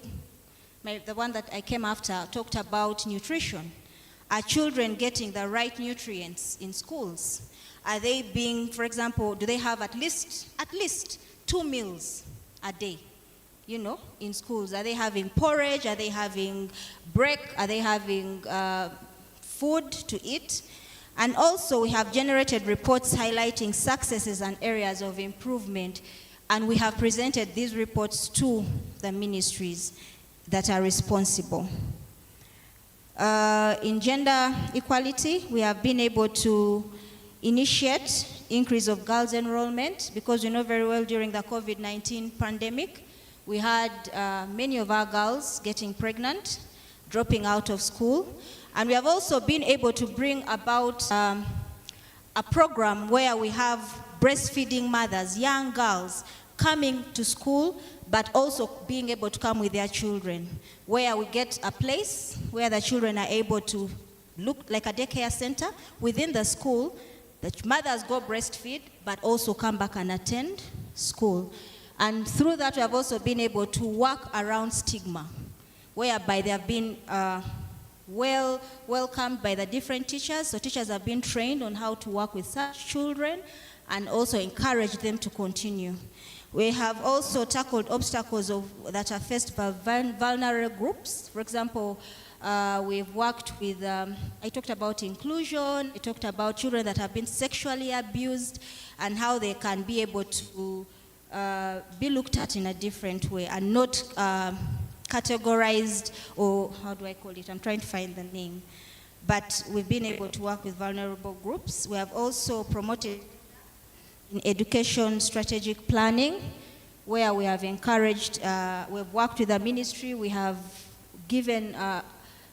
the one that I came after, talked about nutrition. Are children getting the right nutrients in schools? Are they being, for example, do they have at least 2 meals a day, in schools? Are they having porridge? Are they having break? Are they having food to eat? And also we have generated reports highlighting successes and areas of improvement, and we have presented these reports to the ministries that are responsible. In gender equality, we have been able to initiate increase of girls' enrollment, because we know very well during the COVID-19 pandemic, we had many of our girls getting pregnant, dropping out of school. And we have also been able to bring about a program where we have breastfeeding mothers, young girls, coming to school, but also being able to come with their children, where we get a place where the children are able to look like a daycare center within the school. The mothers go breastfeed, but also come back and attend school. And through that, we have also been able to work around stigma, whereby they have been welcomed by the different teachers. So teachers have been trained on how to work with such children and also encourage them to continue. We have also tackled obstacles that are faced by vulnerable groups. For example, we've worked with, I talked about inclusion, I talked about children that have been sexually abused and how they can be able to be looked at in a different way and not categorized, or how do I call it? I'm trying to find the name. But we've been able to work with vulnerable groups. We have also promoted in education strategic planning, where we have encouraged, we've worked with the ministry, we have given, I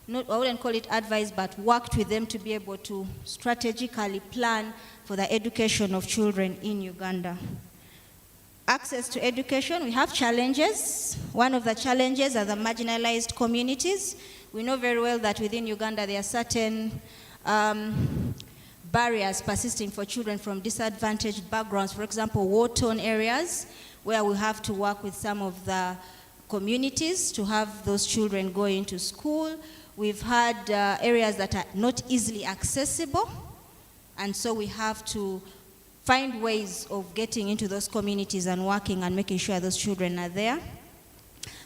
wouldn't call it advice, but worked with them to be able to strategically plan for the education of children in Uganda. Access to education, we have challenges. One of the challenges are the marginalized communities. We know very well that within Uganda there are certain barriers persisting for children from disadvantaged backgrounds. For example, war-torn areas, where we have to work with some of the communities to have those children go into school. We've had areas that are not easily accessible, and so we have to find ways of getting into those communities and working and making sure those children are there.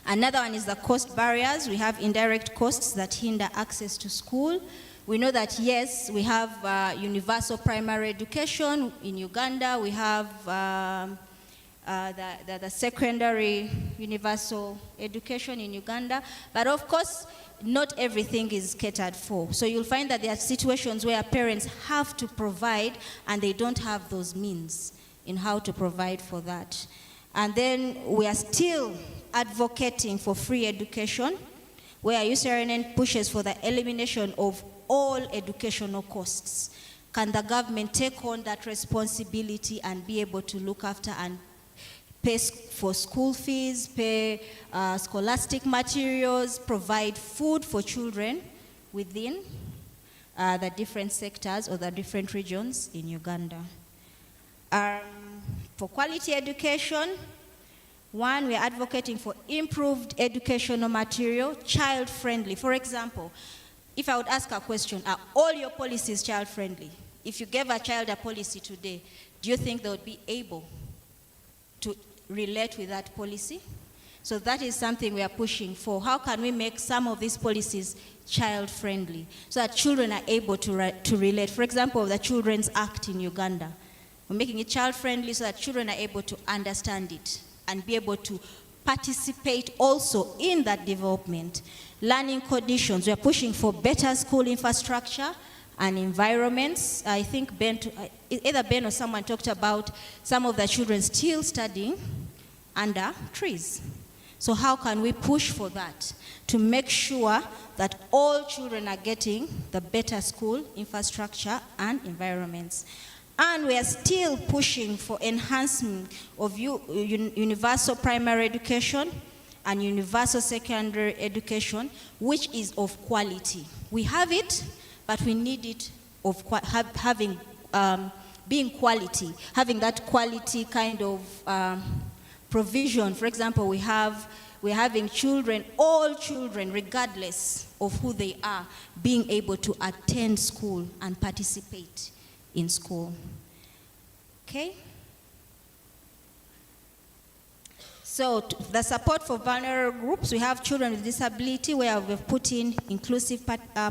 Another one is the cost barriers. We have indirect costs that hinder access to school. We know that, yes, we have universal primary education in Uganda. We have the secondary universal education in Uganda. But of course, not everything is catered for. So you'll find that there are situations where parents have to provide and they don't have those means in how to provide for that. And then we are still advocating for free education, where Eacrn pushes for the elimination of all educational costs. Can the government take on that responsibility and be able to look after and pay for school fees, pay scholastic materials, provide food for children within the different sectors or the different regions in Uganda? For quality education, one, we are advocating for improved educational material, child-friendly. For example, if I would ask a question, are all your policies child-friendly? If you gave a child a policy today, do you think they would be able to relate with that policy? So that is something we are pushing for. How can we make some of these policies child-friendly so that children are able to relate? For example, the Children's Act in Uganda. We're making it child-friendly so that children are able to understand it and be able to participate also in that development. Learning conditions, we are pushing for better school infrastructure and environments. I think either Ben or someone talked about some of the children still studying under trees. So how can we push for that to make sure that all children are getting the better school infrastructure and environments? And we are still pushing for enhancement of universal primary education and universal secondary education, which is of quality. We have it, but we need it of being quality, having that quality kind of provision. For example, we're having children, all children, regardless of who they are, being able to attend school and participate in school. Okay? So the support for vulnerable groups, we have children with disability where we've put in inclusive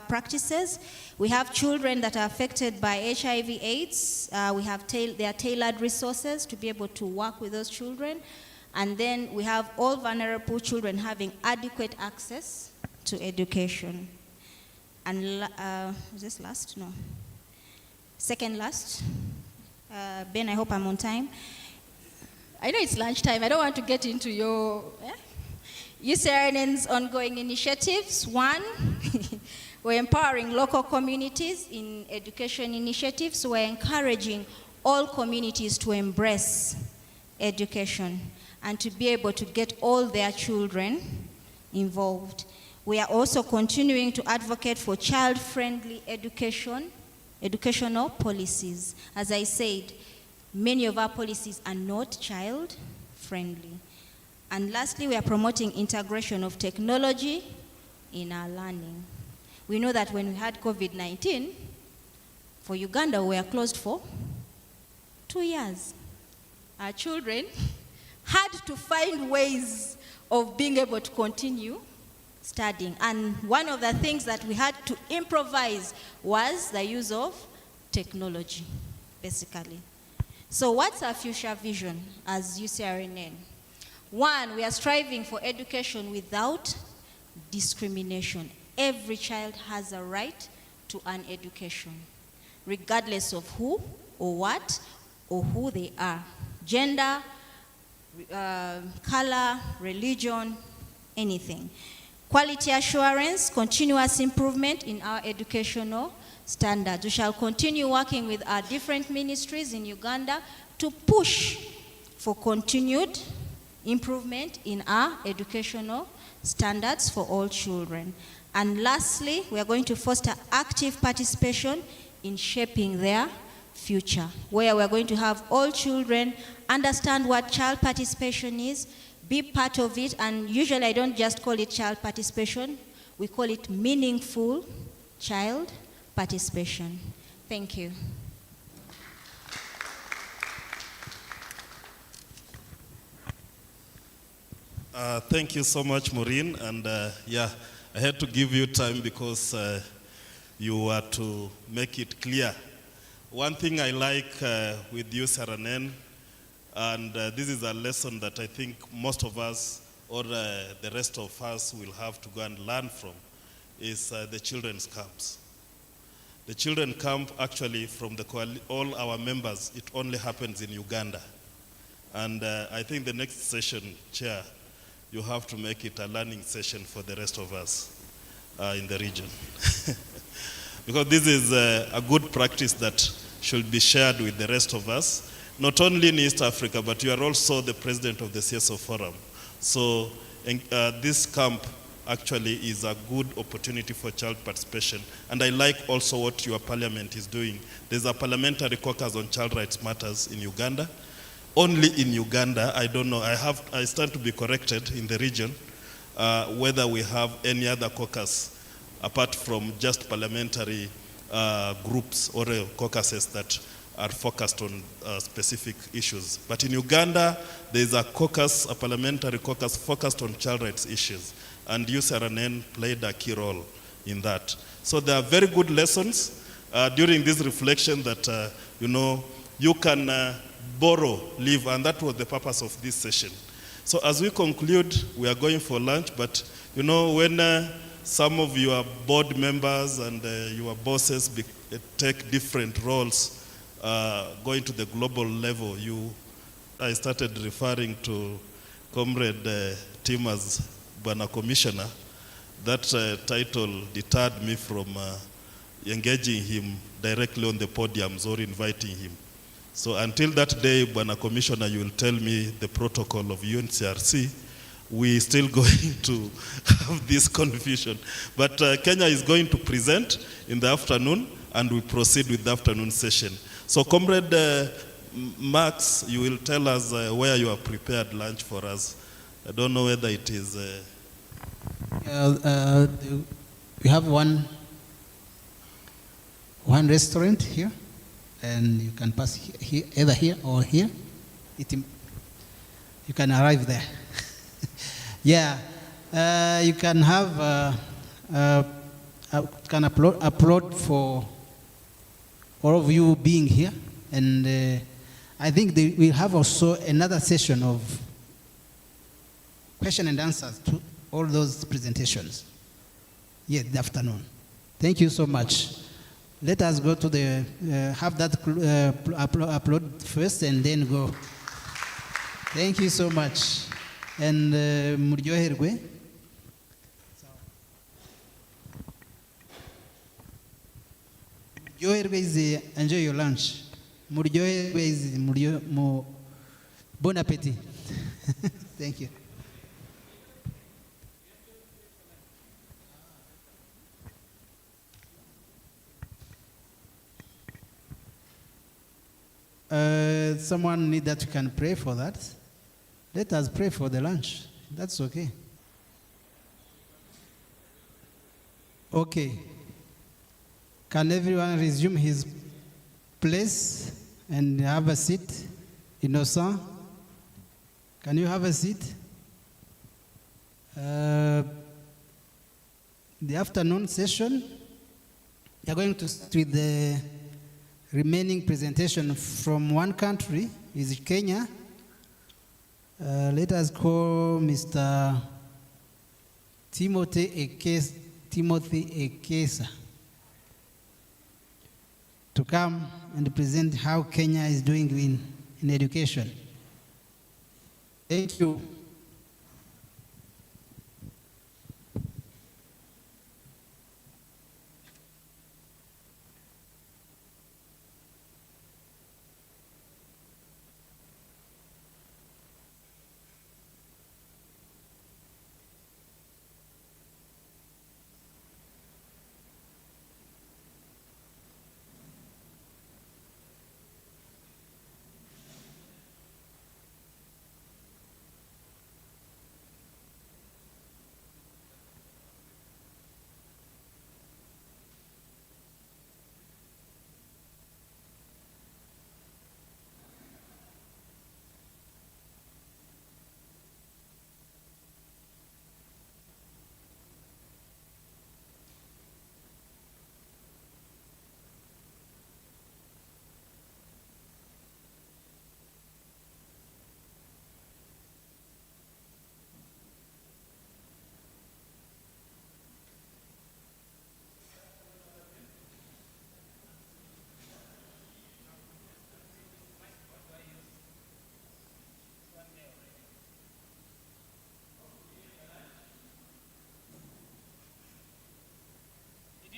practices. We have children that are affected by HIV/AIDS. We have their tailored resources to be able to work with those children. And then we have all vulnerable children having adequate access to education. And is this last? No. Second last. Ben, I hope I'm on time. I know it's lunchtime. I don't want to get into your Eacrn's ongoing initiatives. One, we're empowering local communities in education initiatives. So we're encouraging all communities to embrace education. and to be able to get all their children involved. We are also continuing to advocate for child-friendly educational policies. As I said, many of our policies are not child-friendly. And lastly, we are promoting integration of technology in our learning. We know that when we had COVID-19, for Uganda, we were closed for 2 years. Our children had to find ways of being able to continue studying. And one of the things that we had to improvise was the use of technology, basically. So what's our future vision as UCRNN? One, we are striving for education without discrimination. Every child has a right to an education, regardless of who or what or who they are. Gender, color, religion, anything. Quality assurance, continuous improvement in our educational standards. We shall continue working with our different ministries in Uganda to push for continued improvement in our educational standards for all children. And lastly, we are going to foster active participation in shaping their future, where we are going to have all children understand what child participation is, be part of it, and usually I don't just call it child participation, we call it meaningful child participation. Thank you. Thank you so much, Maureen. And yeah, I had to give you time because you were to make it clear. One thing I like with you, Saranen, and this is a lesson that I think most of us or the rest of us will have to go and learn from, is the children's camps. The children camp actually from all our members, it only happens in Uganda. And I think the next session, Chair, you have to make it a learning session for the rest of us in the region. Because this is a good practice that should be shared with the rest of us, not only in East Africa, but you are also the president of the CSO Forum. So this camp actually is a good opportunity for child participation. And I like also what your parliament is doing. There's a parliamentary caucus on child rights matters in Uganda. Only in Uganda, I don't know, I stand to be corrected in the region, whether we have any other caucus apart from just parliamentary groups or caucuses that are focused on specific issues. But in Uganda, there's a caucus, a parliamentary caucus focused on child rights issues. And UCRNN played a key role in that. So there are very good lessons during this reflection that, you know, you can borrow, live, and that was the purpose of this session. So as we conclude, we are going for lunch, but you know, when some of your board members and your bosses take different roles, going to the global level, I started referring to Comrade Tim as Bwana Commissioner. That title deterred me from engaging him directly on the podiums or inviting him. So until that day, Bwana Commissioner, you will tell me the protocol of UNCRC, we're still going to have this confusion. But Kenya is going to present in the afternoon, and we proceed with the afternoon session. So Comrade Max, you will tell us where you have prepared lunch for us. I don't know whether it is... we have one restaurant here, and you can pass here, either here or here. You can arrive there. Yeah, you can have can upload for all of you being here, and I think we'll have also another session of question and answers to all those presentations. Yes, the afternoon. Thank you so much. Let us go to the, have that upload first and then go. Thank you so much. And muryoherwe. Muryoherwe is enjoy your lunch. Muryoherwe is bon appetit. Thank you. Someone need that you can pray for that. Let us pray for the lunch. That's okay. Okay. Can everyone resume his place and have a seat? Innocent, can you have a seat? The afternoon session, we are going to start with the remaining presentation from one country, is Kenya. Let us call Mr. Timothy Ekesa to come and present how Kenya is doing in education. Thank you.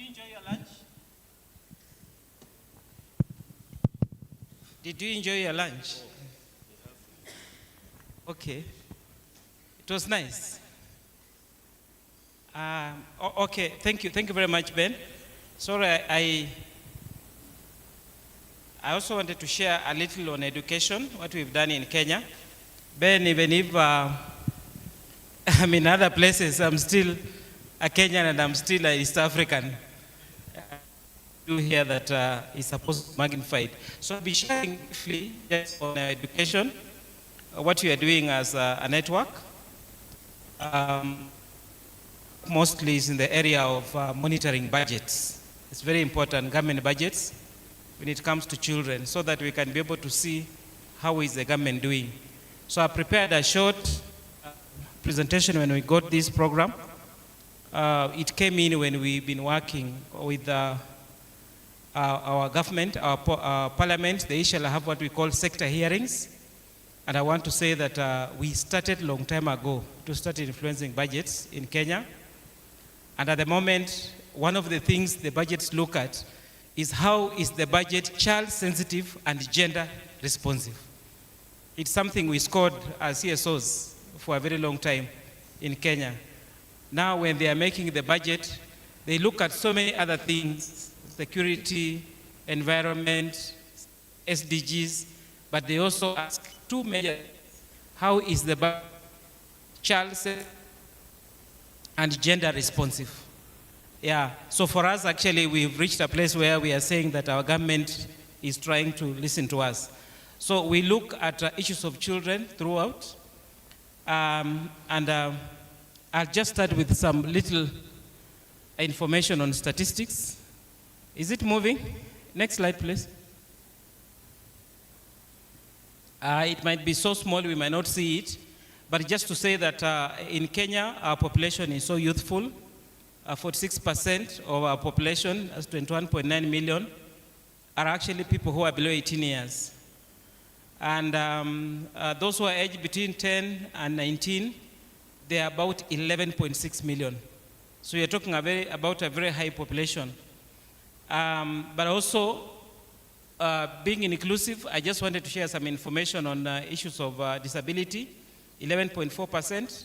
Enjoy your lunch? Did you enjoy your lunch? Okay. It was nice. Okay, thank you. Thank you very much, Ben. Sorry, I also wanted to share a little on education, what we've done in Kenya. Ben, even if I'm in other places, I'm still a Kenyan and I'm still an East African. Do hear that is supposed to be magnified. So I'll be sharing briefly just on education, what we are doing as a network. Mostly is in the area of monitoring budgets. It's very important, government budgets, when it comes to children, so that we can be able to see how is the government doing. So I prepared a short presentation when we got this program. It came in when we've been working with our government, our parliament. They shall have what we call sector hearings. And I want to say that we started a long time ago to start influencing budgets in Kenya. And at the moment, one of the things the budgets look at is how is the budget child sensitive and gender responsive. It's something we scored as CSOs for a very long time in Kenya. Now when they are making the budget, they look at so many other things, security, environment, SDGs, but they also ask two major, how is the budget child sensitive and gender responsive? Yeah, so for us actually we've reached a place where we are saying that our government is trying to listen to us. So we look at issues of children throughout, and I'll just start with some little information on statistics. Is it moving? Next slide, please. It might be so small we might not see it, but just to say that in Kenya, our population is so youthful. 46% of our population, as 21.9 million, are actually people who are below 18 years. And those who are aged between 10 and 19, they are about 11.6 million. So you're talking about a very high population. But also, being inclusive, I just wanted to share some information on issues of disability. 11.4%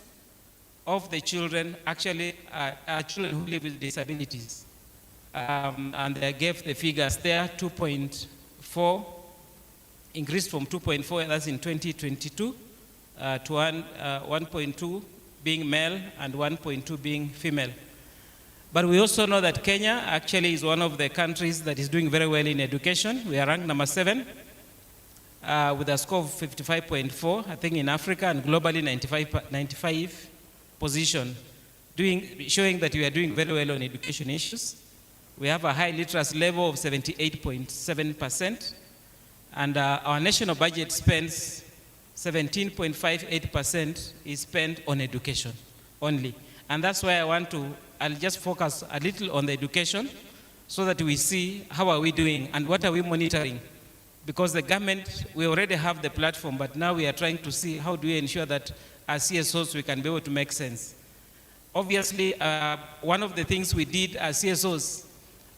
of the children actually are children who live with disabilities. And they gave the figures there, 2.4, increased from 2.4, that's in 2022, to 1.2 being male and 1.2 being female. But we also know that Kenya actually is one of the countries that is doing very well in education. We are ranked number 7 with a score of 55.4, I think in Africa, and globally 95 position, showing that we are doing very well on education issues. We have a high literacy level of 78.7%, and our national budget spends 17.58% is spent on education only. And that's why I'll just focus a little on the education so that we see how are we doing and what are we monitoring. Because the government, we already have the platform, but now we are trying to see how do we ensure that as CSOs we can be able to make sense. Obviously, one of the things we did as CSOs,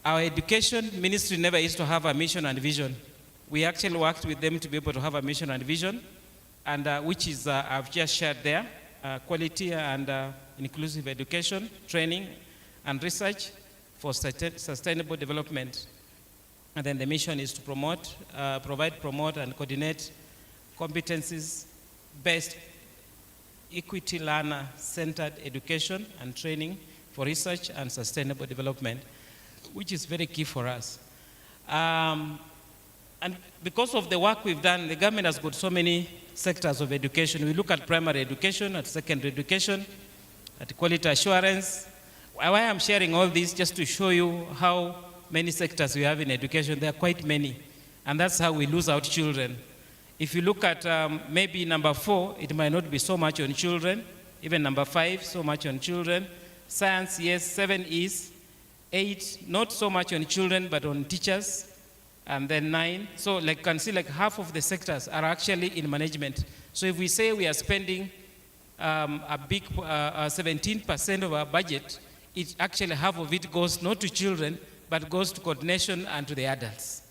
our education ministry never used to have a mission and vision. We actually worked with them to be able to have a mission and vision, and which is, I've just shared there, quality and inclusive education, training and research for sustainable development. And then the mission is to promote, provide, promote, and coordinate competencies-based, equity learner-centered education and training for research and sustainable development, which is very key for us. And because of the work we've done, the government has got so many sectors of education. We look at primary education, at secondary education, at quality assurance. Why I'm sharing all this just to show you how many sectors we have in education. There are quite many, and that's how we lose out children. If you look at maybe number 4, it might not be so much on children. Even number 5, so much on children. Science, yes, 7 is. 8, not so much on children, but on teachers. And then 9. So like you can see like half of the sectors are actually in management. So if we say we are spending a big 17% of our budget, it actually half of it goes not to children, but goes to coordination and to the adults.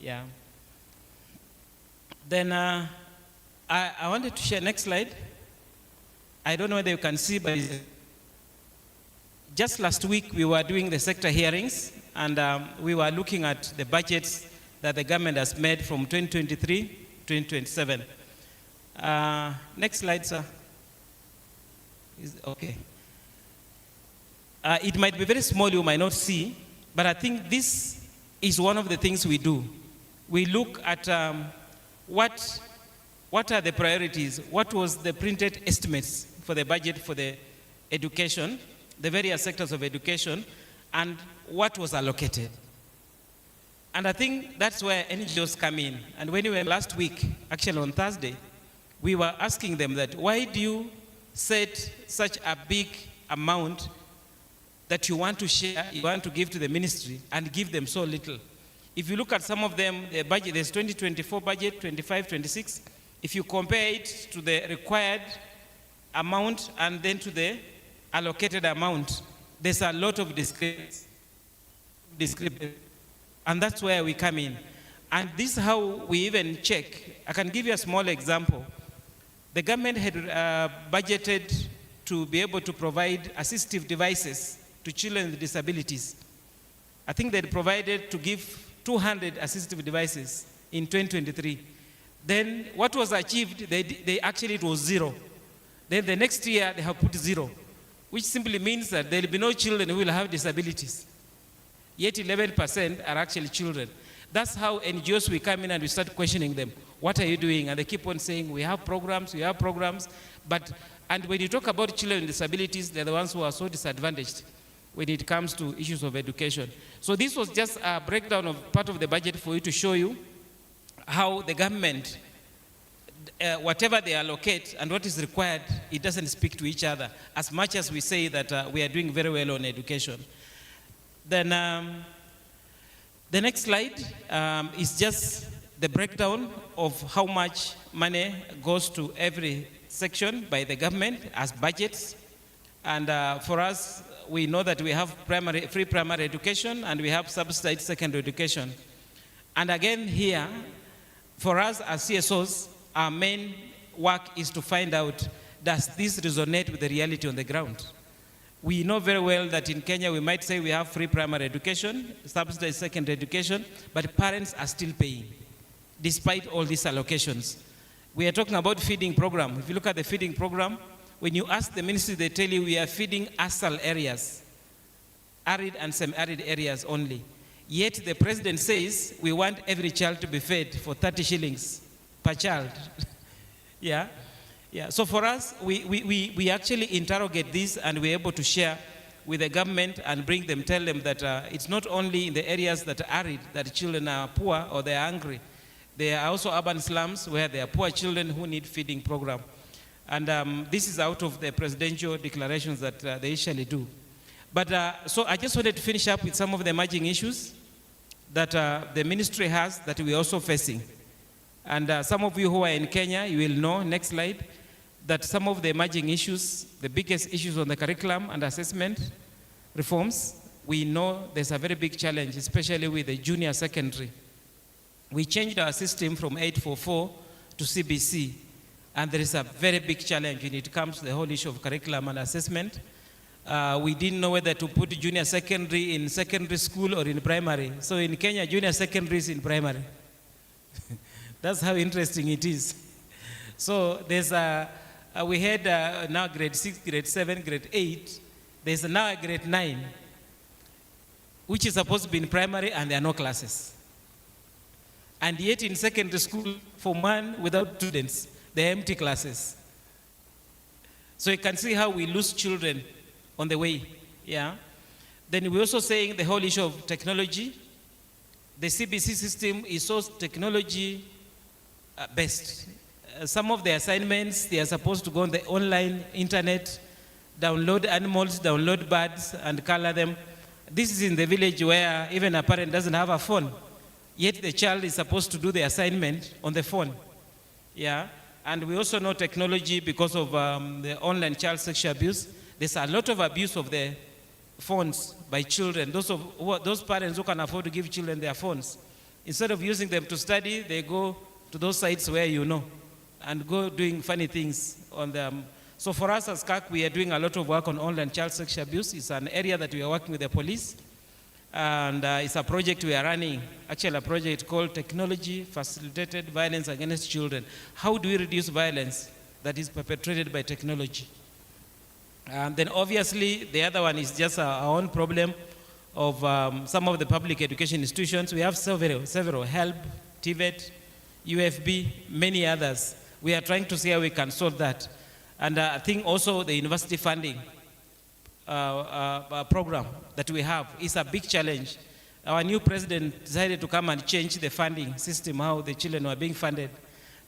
Yeah. Then I wanted to share, next slide. I don't know whether you can see, but just last week we were doing the sector hearings, and we were looking at the budgets that the government has made from 2023 to 2027. Next slide, sir. Okay. It might be very small, you might not see, but I think this is one of the things we do. We look at what are the priorities, what was the printed estimates for the budget for the education, the various sectors of education, and what was allocated. And I think that's where NGOs come in. And when we were last week, actually on Thursday, we were asking them that, why do you set such a big amount that you want to share, you want to give to the ministry, and give them so little? If you look at some of them, the budget, there's 2024 budget, 25, 26. If you compare it to the required amount and then to the allocated amount, there's a lot of discrepancy. And that's where we come in. And this is how we even check. I can give you a small example. The government had budgeted to be able to provide assistive devices to children with disabilities. I think they provided to give 200 assistive devices in 2023. Then what was achieved, they actually it was 0. Then the next year they have put 0, which simply means that there will be no children who will have disabilities. Yet 11% are actually children. That's how NGOs, we come in and we start questioning them. What are you doing? And they keep on saying, we have programs. And when you talk about children with disabilities, they're the ones who are so disadvantaged when it comes to issues of education. So this was just a breakdown of part of the budget for you to show you how the government, whatever they allocate and what is required, it doesn't speak to each other, as much as we say that we are doing very well on education. Then the next slide is just the breakdown of how much money goes to every section by the government as budgets. And for us, we know that we have free primary education and we have subsidized secondary education. And again here, for us as CSOs, our main work is to find out, does this resonate with the reality on the ground? We know very well that in Kenya we might say we have free primary education, subsidized secondary education, but parents are still paying, despite all these allocations. We are talking about feeding program. If you look at the feeding program, when you ask the ministry, they tell you we are feeding ASAL areas, arid and semi-arid areas only. Yet the president says we want every child to be fed for 30 shillings per child. Yeah. So for us, we actually interrogate this, and we're able to share with the government and tell them that it's not only in the areas that are arid that children are poor or they are hungry. There are also urban slums where there are poor children who need feeding program. And this is out of the presidential declarations that they usually do. But so I just wanted to finish up with some of the emerging issues that the ministry has that we're also facing. And some of you who are in Kenya, you will know, next slide, that some of the emerging issues, the biggest issues on the curriculum and assessment reforms, we know there's a very big challenge, especially with the junior secondary. We changed our system from 844 to CBC, and there is a very big challenge when it comes to the whole issue of curriculum and assessment. We didn't know whether to put junior secondary in secondary school or in primary. So in Kenya, junior secondary is in primary. That's how interesting it is. So there's we had now grade 6, grade 7, grade 8. There's now a grade 9, which is supposed to be in primary, and there are no classes. And yet in secondary school, Form 1, without students, they're empty classes. So you can see how we lose children on the way. Yeah. Then we're also saying the whole issue of technology. The CBC system is so technology based. Some of the assignments, they are supposed to go on the online internet, download animals, download birds, and color them. This is in the village where even a parent doesn't have a phone. Yet the child is supposed to do the assignment on the phone. Yeah. And we also know technology because of the online child sexual abuse. There's a lot of abuse of the phones by children. Those parents who can afford to give children their phones, instead of using them to study, they go to those sites where you know and go doing funny things on them. So for us as CAC, we are doing a lot of work on online child sexual abuse. It's an area that we are working with the police. And it's a project we are running, actually a project called Technology Facilitated Violence Against Children. How do we reduce violence that is perpetrated by technology? And then obviously the other one is just our own problem of some of the public education institutions. We have several, HELB, TVET, UFB, many others. We are trying to see how we can solve that. And I think also the university funding program that we have is a big challenge. Our new president decided to come and change the funding system, how the children were being funded,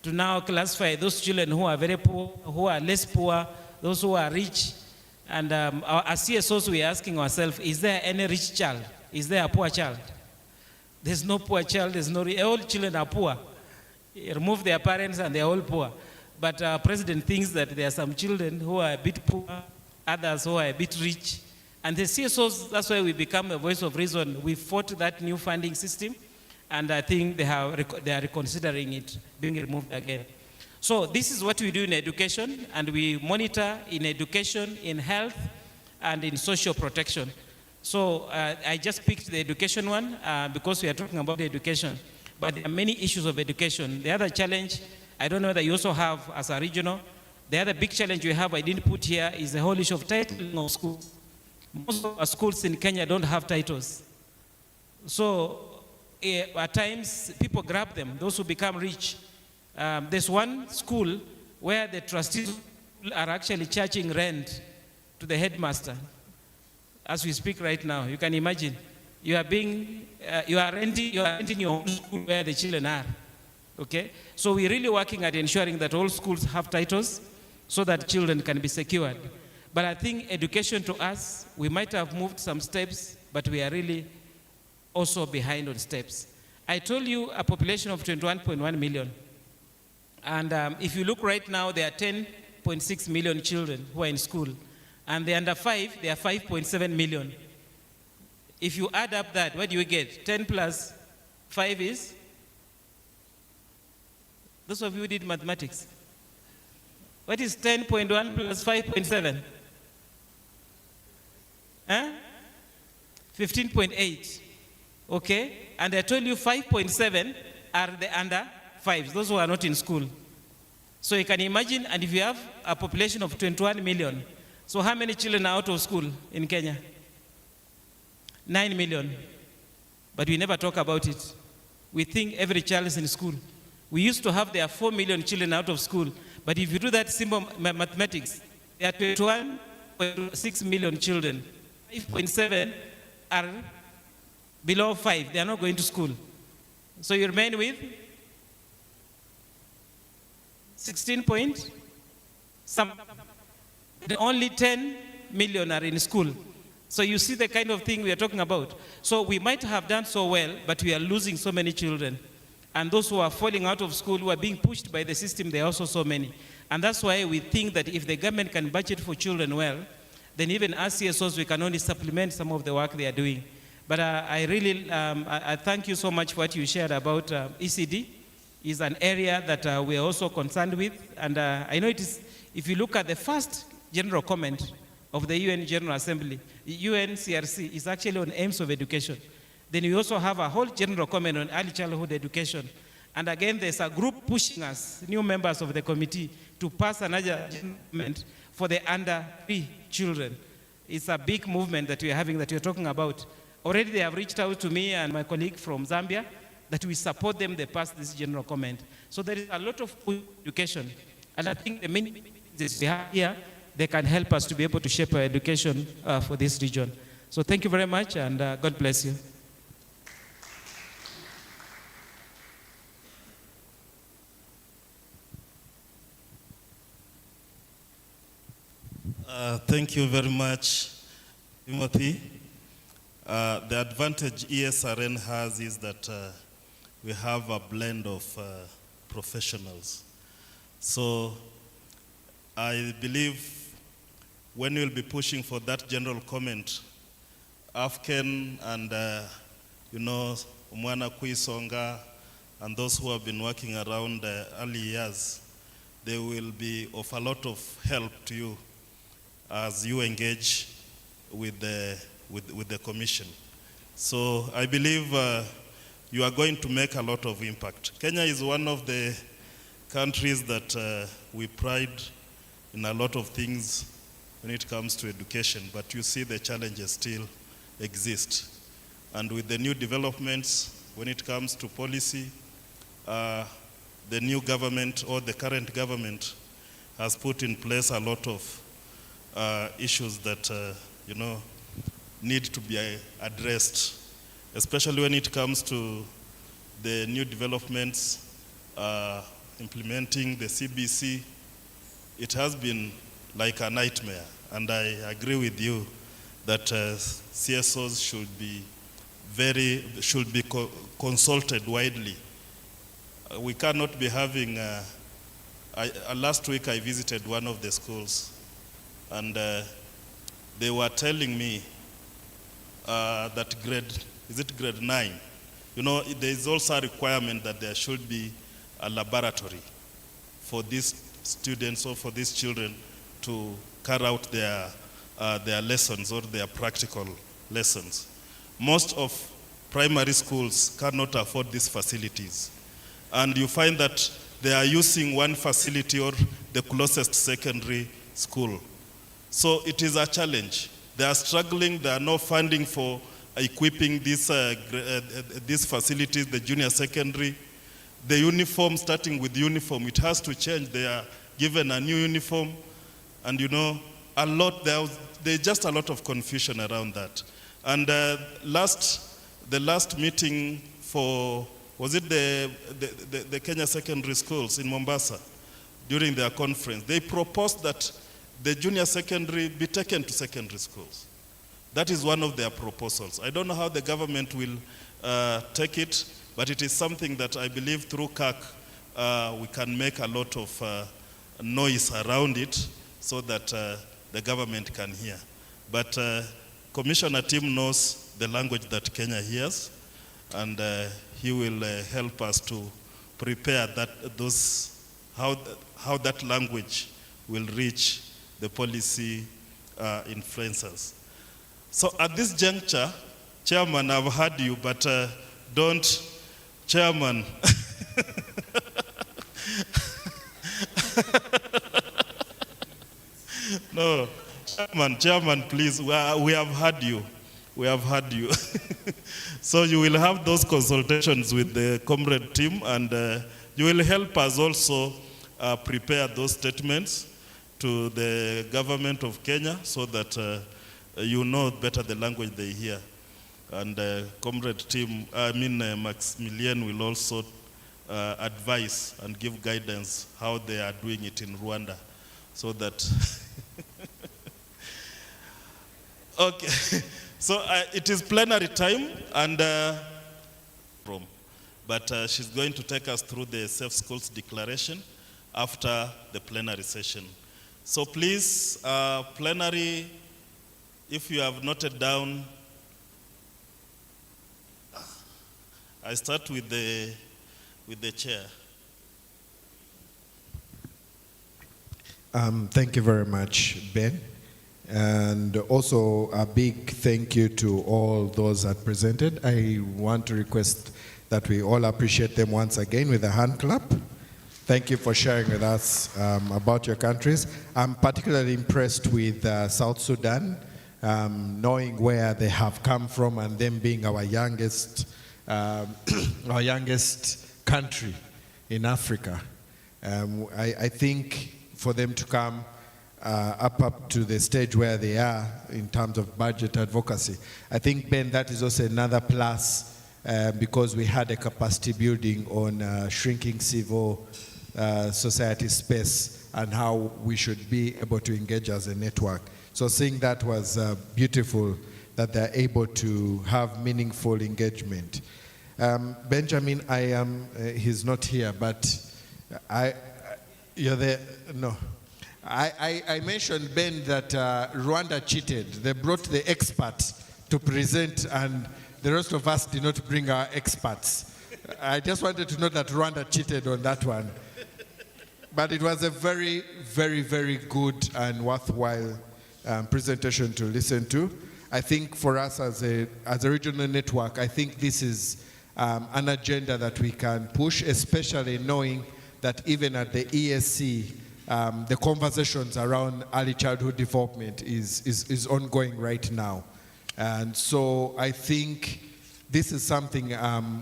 to now classify those children who are very poor, who are less poor, those who are rich. And as CSOs, we are asking ourselves, is there any rich child? Is there a poor child? There's no poor child, all children are poor. You remove their parents and they're all poor. But our president thinks that there are some children who are a bit poor, others who are a bit rich. And the CSOs, that's why we become a voice of reason. We fought that new funding system, and I think they are reconsidering it being removed again. So this is what we do in education, and we monitor in education, in health, and in social protection. So I just picked the education one because we are talking about the education. But there are many issues of education. The other challenge, I don't know whether you also have as a regional, the other big challenge we have, I didn't put here, is the whole issue of titling of schools. Most of our schools in Kenya don't have titles. So at times, people grab them, those who become rich. There's one school where the trustees are actually charging rent to the headmaster. As we speak right now, you can imagine. You are renting your own school where the children are. Okay? So we're really working at ensuring that all schools have titles so that children can be secured. But I think education to us, we might have moved some steps, but we are really also behind on steps. I told you a population of 21.1 million. And if you look right now, there are 10.6 million children who are in school. And the under 5, there are 5.7 million. If you add up that, what do you get? 10 plus 5 is? Those of you who did mathematics. What is 10.1 plus 5.7? Huh? 15.8. Okay? And I told you 5.7 are the under 5s, those who are not in school. So you can imagine, and if you have a population of 21 million, so how many children are out of school in Kenya? 9 million. But we never talk about it. We think every child is in school. We used to have there 4 million children out of school. But if you do that simple mathematics, there are 21.6 million children. 5.7 are below 5. They are not going to school. So you remain with 16 point some. Only 10 million are in school. So you see the kind of thing we are talking about. So we might have done so well, but we are losing so many children. And those who are falling out of school, who are being pushed by the system, there are also so many. And that's why we think that if the government can budget for children well, then even as CSOs, we can only supplement some of the work they are doing. But I really I thank you so much for what you shared about ECD. Is an area that we are also concerned with. And I know it is, if you look at the first general comment of the UN General Assembly, UNCRC is actually on aims of education. Then we also have a whole general comment on early childhood education. And again, there's a group pushing us, new members of the committee, to pass another amendment for the under 3 children. It's a big movement that we are having, that we are talking about. Already they have reached out to me and my colleague from Zambia that we support them, they pass this general comment. So there is a lot of education. And I think the many things we have here, they can help us to be able to shape our education for this region. So thank you very much, and God bless you. Thank you very much, Timothy. The advantage ESRN has is that we have a blend of professionals. So I believe when we'll be pushing for that general comment, Eacrn and, Umwana Kuisonga and those who have been working around early years, they will be of a lot of help to you as you engage with the commission. So I believe you are going to make a lot of impact. Kenya is one of the countries that we pride in a lot of things when it comes to education, but you see the challenges still exist. And with the new developments, when it comes to policy, the new government or the current government has put in place a lot of issues that, need to be addressed, especially when it comes to the new developments, implementing the CBC. It has been like a nightmare, and I agree with you that CSOs should be consulted widely. We cannot be having, last week I visited one of the schools, and they were telling me that grade 9, there is also a requirement that there should be a laboratory for these students or for these children to carry out their lessons or their practical lessons. Most of primary schools cannot afford these facilities. And you find that they are using one facility or the closest secondary school. So it is a challenge. They are struggling, there are no funding for equipping these facilities, the junior secondary. The uniform, starting with uniform, it has to change. They are given a new uniform, and there's just a lot of confusion around that. And the last meeting was it the Kenya secondary schools in Mombasa, during their conference, they proposed that the junior secondary be taken to secondary schools. That is one of their proposals. I don't know how the government will take it, but it is something that I believe through CAC we can make a lot of noise around it so that the government can hear. But Commissioner Tim knows the language that Kenya hears, and he will help us to prepare how that language will reach the policy influencers. So at this juncture, Chairman, I've heard you, but don't, Chairman. No, Chairman, please, we have heard you. We have heard you. So you will have those consultations with the comrade team, and you will help us also prepare those statements to the government of Kenya so that you know better the language they hear. And comrade team, Maximilian will also advise and give guidance how they are doing it in Rwanda, so that okay. So it is plenary time, and but she's going to take us through the Safe Schools Declaration after the plenary session. So please, plenary, if you have noted down, I start with the chair. Thank you very much, Ben. And also a big thank you to all those that presented. I want to request that we all appreciate them once again with a hand clap. Thank you for sharing with us about your countries. I'm particularly impressed with South Sudan, knowing where they have come from and them being our youngest country in Africa. I think for them to come up to the stage where they are in terms of budget advocacy, I think, Ben, that is also another plus because we had a capacity building on shrinking civil society space and how we should be able to engage as a network. So seeing that was beautiful, that they're able to have meaningful engagement. Benjamin, he's not here, but you're there, no. I mentioned, Ben, that Rwanda cheated. They brought the experts to present, and the rest of us did not bring our experts. I just wanted to know that Rwanda cheated on that one. But it was a very, very, very good and worthwhile presentation to listen to. I think for us as a regional network, I think this is an agenda that we can push, especially knowing that even at the ESC, the conversations around early childhood development is ongoing right now. And so I think this is something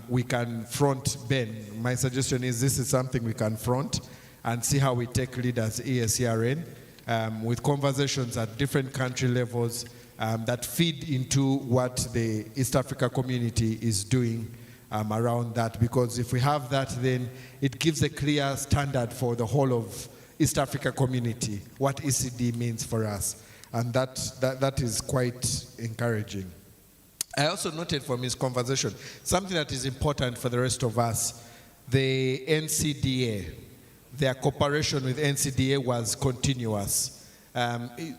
we can front, Ben. My suggestion is this is something we can front and see how we take lead as Eacrn with conversations at different country levels that feed into what the East Africa community is doing around that. Because if we have that, then it gives a clear standard for the whole of East Africa community, what ECD means for us. And that is quite encouraging. I also noted from his conversation, something that is important for the rest of us, the NCDA, their cooperation with NCDA was continuous.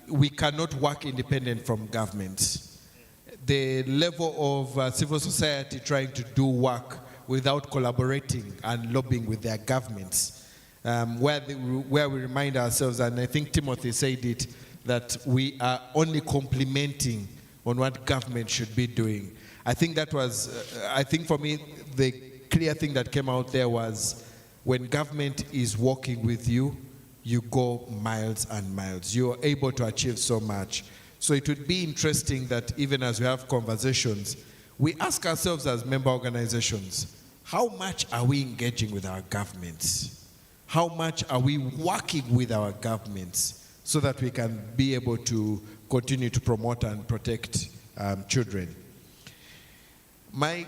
We cannot work independent from government. The level of civil society trying to do work without collaborating and lobbying with their governments, where we remind ourselves, and I think Timothy said it, that we are only complimenting on what government should be doing. I think that was, I think for me, the clear thing that came out there was when government is working with you, you go miles and miles. You are able to achieve so much. So it would be interesting that even as we have conversations, we ask ourselves as member organizations, how much are we engaging with our governments? How much are we working with our governments so that we can be able to continue to promote and protect children? My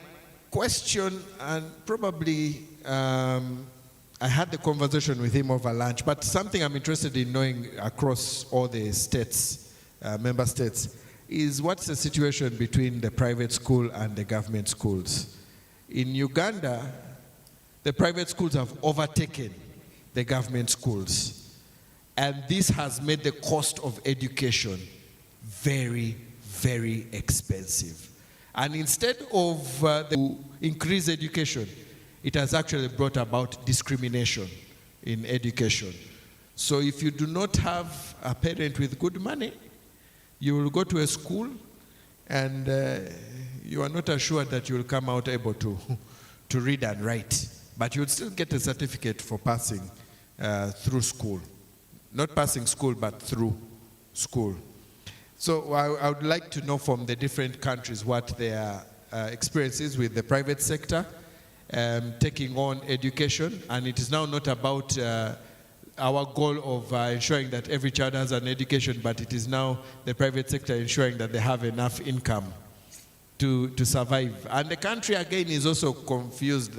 question, and probably I had the conversation with him over lunch, but something I'm interested in knowing across all the states, member states, is what's the situation between the private school and the government schools? In Uganda, the private schools have overtaken the government schools. And this has made the cost of education very, very expensive. And instead of increase education, it has actually brought about discrimination in education. So if you do not have a parent with good money, you will go to a school and you are not assured that you will come out able to read and write. But you'll still get a certificate for passing through school. Not passing school, but through school. So I would like to know from the different countries what their experiences with the private sector, taking on education. And it is now not about our goal of ensuring that every child has an education, but it is now the private sector ensuring that they have enough income to survive. And the country again is also confused.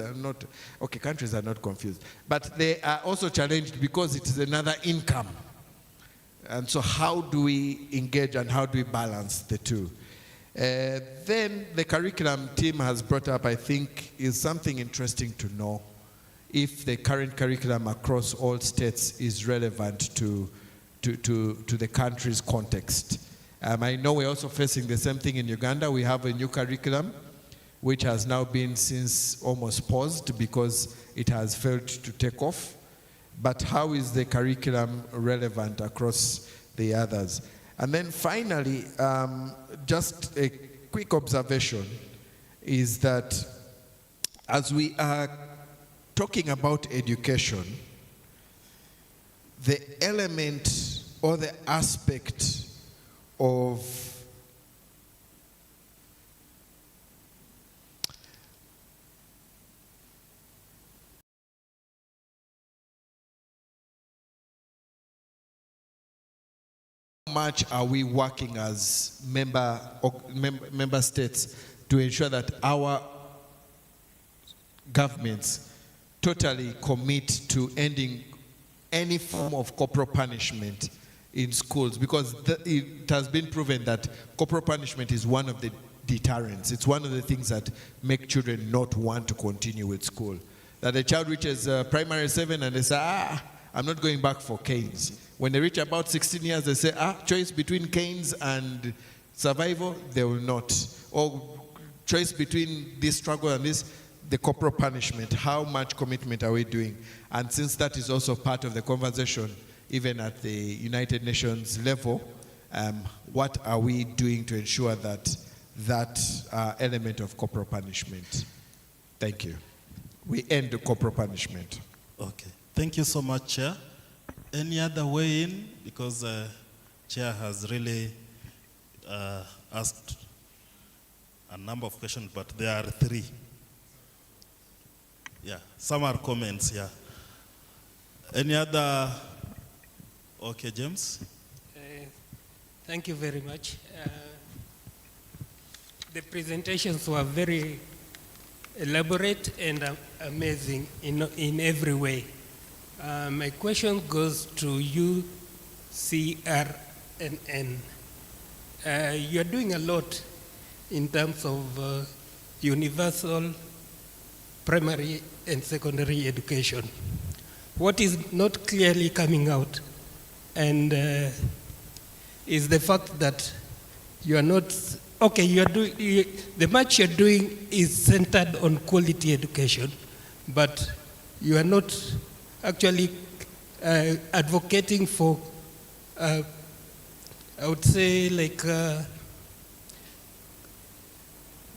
Countries are not confused, but they are also challenged because it is another income. And so how do we engage and how do we balance the two? Then the curriculum team has brought up, I think, is something interesting to know if the current curriculum across all states is relevant to the country's context. I know we're also facing the same thing in Uganda. We have a new curriculum which has now been since almost paused because it has failed to take off. But how is the curriculum relevant across the others? And then finally, just a quick observation is that as we are talking about education, the element or the aspect of how much are we working as member states to ensure that our governments totally commit to ending any form of corporal punishment in schools, because it has been proven that corporal punishment is one of the deterrents. It's one of the things that make children not want to continue with school. That a child reaches primary 7 and they say, I'm not going back for canes. When they reach about 16 years, they say, choice between canes and survival, they will not. Or choice between this struggle and this, the corporal punishment. How much commitment are we doing? And since that is also part of the conversation, even at the United Nations level, what are we doing to ensure that that element of corporal punishment? Thank you. We end the corporal punishment. Okay. Thank you so much, Chair. Any other way in? Because Chair has really asked a number of questions, but there are 3. Yeah, some are comments, yeah. Any other? Okay, James. Thank you very much. The presentations were very elaborate and amazing in every way. My question goes to Eacrn. You are doing a lot in terms of universal primary and secondary education. What is not clearly coming out and is the fact that you are not, the much you're doing is centered on quality education, but you are not actually advocating for, I would say,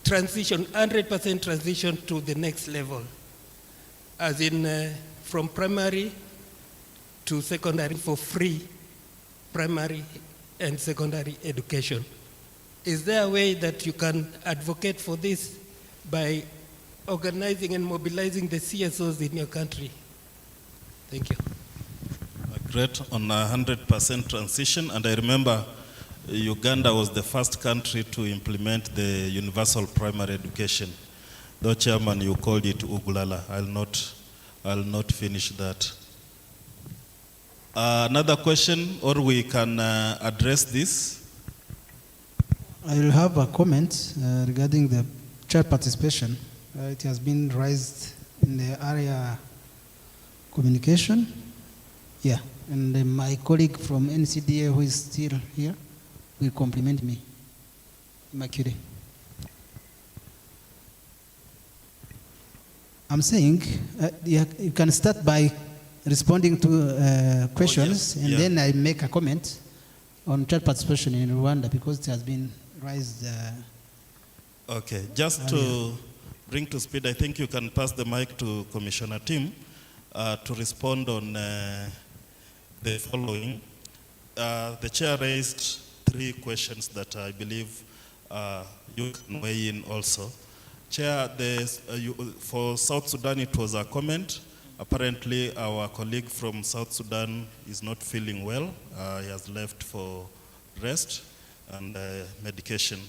transition, 100% transition to the next level, as in from primary to secondary for free primary and secondary education. Is there a way that you can advocate for this by organizing and mobilizing the CSOs in your country? Thank you. Great on 100% transition, and I remember Uganda was the first country to implement the universal primary education. Though Chairman, you called it Ugulala. I'll not finish that. Another question, or we can address this. I will have a comment regarding the child participation. It has been raised in the area communication. Yeah, and my colleague from NCDA who is still here will compliment me. Immaculée. I'm saying you can start by responding to questions, and yeah. then I make a comment on child participation in Rwanda because it has been raised. Okay, just to bring to speed, I think you can pass the mic to Commissioner Tim to respond on the following. The chair raised 3 questions that I believe you can weigh in also. Chair, for South Sudan it was a comment. Apparently our colleague from South Sudan is not feeling well. He has left for rest and medication.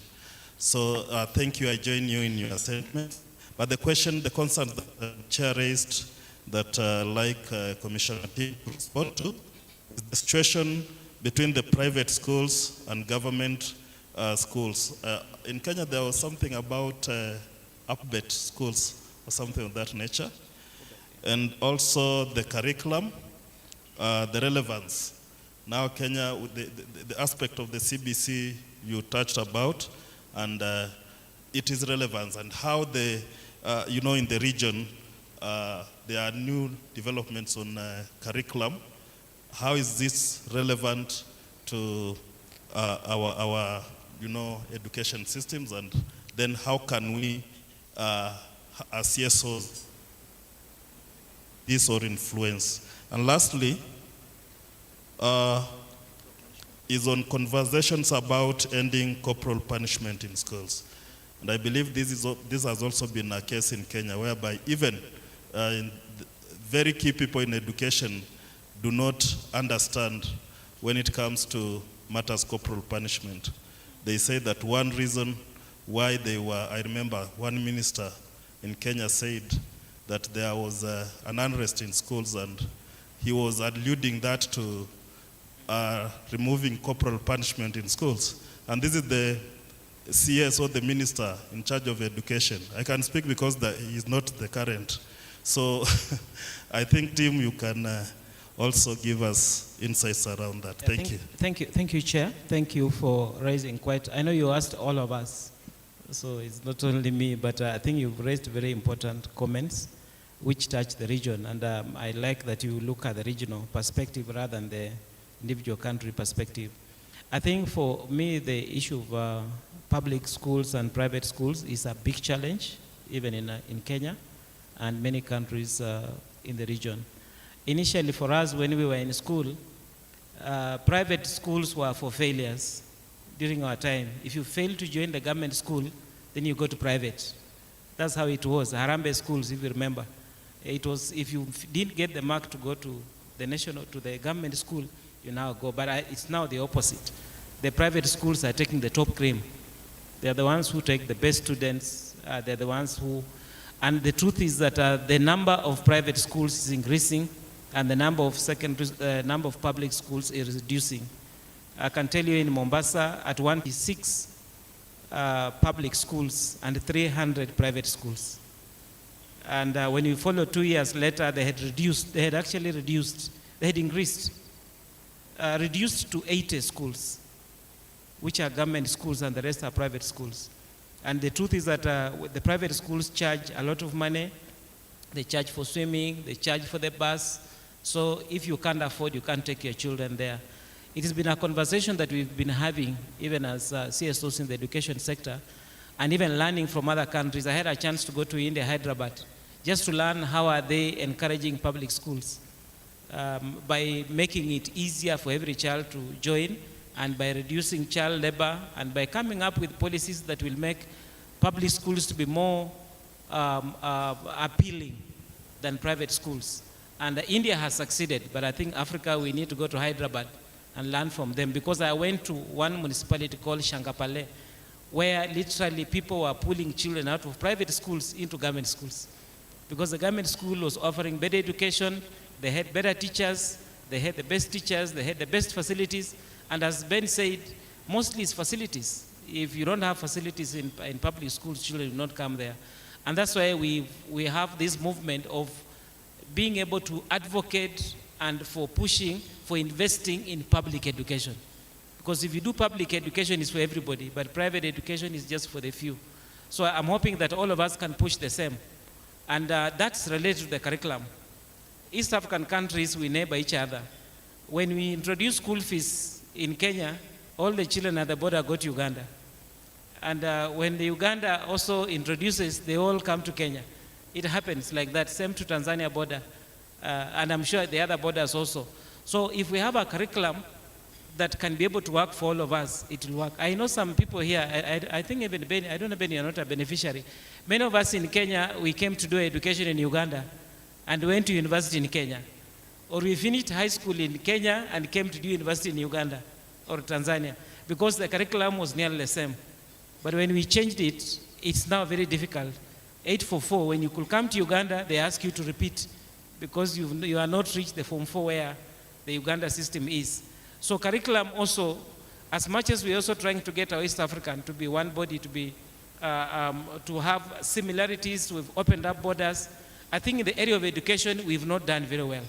So thank you, I join you in your statement. But the question, the concern that the chair raised that Commissioner T to respond to is the situation between the private schools and government schools. In Kenya there was something about upbet schools or something of that nature. And also the curriculum, the relevance. Now Kenya, with the aspect of the CBC you touched about, and it is relevance, and how the, in the region, there are new developments on curriculum. How is this relevant to our education systems, and then how can we, as CSOs, this or influence? And lastly, is on conversations about ending corporal punishment in schools. And I believe this has also been a case in Kenya, whereby even very key people in education do not understand when it comes to matters corporal punishment. They say that one reason why I remember one minister in Kenya said that there was an unrest in schools, and he was alluding that to removing corporal punishment in schools. And this is the CS or the minister in charge of education. I can speak because he is not the current. So I think, Tim, you can also give us insights around that. Thank you. Thank you, Chair. Thank you for raising I know you asked all of us, so it's not only me, but I think you've raised very important comments which touch the region. And I like that you look at the regional perspective rather than the individual country perspective. I think for me, the issue of public schools and private schools is a big challenge, even in Kenya and many countries in the region. Initially for us, when we were in school, private schools were for failures during our time. If you fail to join the government school, then you go to private. That's how it was. Harambee schools, if you remember. It was, if you didn't get the mark to go to the government school, you now go. But it's now the opposite. The private schools are taking the top cream. They're the ones who take the best students. They're the ones who, and the truth is that the number of private schools is increasing, and the number of public schools is reducing. I can tell you in Mombasa, at 106 public schools and 300 private schools. And when you follow 2 years later, they had increased, reduced to 80 schools, which are government schools, and the rest are private schools. And the truth is that the private schools charge a lot of money. They charge for swimming, they charge for the bus. So if you can't afford, you can't take your children there. It has been a conversation that we've been having, even as CSOs in the education sector, and even learning from other countries. I had a chance to go to India, Hyderabad, just to learn how are they encouraging public schools by making it easier for every child to join, and by reducing child labor, and by coming up with policies that will make public schools to be more appealing than private schools. And India has succeeded, but I think Africa, we need to go to Hyderabad and learn from them, because I went to one municipality called Shankapale, where literally people were pulling children out of private schools into government schools, because the government school was offering better education, they had better teachers, they had the best teachers, they had the best facilities, and as Ben said, mostly it's facilities. If you don't have facilities in public schools, children will not come there. And that's why we have this movement of being able to advocate and for pushing for investing in public education. Because if you do public education, it's for everybody, but private education is just for the few. So I'm hoping that all of us can push the same. And that's related to the curriculum. East African countries, we neighbor each other. When we introduce school fees in Kenya, all the children at the border go to Uganda. And when the Uganda also introduces, they all come to Kenya. It happens like that, same to Tanzania border. And I'm sure the other borders also. So if we have a curriculum that can be able to work for all of us, it will work. I know some people here, I think even Benny, I don't know Benny, you're not a beneficiary. Many of us in Kenya, we came to do education in Uganda and went to university in Kenya. Or we finished high school in Kenya and came to do university in Uganda or Tanzania because the curriculum was nearly the same. But when we changed it, it's now very difficult. 844, when you could come to Uganda, they ask you to repeat because you are not reached the Form 4 where the Uganda system is. So curriculum also, as much as we're also trying to get our East African to be one body, to be to have similarities, we've opened up borders. I think in the area of education, we've not done very well.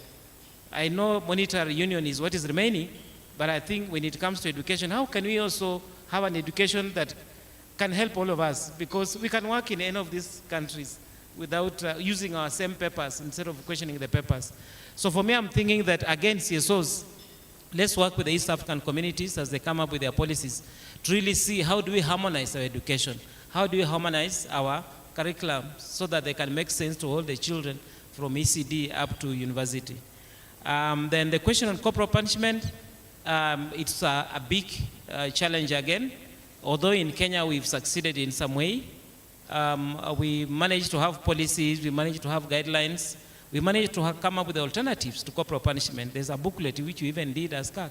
I know monetary union is what is remaining, but I think when it comes to education, how can we also have an education that can help all of us? Because we can work in any of these countries without using our same papers instead of questioning the papers. So for me, I'm thinking that again, CSOs, let's work with the East African communities as they come up with their policies to really see how do we harmonize our education? How do we harmonize our curriculum so that they can make sense to all the children from ECD up to university? Then the question on corporal punishment, it's a big challenge again. Although in Kenya we've succeeded in some way, we managed to have policies, we managed to have guidelines, we managed to come up with alternatives to corporal punishment. There's a booklet which we even did as CAC,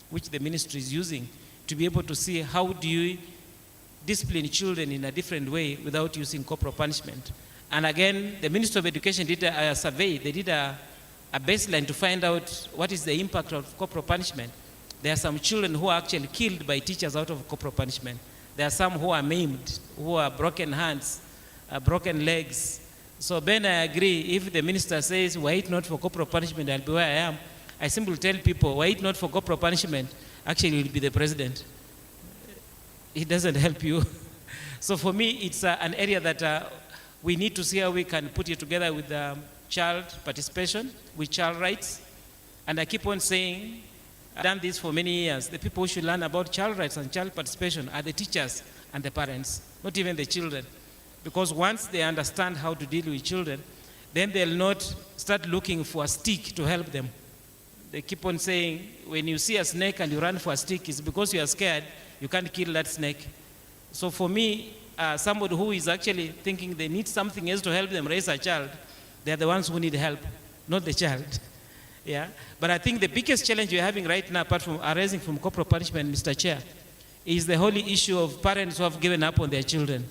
which the ministry is using to be able to see how do you discipline children in a different way without using corporal punishment. And again, the Ministry of Education did a survey. They did a baseline to find out what is the impact of corporal punishment. There are some children who are actually killed by teachers out of corporal punishment. There are some who are maimed, who are broken hands, broken legs. So Ben, I agree, if the minister says, were it not for corporal punishment, I'll be where I am, I simply tell people, were it not for corporal punishment, actually you'll be the president. It doesn't help you. So for me, it's an area that we need to see how we can put it together with child participation, with child rights. And I keep on saying, I've done this for many years, the people who should learn about child rights and child participation are the teachers and the parents, not even the children. Because once they understand how to deal with children, then they'll not start looking for a stick to help them. They keep on saying, when you see a snake and you run for a stick, it's because you are scared, you can't kill that snake. So for me, somebody who is actually thinking they need something else to help them raise a child, they're the ones who need help, not the child. Yeah? But I think the biggest challenge we're having right now, apart from arising from corporal punishment, Mr. Chair, is the whole issue of parents who have given up on their children.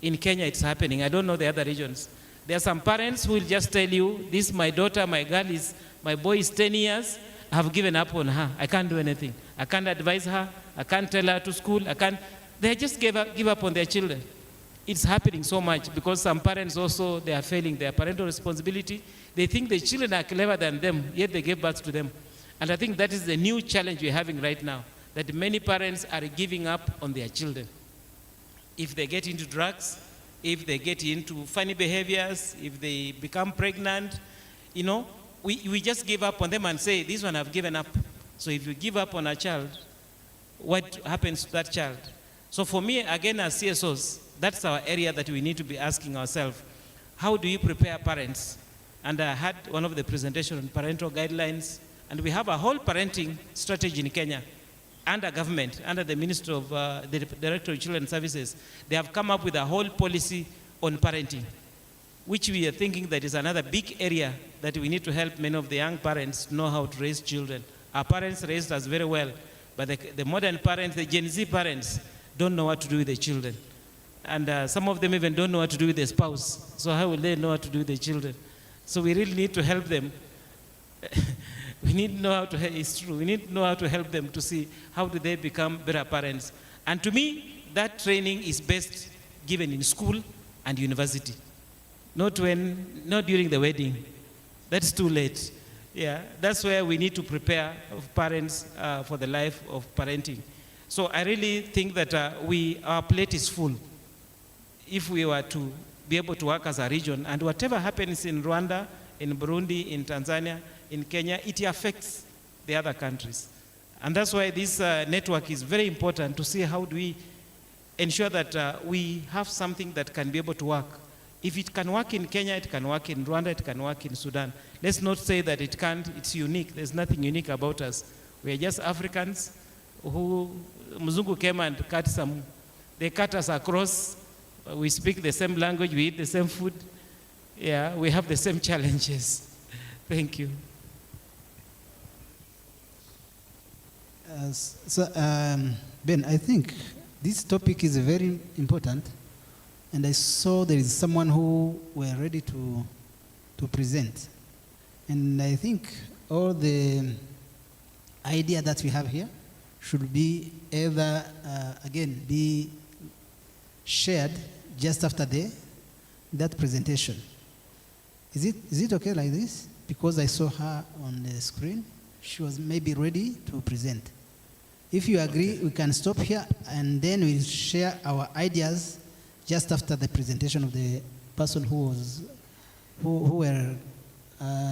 In Kenya, it's happening. I don't know the other regions. There are some parents who will just tell you, this is my daughter, my boy is 10 years, I have given up on her. I can't do anything. I can't advise her. I can't tell her to school. They just give up on their children. It's happening so much because some parents also, they are failing their parental responsibility. They think the children are clever than them, yet they gave birth to them. And I think that is the new challenge we're having right now, that many parents are giving up on their children. If they get into drugs, if they get into funny behaviors, if they become pregnant, we just give up on them and say, this one I've given up. So if you give up on a child, what happens to that child? So for me, again, as CSOs, that's our area that we need to be asking ourselves. How do you prepare parents? And I had one of the presentations on parental guidelines, and we have a whole parenting strategy in Kenya under government, under the Ministry of the Director of Children Services. They have come up with a whole policy on parenting, which we are thinking that is another big area that we need to help many of the young parents know how to raise children. Our parents raised us very well, but the modern parents, the Gen Z parents, don't know what to do with the children. And some of them even don't know what to do with their spouse. So how will they know what to do with their children? So we really need to help them. We need to know how to, it's true, we need to know how to help them to see how do they become better parents. And to me, that training is best given in school and university. Not during the wedding. That's too late. Yeah, that's where we need to prepare parents for the life of parenting. So I really think that our plate is full. If we were to be able to work as a region, and whatever happens in Rwanda, in Burundi, in Tanzania, in Kenya, it affects the other countries. And that's why this network is very important to see how do we ensure that we have something that can be able to work. If it can work in Kenya, it can work in Rwanda, it can work in Sudan. Let's not say that it can't, it's unique. There's nothing unique about us. We are just Africans who, Mzungu came and they cut us across. We speak the same language, we eat the same food. Yeah, we have the same challenges. Thank you. Ben, I think this topic is very important, and I saw there is someone who were ready to present. And I think all the idea that we have here should be either, again, be shared just after that presentation. Is it okay like this? Because I saw her on the screen, she was maybe ready to present. If you agree, we can stop here and then we'll share our ideas just after the presentation of the person who were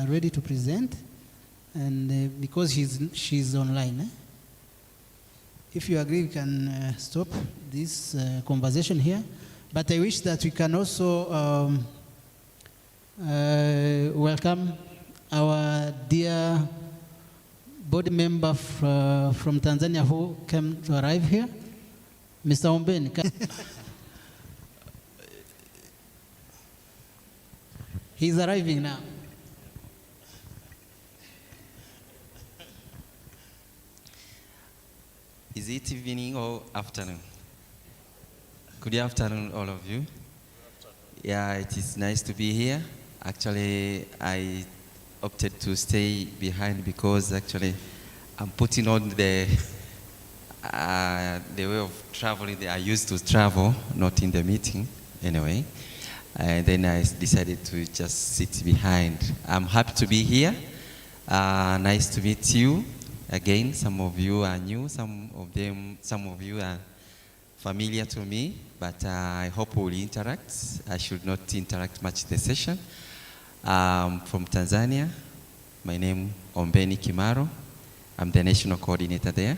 ready to present, and because she's online. If you agree, we can stop this conversation here. But I wish that we can also welcome our dear board member from Tanzania who came to arrive here, Mr. Ombeni. He's arriving now. Is it evening or afternoon? Good afternoon, all of you. Yeah, it is nice to be here. Actually, I opted to stay behind because actually I'm putting on the way of traveling that I used to travel, not in the meeting anyway. And then I decided to just sit behind. I'm happy to be here. Nice to meet you again. Some of you are new, some of you are familiar to me, but I hope we'll interact. I should not interact much in the session. From Tanzania, my name Ombeni Kimaro. I'm the national coordinator there,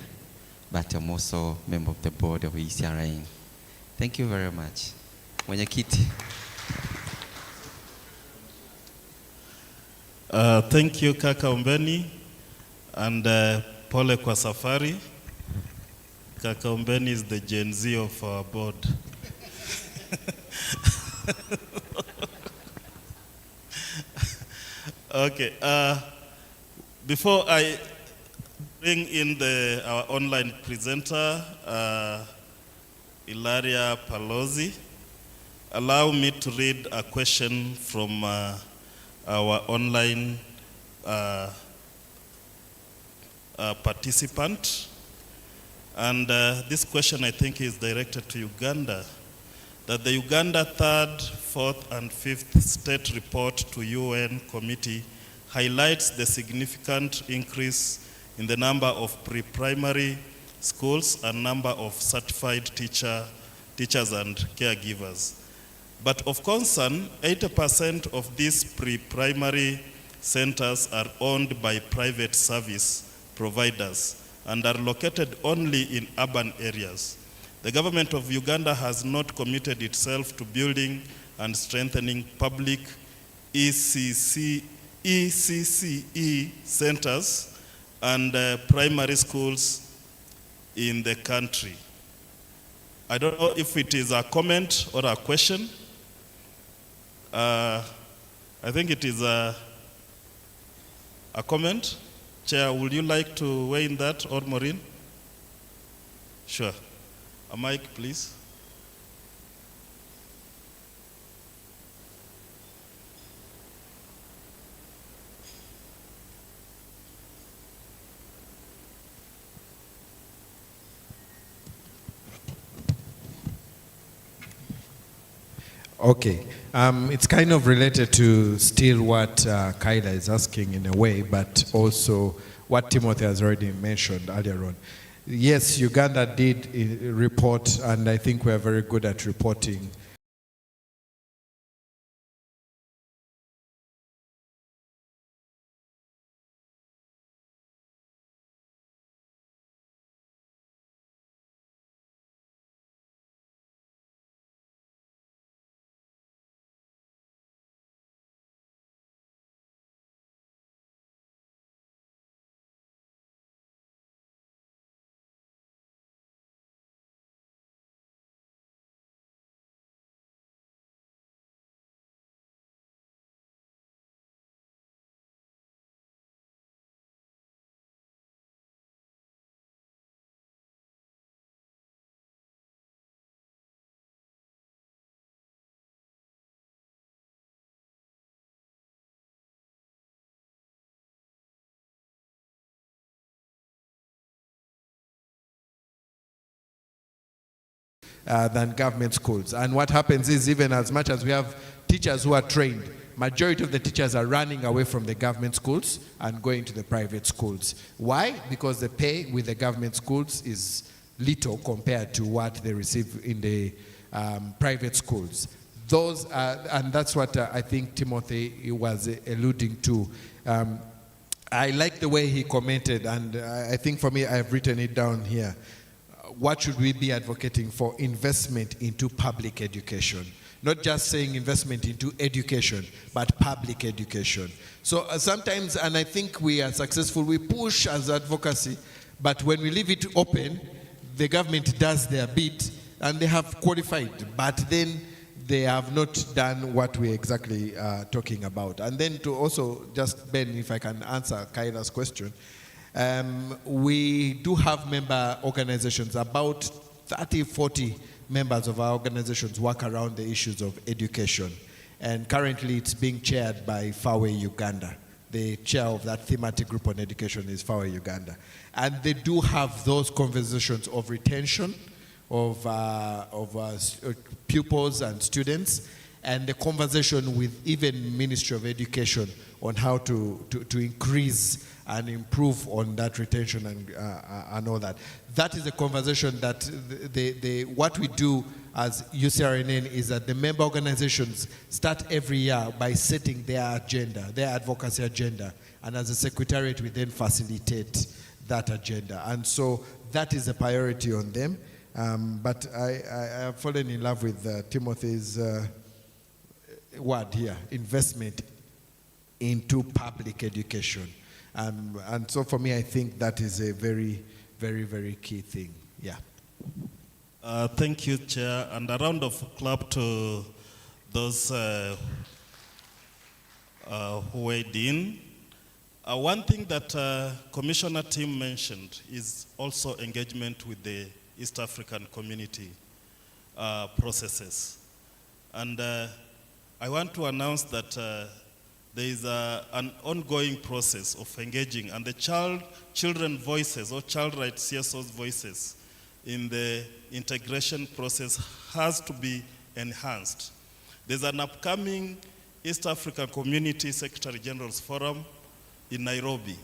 but I'm also a member of the board of Eacrn. Thank you very much. Mwenyekiti. Thank you, Kaka Ombeni, and pole kwa safari. Kaka Ombeni is the Gen Z of our board. Okay, before I bring in our online presenter, Ilaria Palozzi, allow me to read a question from our online participant. And this question, I think, is directed to Uganda. That the Uganda 3rd, 4th, and 5th state report to UN committee highlights the significant increase in the number of pre-primary schools and number of certified teachers and caregivers. But of concern, 80% of these pre-primary centers are owned by private service providers and are located only in urban areas. The government of Uganda has not committed itself to building and strengthening public ECCE centers and primary schools in the country. I don't know if it is a comment or a question. I think it is a comment. Chair, would you like to weigh in that, or Maureen? Sure. A mic, please. Okay, it's kind of related to still what Kyla is asking in a way, but also what Timothy has already mentioned earlier on. Yes, Uganda did report, and I think we are very good at reporting than government schools. And what happens is, even as much as we have teachers who are trained, majority of the teachers are running away from the government schools and going to the private schools. Why? Because the pay with the government schools is little compared to what they receive in the private schools. Those and that's what I think Timothy was alluding to. I like the way he commented, and I think for me, I've written it down here. What should we be advocating for? Investment into public education. Not just saying investment into education, but public education. So sometimes, and I think we are successful, we push as advocacy, but when we leave it open, the government does their bit, and they have qualified, but then they have not done what we're exactly talking about. And then to also, just Ben, if I can answer Kyla's question, we do have member organizations, about 30, 40 members of our organizations work around the issues of education. And currently it's being chaired by Fawe Uganda. The chair of that thematic group on education is Fawe Uganda. And they do have those conversations of retention of pupils and students, and the conversation with even Ministry of Education on how to increase and improve on that retention and all that. That is a conversation that what we do as UCRNN is that the member organizations start every year by setting their agenda, their advocacy agenda, and as a secretariat we then facilitate that agenda. And so that is a priority on them. But I have fallen in love with Timothy's word here, investment into public education. And so for me, I think that is a very, very, very key thing. Yeah. Thank you, Chair. And a round of clap to those who weighed in. One thing that Commissioner Tim mentioned is also engagement with the East African community processes. And I want to announce that there is an ongoing process of engaging, and the children voices or child rights CSO's voices in the integration process has to be enhanced. There's an upcoming East African Community Secretary General's Forum in Nairobi.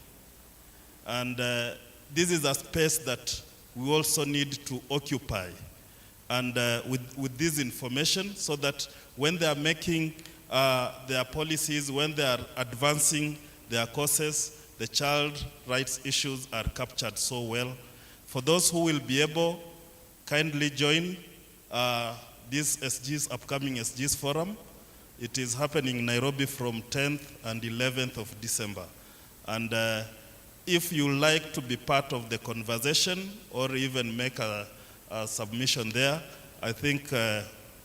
And this is a space that we also need to occupy and with this information, so that when they are making their policies, when they are advancing their courses, the child rights issues are captured so well. For those who will be able, kindly join this upcoming SG's forum. It is happening in Nairobi from 10th and 11th of December. And if you like to be part of the conversation or even make a submission there, I think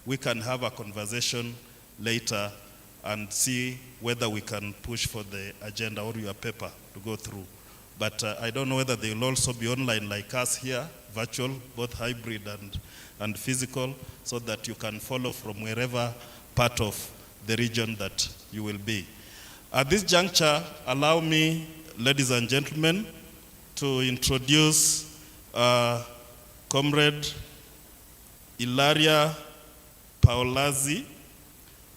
we can have a conversation later and see whether we can push for the agenda or your paper to go through. But I don't know whether they will also be online like us here, virtual, both hybrid and physical, so that you can follow from wherever part of the region that you will be. At this juncture, allow me, ladies and gentlemen, to introduce Comrade Ilaria Paolazzi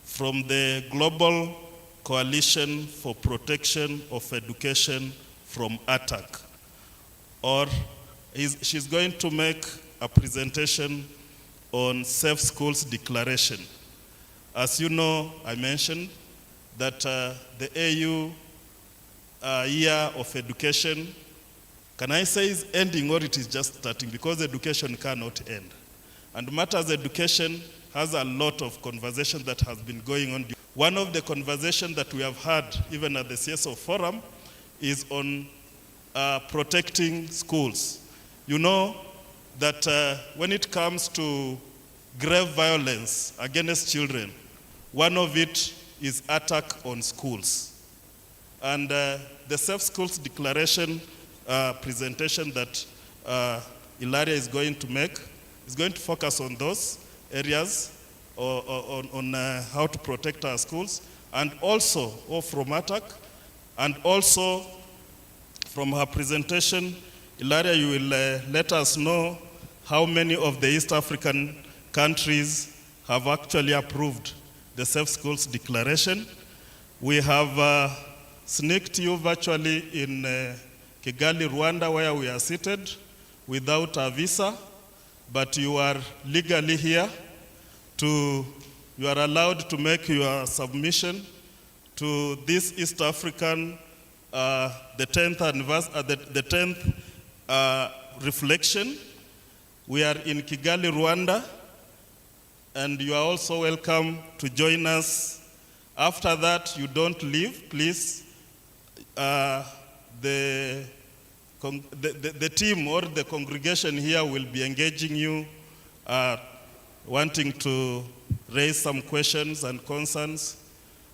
from the Global Coalition for Protection of Education from ATAC. She's going to make a presentation on Safe Schools Declaration. As you know, I mentioned that the AU year of education, can I say is ending or it is just starting? Because education cannot end. And matters education has a lot of conversation that has been going on. One of the conversations that we have had, even at the CSO forum, is on protecting schools. You know that when it comes to grave violence against children, one of it is attack on schools. And the Safe Schools Declaration presentation that Ilaria is going to make is going to focus on those areas on how to protect our schools, and also from attack, and also from her presentation, Ilaria, you will let us know how many of the East African countries have actually approved the Safe Schools Declaration. We have sneaked you virtually in Kigali, Rwanda, where we are seated without a visa, but you are legally here. You are allowed to make your submission to this East African, the 10th reflection. We are in Kigali, Rwanda, and you are also welcome to join us. After that, you don't leave, please. The team or the congregation here will be engaging you, wanting to raise some questions and concerns.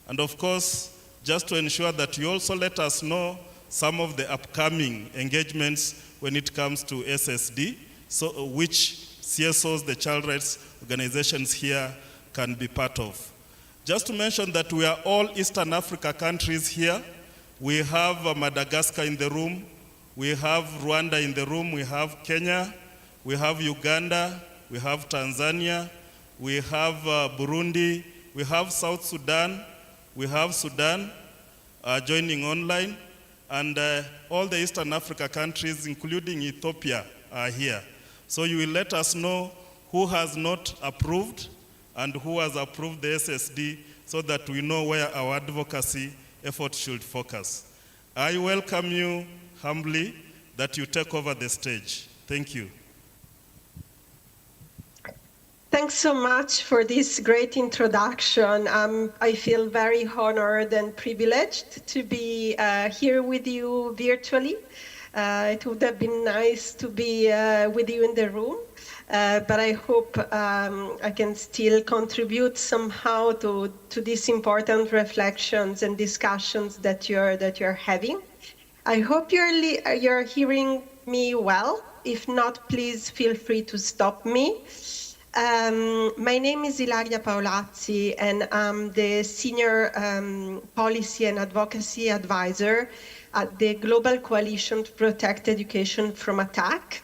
And of course, just to ensure that you also let us know some of the upcoming engagements when it comes to SSD, so which CSOs, the child rights organizations here, can be part of. Just to mention that we are all Eastern Africa countries here. We have Madagascar in the room, we have Rwanda in the room, we have Kenya, we have Uganda, we have Tanzania, we have Burundi, we have South Sudan, we have Sudan joining online, and all the Eastern Africa countries, including Ethiopia, are here. So you will let us know who has not approved and who has approved the SSD so that we know where our advocacy effort should focus. I welcome you humbly that you take over the stage. Thank you. Thanks so much for this great introduction. I feel very honored and privileged to be here with you virtually. It would have been nice to be with you in the room, but I hope I can still contribute somehow to these important reflections and discussions that you're having. I hope you're hearing me well. If not, please feel free to stop me. My name is Ilaria Paolazzi, and I'm the Senior Policy and Advocacy Advisor at the Global Coalition to Protect Education from Attack.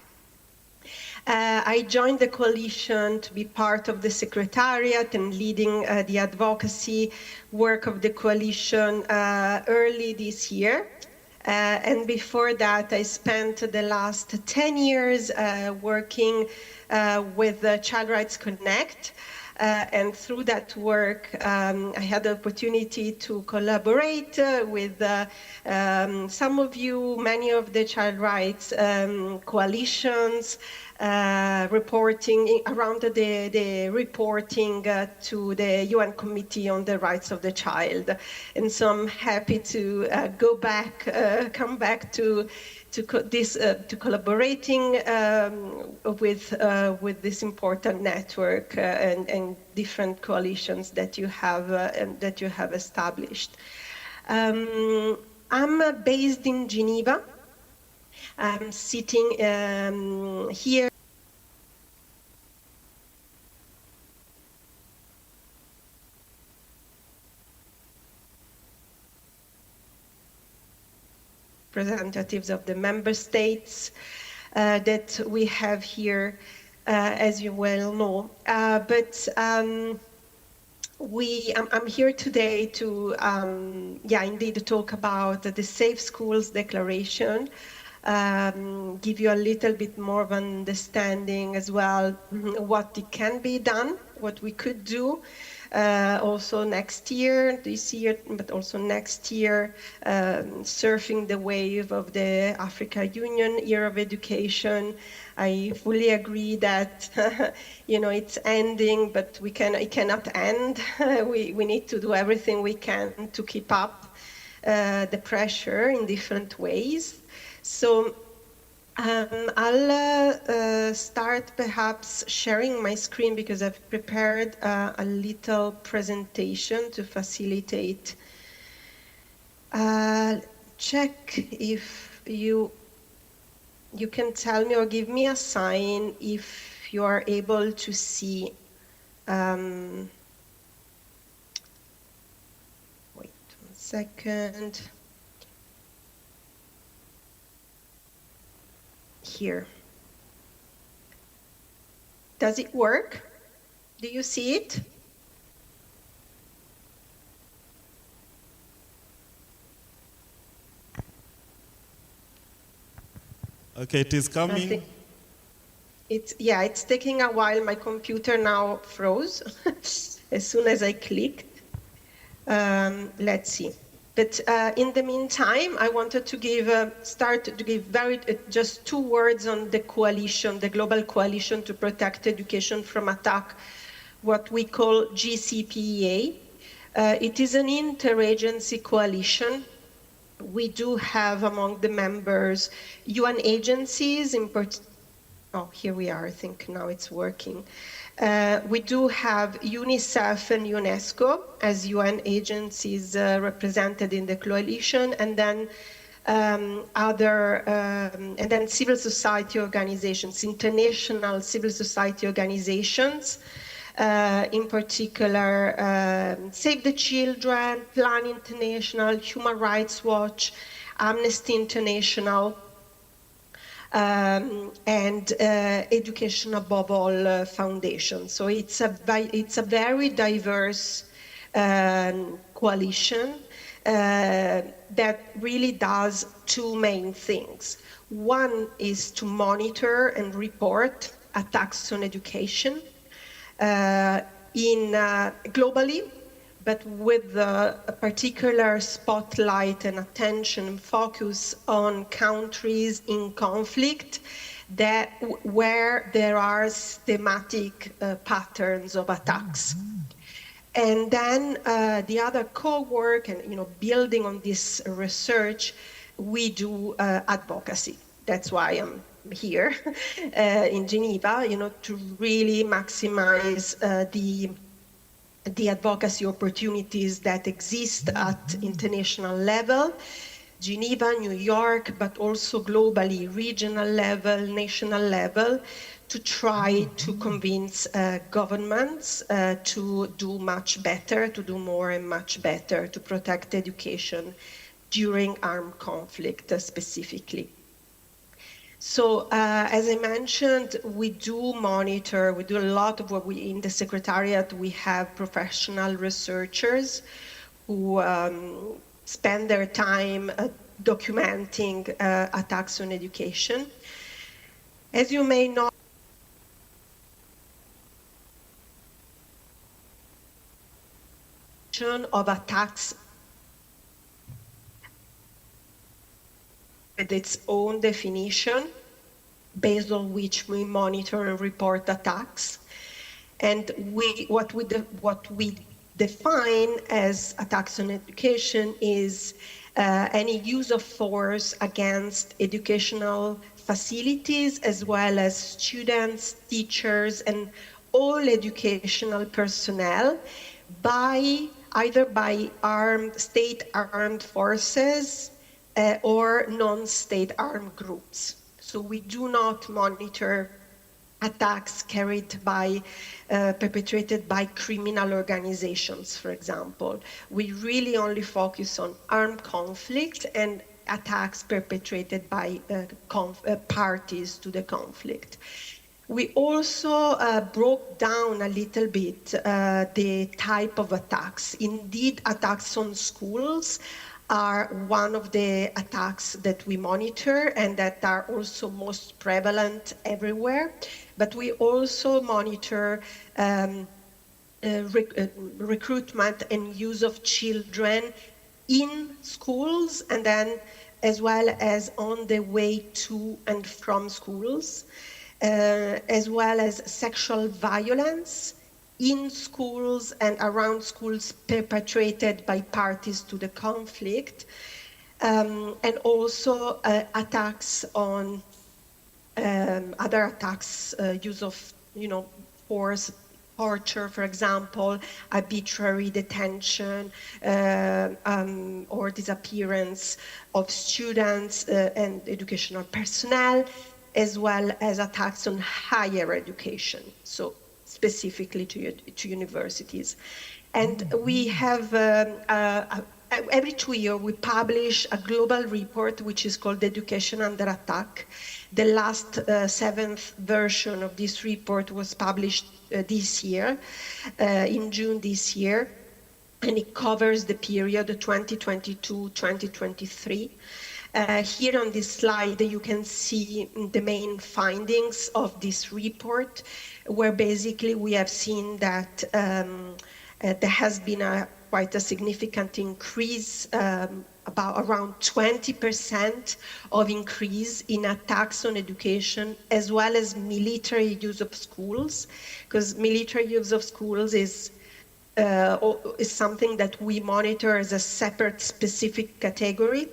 I joined the coalition to be part of the secretariat and leading the advocacy work of the coalition early this year. And before that, I spent the last 10 years working with Child Rights Connect. And through that work, I had the opportunity to collaborate with some of you, many of the child rights coalitions, reporting around the reporting to the UN Committee on the Rights of the Child. And so I'm happy to come back to collaborating with this important network and different coalitions that you have established. I'm based in Geneva. I'm sitting here. Representatives of the member states that we have here, as you well know. I'm here today to, indeed talk about the Safe Schools Declaration, give you a little bit more of an understanding as well what it can be done, what we could do. Also next year, this year, but also next year, surfing the wave of the Africa Union Year of Education. I fully agree that it's ending, but it cannot end. We need to do everything we can to keep up the pressure in different ways. So I'll start perhaps sharing my screen because I've prepared a little presentation to facilitate. Check if you can tell me or give me a sign if you are able to see. Wait 1 second. Here. Does it work? Do you see it? Okay, it is coming. It's taking a while. My computer now froze as soon as I clicked. Let's see. But in the meantime, I wanted to start to give just 2 words on the coalition, the Global Coalition to Protect Education from Attack, what we call GCPEA. It is an interagency coalition. We do have among the members UN agencies, here we are, I think now it's working. We do have UNICEF and UNESCO as UN agencies represented in the coalition, and then and then civil society organizations, international civil society organizations, in particular Save the Children, Plan International, Human Rights Watch, Amnesty International, and Education Above All Foundation. So it's a very diverse coalition that really does 2 main things. One is to monitor and report attacks on education globally, but with a particular spotlight and attention and focus on countries in conflict where there are systematic patterns of attacks. And then the other co-work and building on this research, we do advocacy. That's why I'm here in Geneva, to really maximize the advocacy opportunities that exist at international level, Geneva, New York, but also globally, regional level, national level, to try to convince governments to do much better, to do more and much better, to protect education during armed conflict specifically. So as I mentioned, we do monitor, we do a lot of what in the Secretariat, we have professional researchers who spend their time documenting attacks on education. As you may know, of attacks with its own definition, based on which we monitor and report attacks. And what we define as attacks on education is any use of force against educational facilities, as well as students, teachers, and all educational personnel either by state armed forces or non-state armed groups. So we do not monitor attacks perpetrated by criminal organizations, for example. We really only focus on armed conflict and attacks perpetrated by parties to the conflict. We also broke down a little bit the type of attacks. Indeed, attacks on schools are one of the attacks that we monitor and that are also most prevalent everywhere. But we also monitor recruitment and use of children in schools, and then as well as on the way to and from schools, as well as sexual violence in schools and around schools perpetrated by parties to the conflict, and also attacks on other attacks, use of force, torture, for example, arbitrary detention or disappearance of students and educational personnel, as well as attacks on higher education, so specifically to universities. And we have every 2 years we publish a global report which is called Education Under Attack. The last 7th version of this report was published this year, in June this year, and it covers the period 2022-2023. Here on this slide, you can see the main findings of this report, where basically we have seen that there has been quite a significant increase, about around 20% of increase in attacks on education, as well as military use of schools, because military use of schools is something that we monitor as a separate specific category,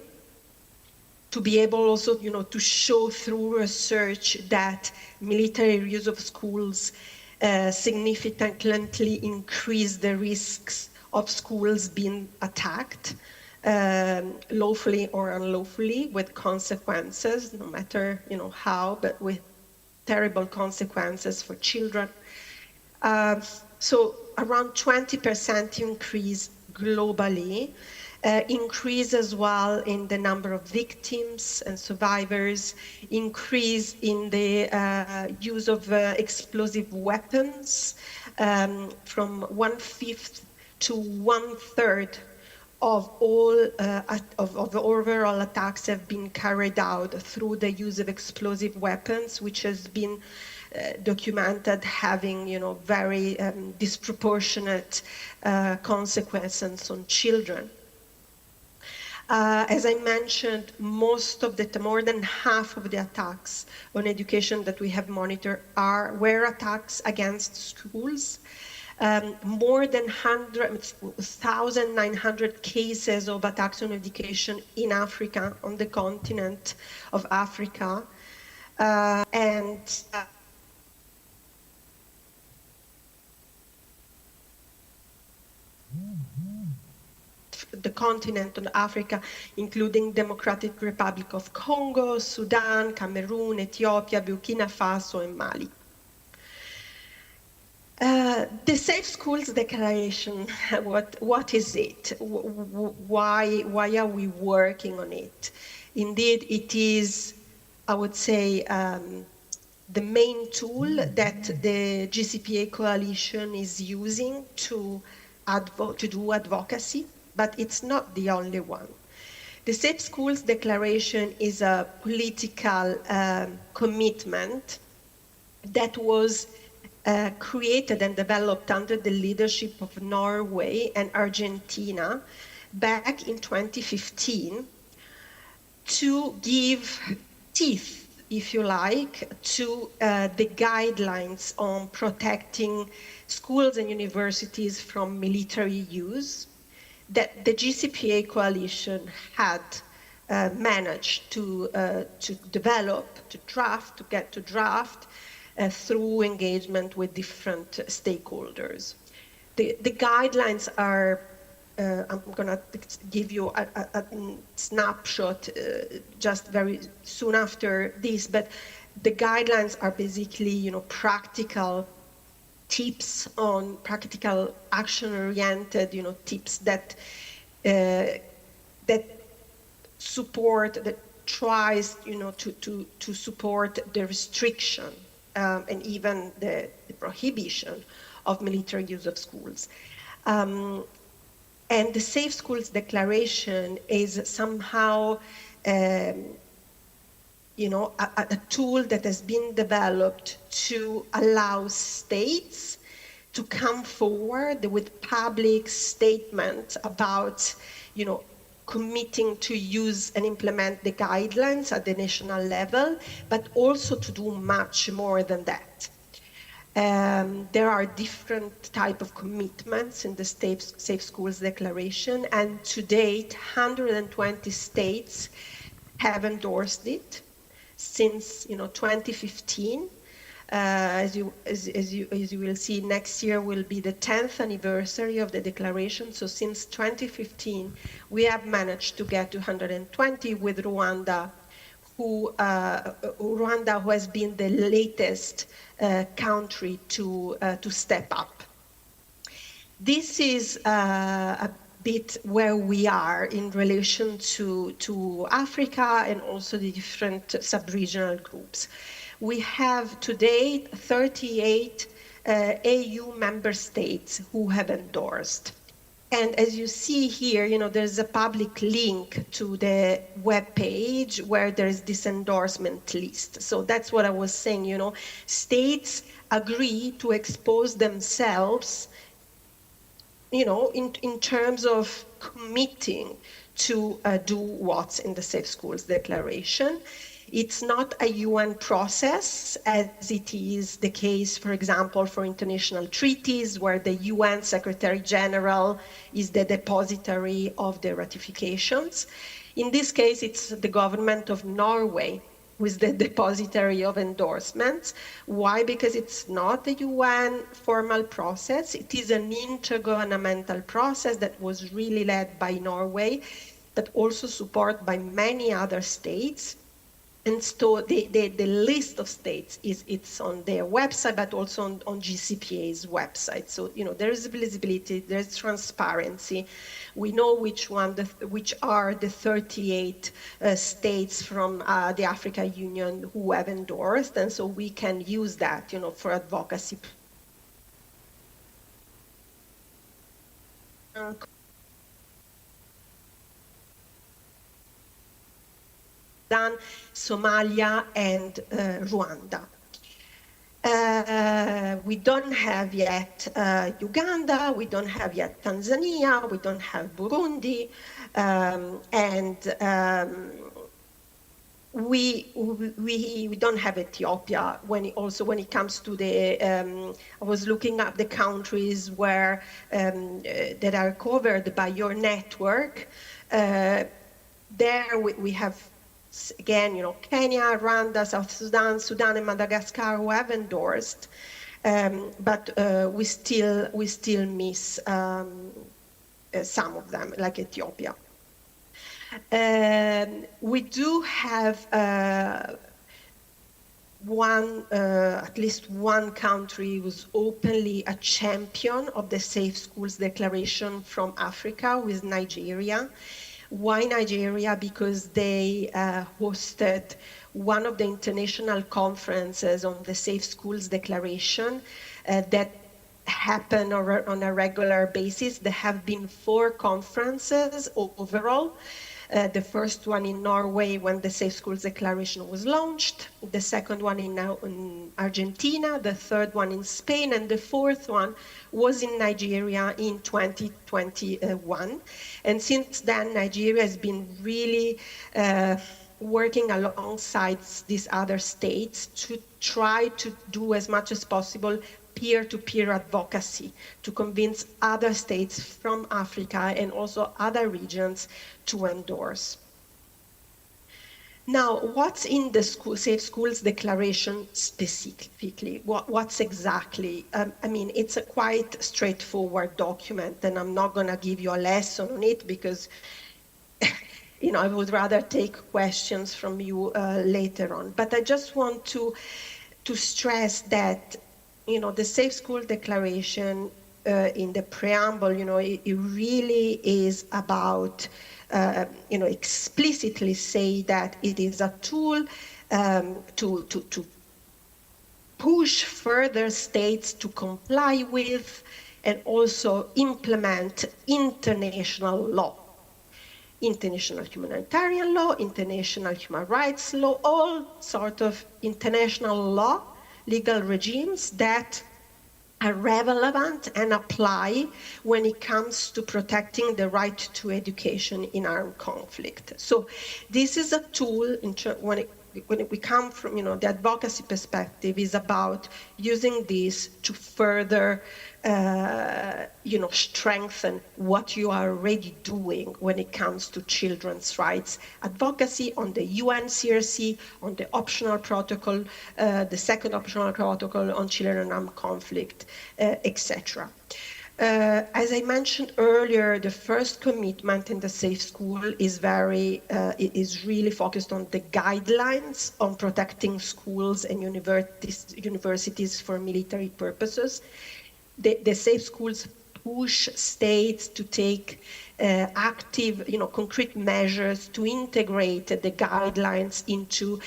to be able also, to show through research that military use of schools significantly increase the risks of schools being attacked, lawfully or unlawfully, with consequences, no matter how, but with terrible consequences for children. So around 20% increase globally. Increase as well in the number of victims and survivors, increase in the use of explosive weapons, from 1/5 to 1/3 of all of the overall attacks have been carried out through the use of explosive weapons, which has been documented having, very disproportionate consequences on children. As I mentioned, more than half of the attacks on education that we have monitored were attacks against schools. More than 1,900 cases of attacks on education in Africa, on the continent of Africa. The continent of Africa, including Democratic Republic of Congo, Sudan, Cameroon, Ethiopia, Burkina Faso, and Mali. The Safe Schools Declaration, what is it? Why are we working on it? Indeed, it is, I would say, the main tool that the GCPA coalition is using to do advocacy, but it's not the only one. The Safe Schools Declaration is a political commitment that was created and developed under the leadership of Norway and Argentina back in 2015 to give teeth, if you like, to the guidelines on protecting schools and universities from military use that the GCPA coalition had managed to develop, to get to draft through engagement with different stakeholders. The guidelines are, I'm going to give you a snapshot just very soon after this, but the guidelines are basically, practical tips on practical action-oriented, tips that support, that tries, to support the restriction and even the prohibition of military use of schools. And the Safe Schools Declaration is somehow a tool that has been developed to allow states to come forward with public statements about, committing to use and implement the guidelines at the national level, but also to do much more than that. There are different types of commitments in the Safe Schools Declaration, and to date, 120 states have endorsed it. Since 2015, as you will see, next year will be the 10th anniversary of the declaration. So since 2015, we have managed to get to 120 with Rwanda, who has been the latest country to step up. This is bit where we are in relation to Africa and also the different sub-regional groups. We have today 38 AU member states who have endorsed. And as you see here, there's a public link to the web page where there's this endorsement list. So that's what I was saying, states agree to expose themselves, in terms of committing to do what's in the Safe Schools Declaration. It's not a UN process, as it is the case, for example, for international treaties, where the UN Secretary General is the depository of the ratifications. In this case, it's the government of Norway who is the depository of endorsements. Why? Because it's not a UN formal process. It is an intergovernmental process that was really led by Norway, but also supported by many other states. And so the list of states it's on their website, but also on GCPA's website. So there is visibility, there is transparency. We know which are the 38 states from the African Union who have endorsed, and so we can use that, for advocacy. Sudan, Somalia, and Rwanda. We don't have yet Uganda, we don't have yet Tanzania, we don't have Burundi, and we don't have Ethiopia. When it comes to the, I was looking up the countries where that are covered by your network. There we have, again, Kenya, Rwanda, South Sudan, Sudan, and Madagascar who have endorsed, but we still miss some of them, like Ethiopia. We do have at least one country who's openly a champion of the Safe Schools Declaration from Africa, with Nigeria. Why Nigeria? Because they hosted one of the international conferences on the Safe Schools Declaration that happen on a regular basis. There have been 4 conferences overall. The first one in Norway when the Safe Schools Declaration was launched, the second one in Argentina, the third one in Spain, and the fourth one was in Nigeria in 2021. And since then, Nigeria has been really working alongside these other states to try to do as much as possible peer-to-peer advocacy to convince other states from Africa and also other regions to endorse. Now, what's in the Safe Schools Declaration specifically? What's exactly? I mean, it's a quite straightforward document, and I'm not going to give you a lesson on it because I would rather take questions from you later on. But I just want to stress that the Safe School Declaration in the preamble, it really is about, explicitly say that it is a tool to push further states to comply with and also implement international law. International humanitarian law, international human rights law, all sort of international law, legal regimes that are relevant and apply when it comes to protecting the right to education in armed conflict. So this is a tool when we come from the advocacy perspective, is about using this to further strengthen what you are already doing when it comes to children's rights advocacy on the UN CRC, on the optional protocol, the second optional protocol on children and armed conflict, etc. As I mentioned earlier, the first commitment in the Safe School is really focused on the guidelines on protecting schools and universities for military purposes. The Safe Schools push states to take active, concrete measures to integrate the guidelines into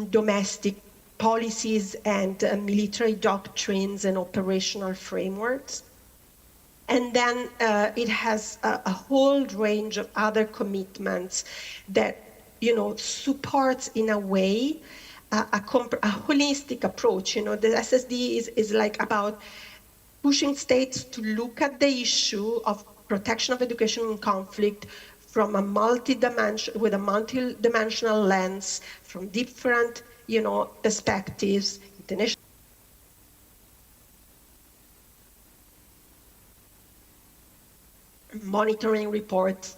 domestic policies and military doctrines and operational frameworks. And then it has a whole range of other commitments that, supports in a way a holistic approach. The SSD is like about pushing states to look at the issue of protection of education in conflict from a with a multi-dimensional lens, from different, perspectives, international. Monitoring reports,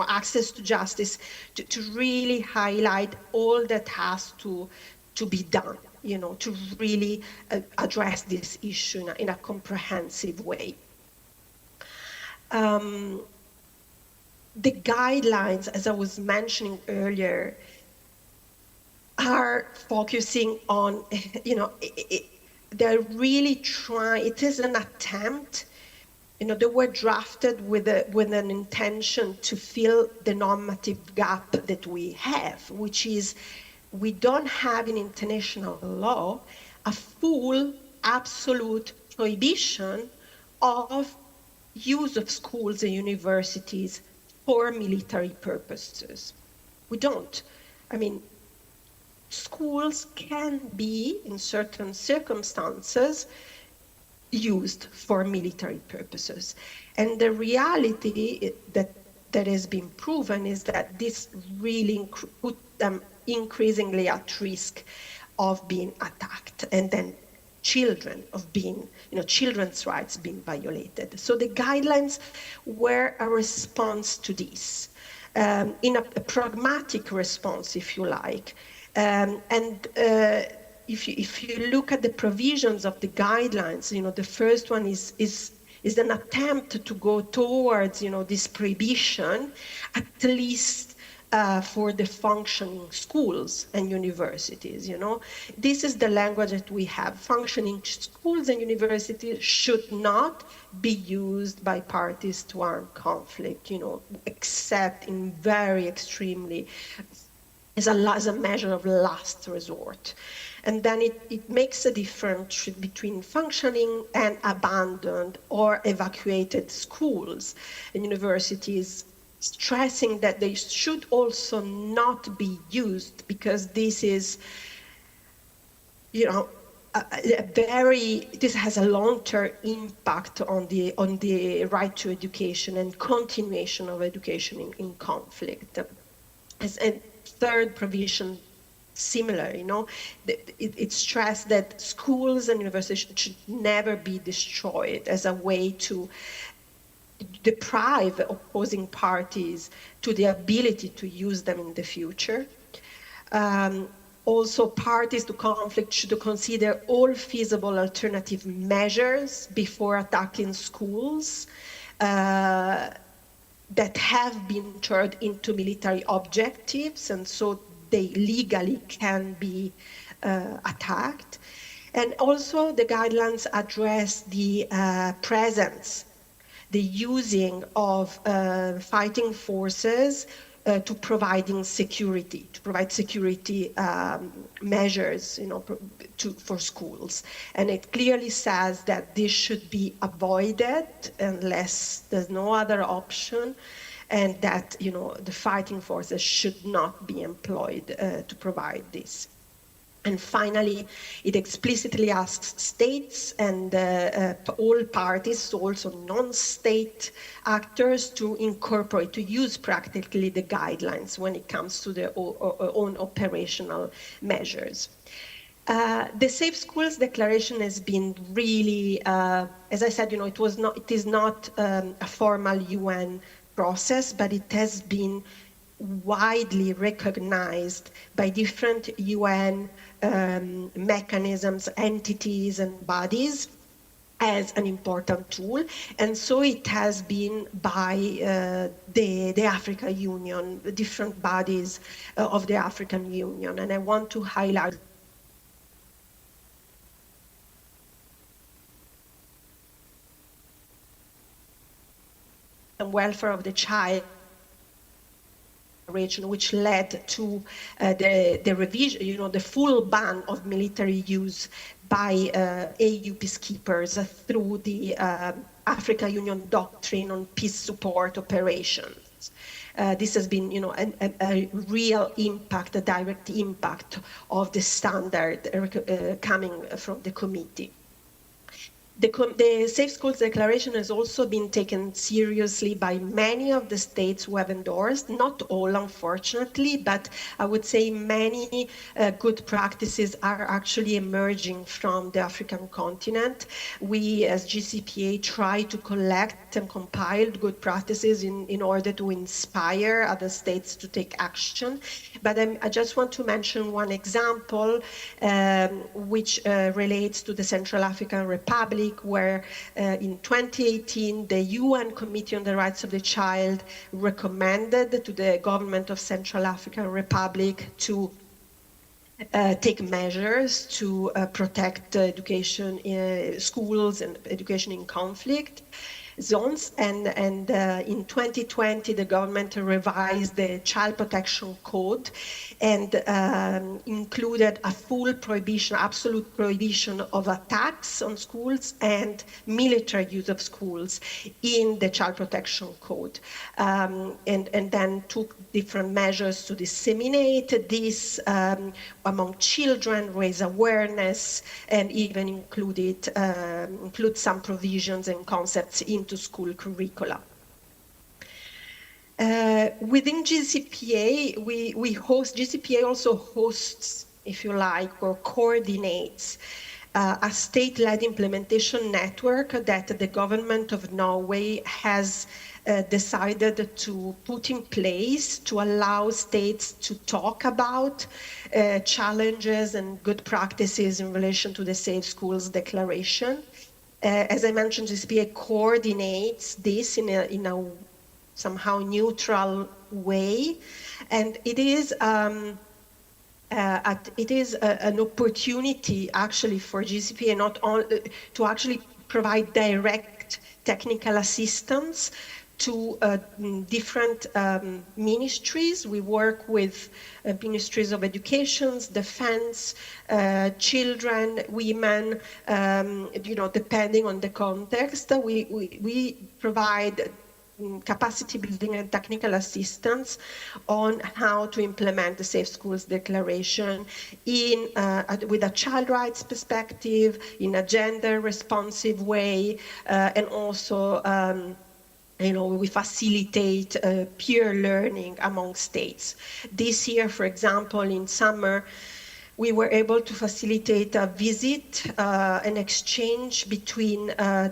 access to justice, to really highlight all that has to be done, to really address this issue in a comprehensive way. The guidelines, as I was mentioning earlier, are focusing on, they're really trying, it is an attempt, they were drafted with an intention to fill the normative gap that we have, which is we don't have in international law a full, absolute prohibition of use of schools and universities for military purposes. We don't. I mean, schools can be, in certain circumstances, used for military purposes. And the reality that has been proven is that this really put them increasingly at risk of being attacked, and then children's rights being violated. So the guidelines were a response to this, in a pragmatic response, if you like. If you look at the provisions of the guidelines, the first one is an attempt to go towards, this prohibition, at least for the functioning schools and universities. This is the language that we have. Functioning schools and universities should not be used by parties to armed conflict, except in very extremely, as a measure of last resort. And then it makes a difference between functioning and abandoned or evacuated schools and universities, stressing that they should also not be used, because this is, this has a long-term impact on the right to education and continuation of education in conflict. And third provision, similar, it stressed that schools and universities should never be destroyed as a way to deprive opposing parties to the ability to use them in the future. Also, parties to conflict should consider all feasible alternative measures before attacking schools that have been turned into military objectives, and so they legally can be attacked. And also the guidelines address the presence, the using of fighting forces to provide security measures, for schools. And it clearly says that this should be avoided unless there's no other option, and that the fighting forces should not be employed to provide this. And finally, it explicitly asks states and all parties, also non-state actors, to incorporate, to use practically the guidelines when it comes to their own operational measures. The Safe Schools Declaration has been really, as I said, it is not a formal UN process, but it has been widely recognized by different UN mechanisms, entities, and bodies as an important tool. And so it has been by the African Union, the different bodies of the African Union. And I want to highlight and welfare of the child region, which led to the revision, the full ban of military use by AU peacekeepers through the African Union doctrine on peace support operations. This has been, a real impact, a direct impact of the standard coming from the committee. The Safe Schools Declaration has also been taken seriously by many of the states who have endorsed, not all unfortunately, but I would say many good practices are actually emerging from the African continent. We as GCPA try to collect and compile good practices in order to inspire other states to take action. But I just want to mention one example which relates to the Central African Republic, where in 2018 the UN Committee on the Rights of the Child recommended to the government of Central African Republic to take measures to protect education in schools and education in conflict zones. And in 2020, the government revised the Child Protection Code and included a full prohibition, absolute prohibition of attacks on schools and military use of schools in the Child Protection Code. And then took different measures to disseminate this among children, raise awareness, and even include some provisions and concepts into school curricula. Within GCPA, GCPA also hosts, if you like, or coordinates a state-led implementation network that the government of Norway has decided to put in place to allow states to talk about challenges and good practices in relation to the Safe Schools Declaration. As I mentioned, GCPA coordinates this in a somehow neutral way, and it is an opportunity actually for GCPA not only to actually provide direct technical assistance to different ministries. We work with ministries of education, defense, children, women, depending on the context. We provide capacity building and technical assistance on how to implement the Safe Schools Declaration with a child rights perspective, in a gender responsive way, and also we facilitate peer learning among states. This year, for example, in summer, we were able to facilitate a visit, an exchange between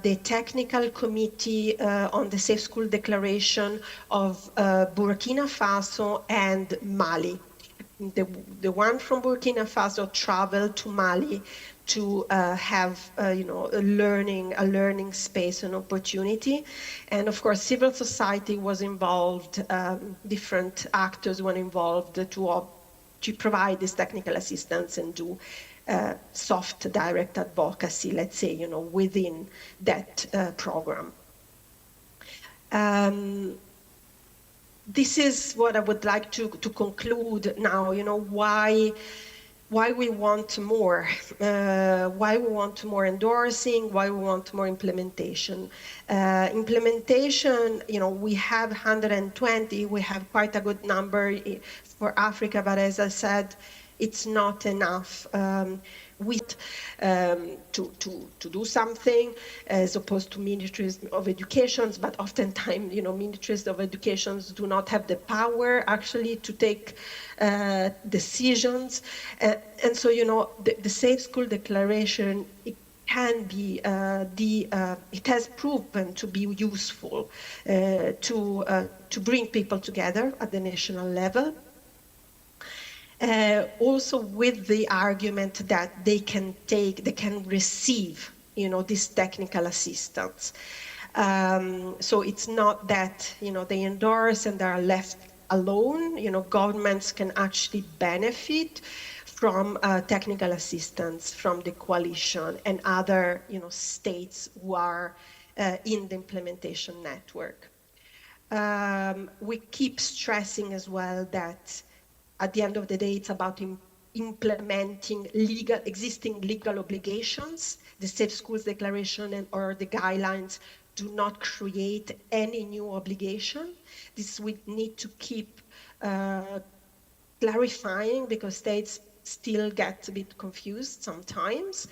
the technical committee on the Safe School Declaration of Burkina Faso and Mali. The one from Burkina Faso traveled to Mali to have a learning space and opportunity. And of course, civil society was involved, different actors were involved to provide this technical assistance and do soft direct advocacy, let's say, within that program. This is what I would like to conclude now, why we want more, why we want more endorsing, why we want more implementation. Implementation, we have 120, we have quite a good number for Africa, but as I said, it's not enough. To do something as opposed to ministries of education, but oftentimes, ministries of education do not have the power actually to take decisions. And so, the Safe School Declaration, it can be it has proven to be useful to bring people together at the national level. Also with the argument that they can receive, this technical assistance. So it's not that, they endorse and they are left alone. Governments can actually benefit from technical assistance from the coalition and other, states who are in the implementation network. We keep stressing as well that at the end of the day, it's about implementing existing legal obligations. The Safe Schools Declaration or the guidelines do not create any new obligation. This we need to keep clarifying because states still get a bit confused sometimes.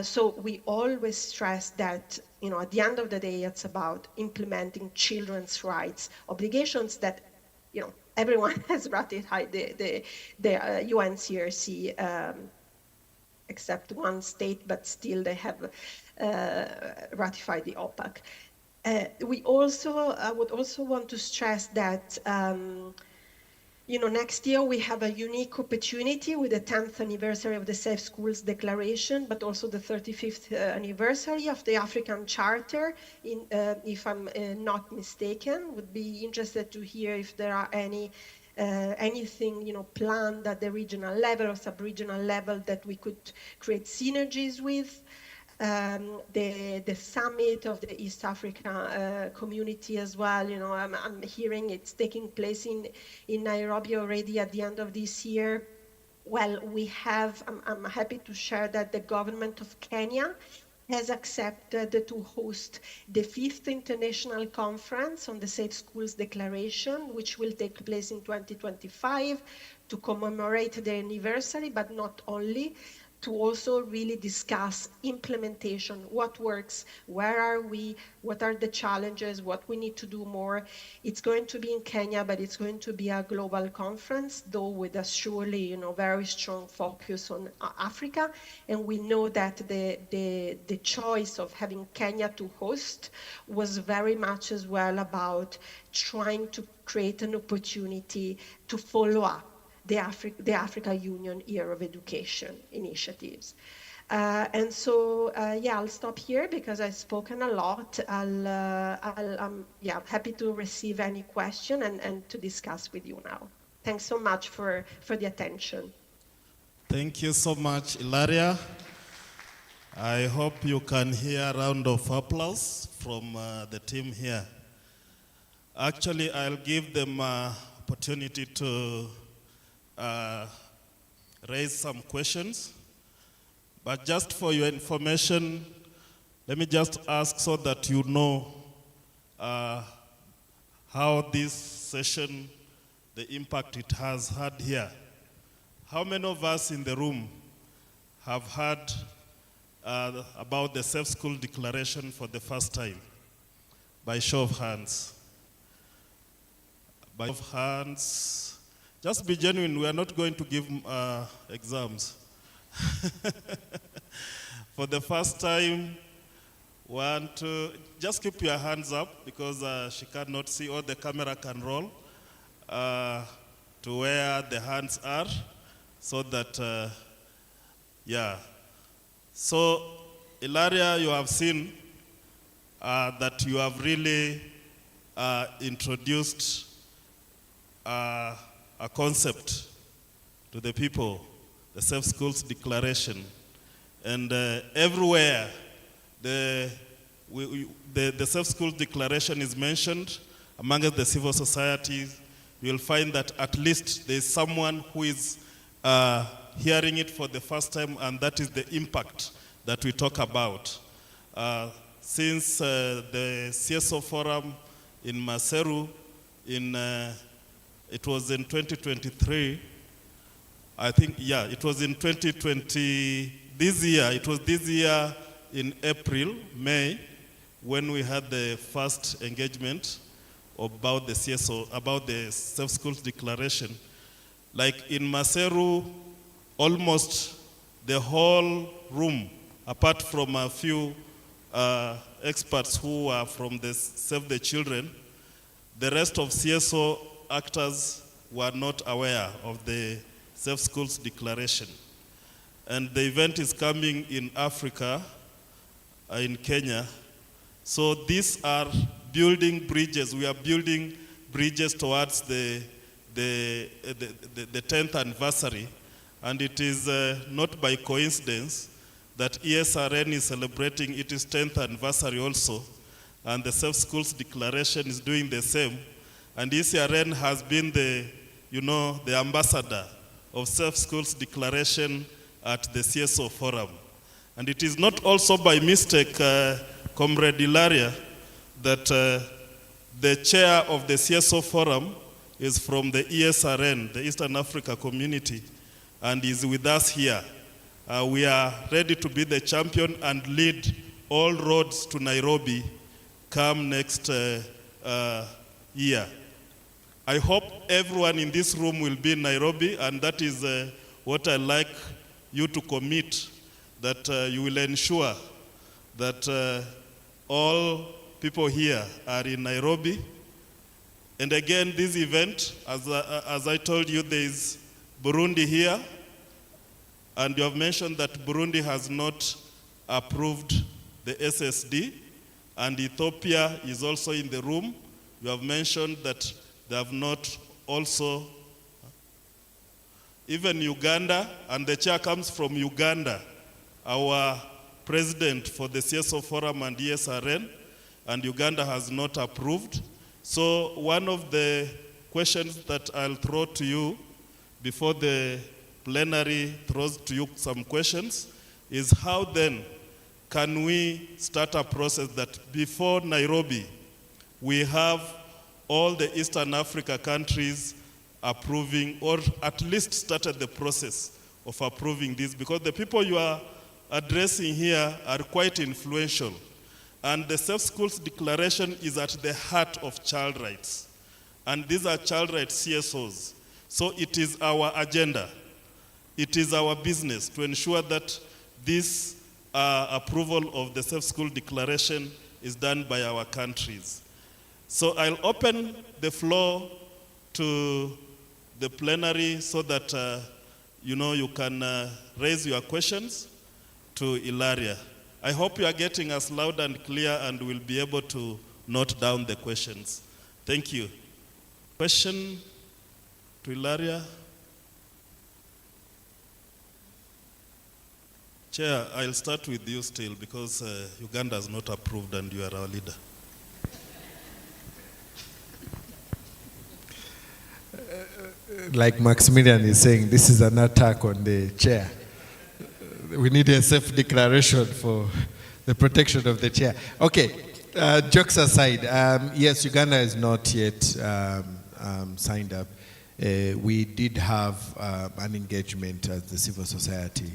So we always stress that, at the end of the day, it's about implementing children's rights obligations that, everyone has ratified the UNCRC, except one state, but still they have ratified the OPAC. I would also want to stress that next year we have a unique opportunity with the 10th anniversary of the Safe Schools Declaration, but also the 35th anniversary of the African Charter, if I'm not mistaken. Would be interested to hear if there are anything planned at the regional level or sub-regional level that we could create synergies with. The summit of the East Africa community as well. I'm hearing it's taking place in Nairobi already at the end of this year. Well, I'm happy to share that the government of Kenya has accepted to host the 5th International Conference on the Safe Schools Declaration, which will take place in 2025 to commemorate the anniversary, but not only, to also really discuss implementation, what works, where are we, what are the challenges, what we need to do more. It's going to be in Kenya, but it's going to be a global conference, though with a surely, very strong focus on Africa. And we know that the choice of having Kenya to host was very much as well about trying to create an opportunity to follow up the Africa Union Year of Education initiatives. And so, I'll stop here because I've spoken a lot. I'm happy to receive any question and to discuss with you now. Thanks so much for the attention. Thank you so much, Ilaria. I hope you can hear a round of applause from the team here. Actually, I'll give them opportunity to raise some questions. But just for your information, let me just ask so that you know how this session, the impact it has had here. How many of us in the room have heard about the Safe School Declaration for the first time? By show of hands. By show of hands. Just be genuine, we are not going to give exams. For the first time, just keep your hands up because she cannot see, or the camera can roll to where the hands are so that, So, Ilaria, you have seen that you have really introduced a concept to the people, the Safe Schools Declaration. And everywhere the Safe Schools Declaration is mentioned, among the civil society, you'll find that at least there's someone who is hearing it for the first time, and that is the impact that we talk about. Since the CSO Forum in Maseru it was in 2023, I think, it was in 2020, this year, it was this year in April, May, when we had the first engagement about the CSO, about the Safe Schools Declaration. Like in Maseru, almost the whole room, apart from a few experts who are from the Save the Children, the rest of CSO actors were not aware of the Safe Schools Declaration. And the event is coming in Africa, in Kenya. So these are building bridges. We are building bridges towards the 10th anniversary. And it is not by coincidence that ESRN is celebrating its 10th anniversary also. and the Safe Schools Declaration is doing the same. And Eacrn has been the ambassador of Safe Schools Declaration at the CSO Forum. And it is not also by mistake, Comrade Ilaria, that the chair of the CSO Forum is from the Eacrn, the Eastern Africa Community, and is with us here. We are ready to be the champion and lead all roads to Nairobi come next year. I hope everyone in this room will be in Nairobi, and that is what I like you to commit, that you will ensure that all people here are in Nairobi. And again, this event, as I told you, there is Burundi here, and you have mentioned that Burundi has not approved the SSD, and Ethiopia is also in the room. You have mentioned that they have not also, even Uganda, and the chair comes from Uganda, our president for the CSO Forum and Eacrn, and Uganda has not approved. So one of the questions that I'll throw to you before the plenary throws to you some questions is how then can we start a process that before Nairobi we have all the Eastern Africa countries approving, or at least started the process of approving this, because the people you are addressing here are quite influential. And the Safe Schools Declaration is at the heart of child rights. And these are child rights CSOs. So it is our agenda. It is our business to ensure that this approval of the Safe School Declaration is done by our countries. So I'll open the floor to the plenary so that you can raise your questions to Ilaria. I hope you are getting us loud and clear and will be able to note down the questions. Thank you. Question to Ilaria? Chair, I'll start with you still because Uganda has not approved and you are our leader. Like Maximilian is saying, this is an attack on the chair. We need a safe declaration for the protection of the chair. Okay, jokes aside, yes, Uganda is not yet signed up. We did have an engagement as the civil society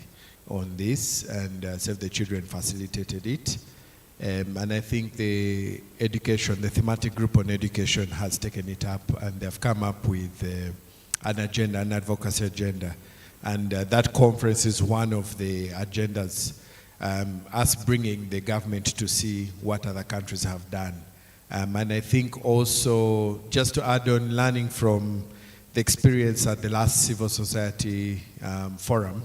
on this, and Save the Children facilitated it. And I think the education, the thematic group on education has taken it up, and they've come up with an agenda, an advocacy agenda. And that conference is one of the agendas, us bringing the government to see what other countries have done. And I think also, just to add on, learning from the experience at the last civil society forum,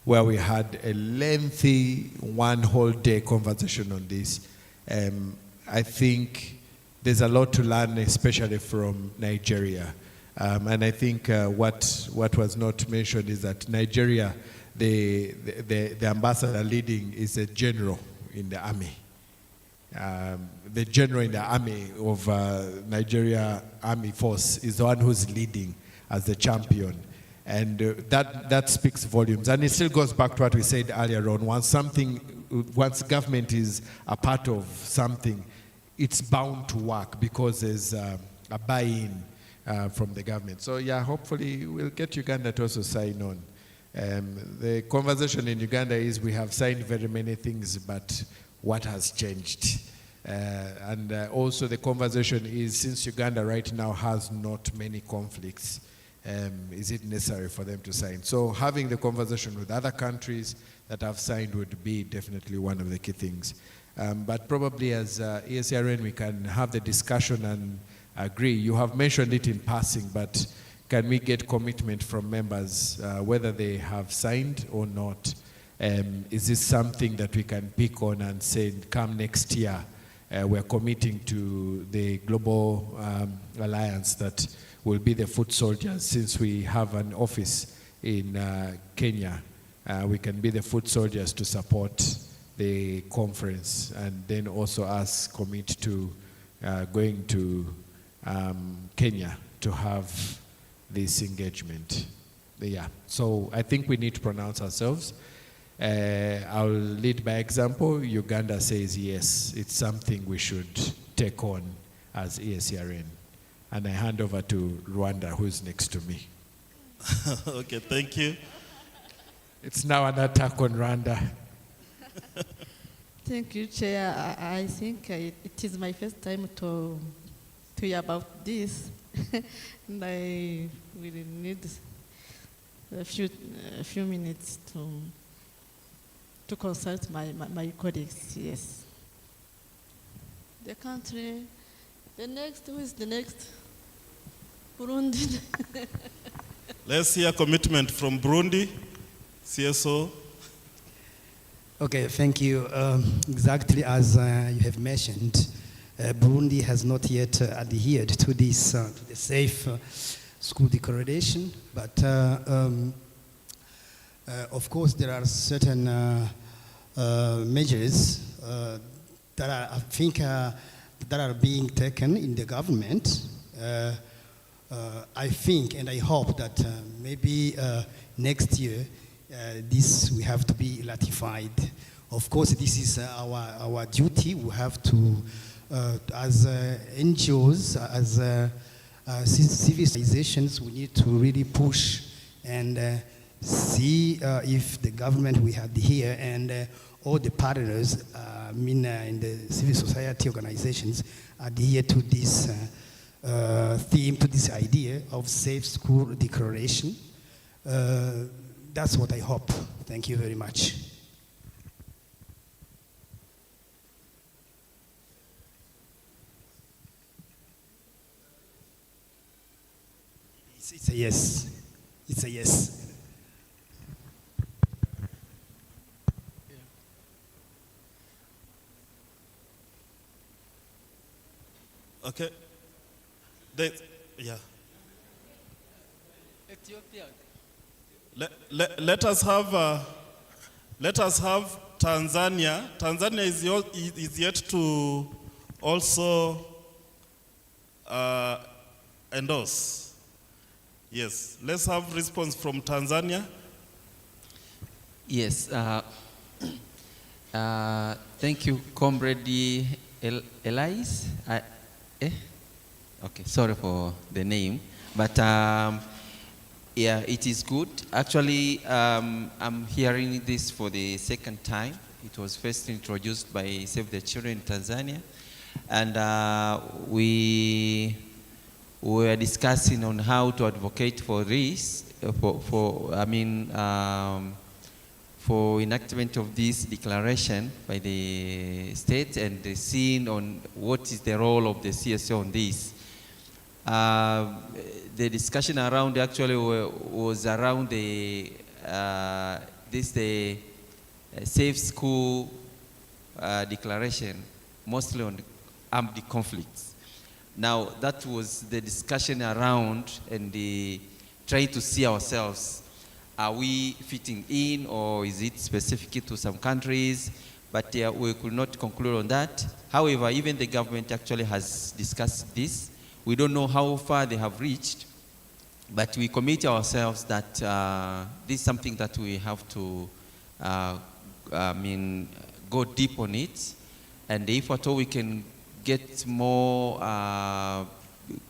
where we had a lengthy one whole day conversation on this. I think there's a lot to learn, especially from Nigeria. And I think what was not mentioned is that Nigeria, the ambassador leading is a general in the army. The general in the army of Nigeria Army Force is the one who's leading as the champion. And that speaks volumes. And it still goes back to what we said earlier on. Once government is a part of something, it's bound to work because there's a buy-in from the government. So yeah, hopefully we'll get Uganda to also sign on. The conversation in Uganda is we have signed very many things, but what has changed? And also the conversation is, since Uganda right now has not many conflicts, is it necessary for them to sign? So having the conversation with other countries that have signed would be definitely one of the key things. But probably as Eacrn, we can have the discussion and agree. You have mentioned it in passing, but can we get commitment from members whether they have signed or not? Is this something that we can pick on and say, come next year, we're committing to the global alliance that will be the foot soldiers, since we have an office in Kenya. We can be the foot soldiers to support the conference, and then also us commit to going to Kenya to have this engagement. Yeah, so I think we need to pronounce ourselves. I'll lead by example. Uganda says yes, it's something we should take on as Eacrn. And I hand over to Rwanda, who's next to me. Okay, thank you. It's now an attack on Rwanda. Thank you, Chair. I think it is my first time to hear about this, and I will need a few minutes to consult my colleagues. Yes. The country, the next. Who is the next? Burundi. Let's hear commitment from Burundi, CSO. Okay, thank you. Exactly as you have mentioned, Burundi has not yet adhered to this, to the safe school declaration, but of course there are certain measures that are, I think, that are being taken in the government. I think and I hope that maybe next year this we have to be ratified. Of course, this is our duty. We have to, as NGOs, as civilizations, we need to really push and see if the government we have here and all the partners, in the civil society organizations, adhere to this theme, to this idea of safe school declaration. That's what I hope. Thank you very much. It's a yes. It's a yes. Okay. Yeah. Ethiopia. Let us have Tanzania. Tanzania is yet to also endorse. Yes, let's have response from Tanzania. Yes. Thank you, Comrade Elise. Okay, sorry for the name, but yeah, it is good. Actually, I'm hearing this for the second time. It was first introduced by Save the Children in Tanzania, and we were discussing on how to advocate for this, for enactment of this declaration by the state, and the scene on what is the role of the CSO on this. The discussion around actually was around the safe school declaration, mostly on armed conflicts. Now that was the discussion around, and trying to see ourselves. Are we fitting in, or is it specific to some countries? But we could not conclude on that. However, even the government actually has discussed this. We don't know how far they have reached, but we commit ourselves that this is something that we have to go deep on it. And if at all we can get more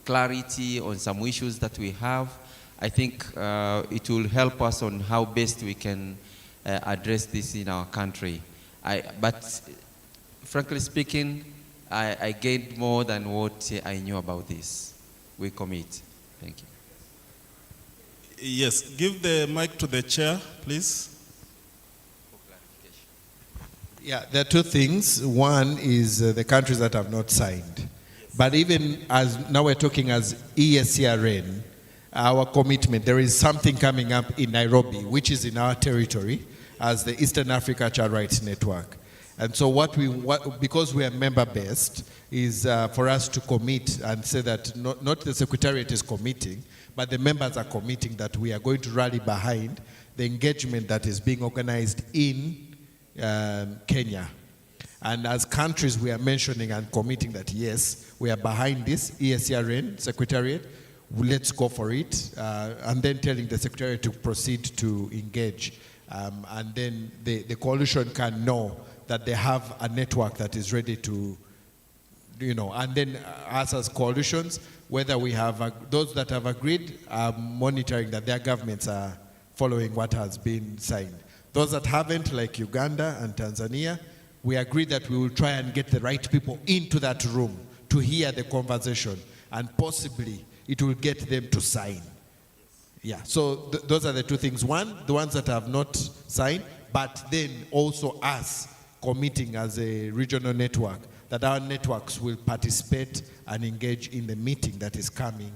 clarity on some issues that we have, I think it will help us on how best we can address this in our country. But frankly speaking, I gained more than what I knew about this. We commit. Thank you. Yes, give the mic to the chair, please. Yeah, there are two things. One is the countries that have not signed. But even as now we're talking as Eacrn, our commitment, there is something coming up in Nairobi, which is in our territory as the Eastern Africa Child Rights Network. And so because we are member-based, is for us to commit and say that not the Secretariat is committing, but the members are committing that we are going to rally behind the engagement that is being organized in Kenya. And as countries, we are mentioning and committing that, yes, we are behind this, Eacrn, Secretariat, let's go for it, and then telling the Secretariat to proceed to engage. And then the coalition can know that they have a network that is ready to, and then us as coalitions, whether we have, those that have agreed are monitoring that their governments are following what has been signed. Those that haven't, like Uganda and Tanzania, we agree that we will try and get the right people into that room to hear the conversation, and possibly it will get them to sign. Yeah, so those are the two things. One, the ones that have not signed, but then also us committing as a regional network that our networks will participate and engage in the meeting that is coming.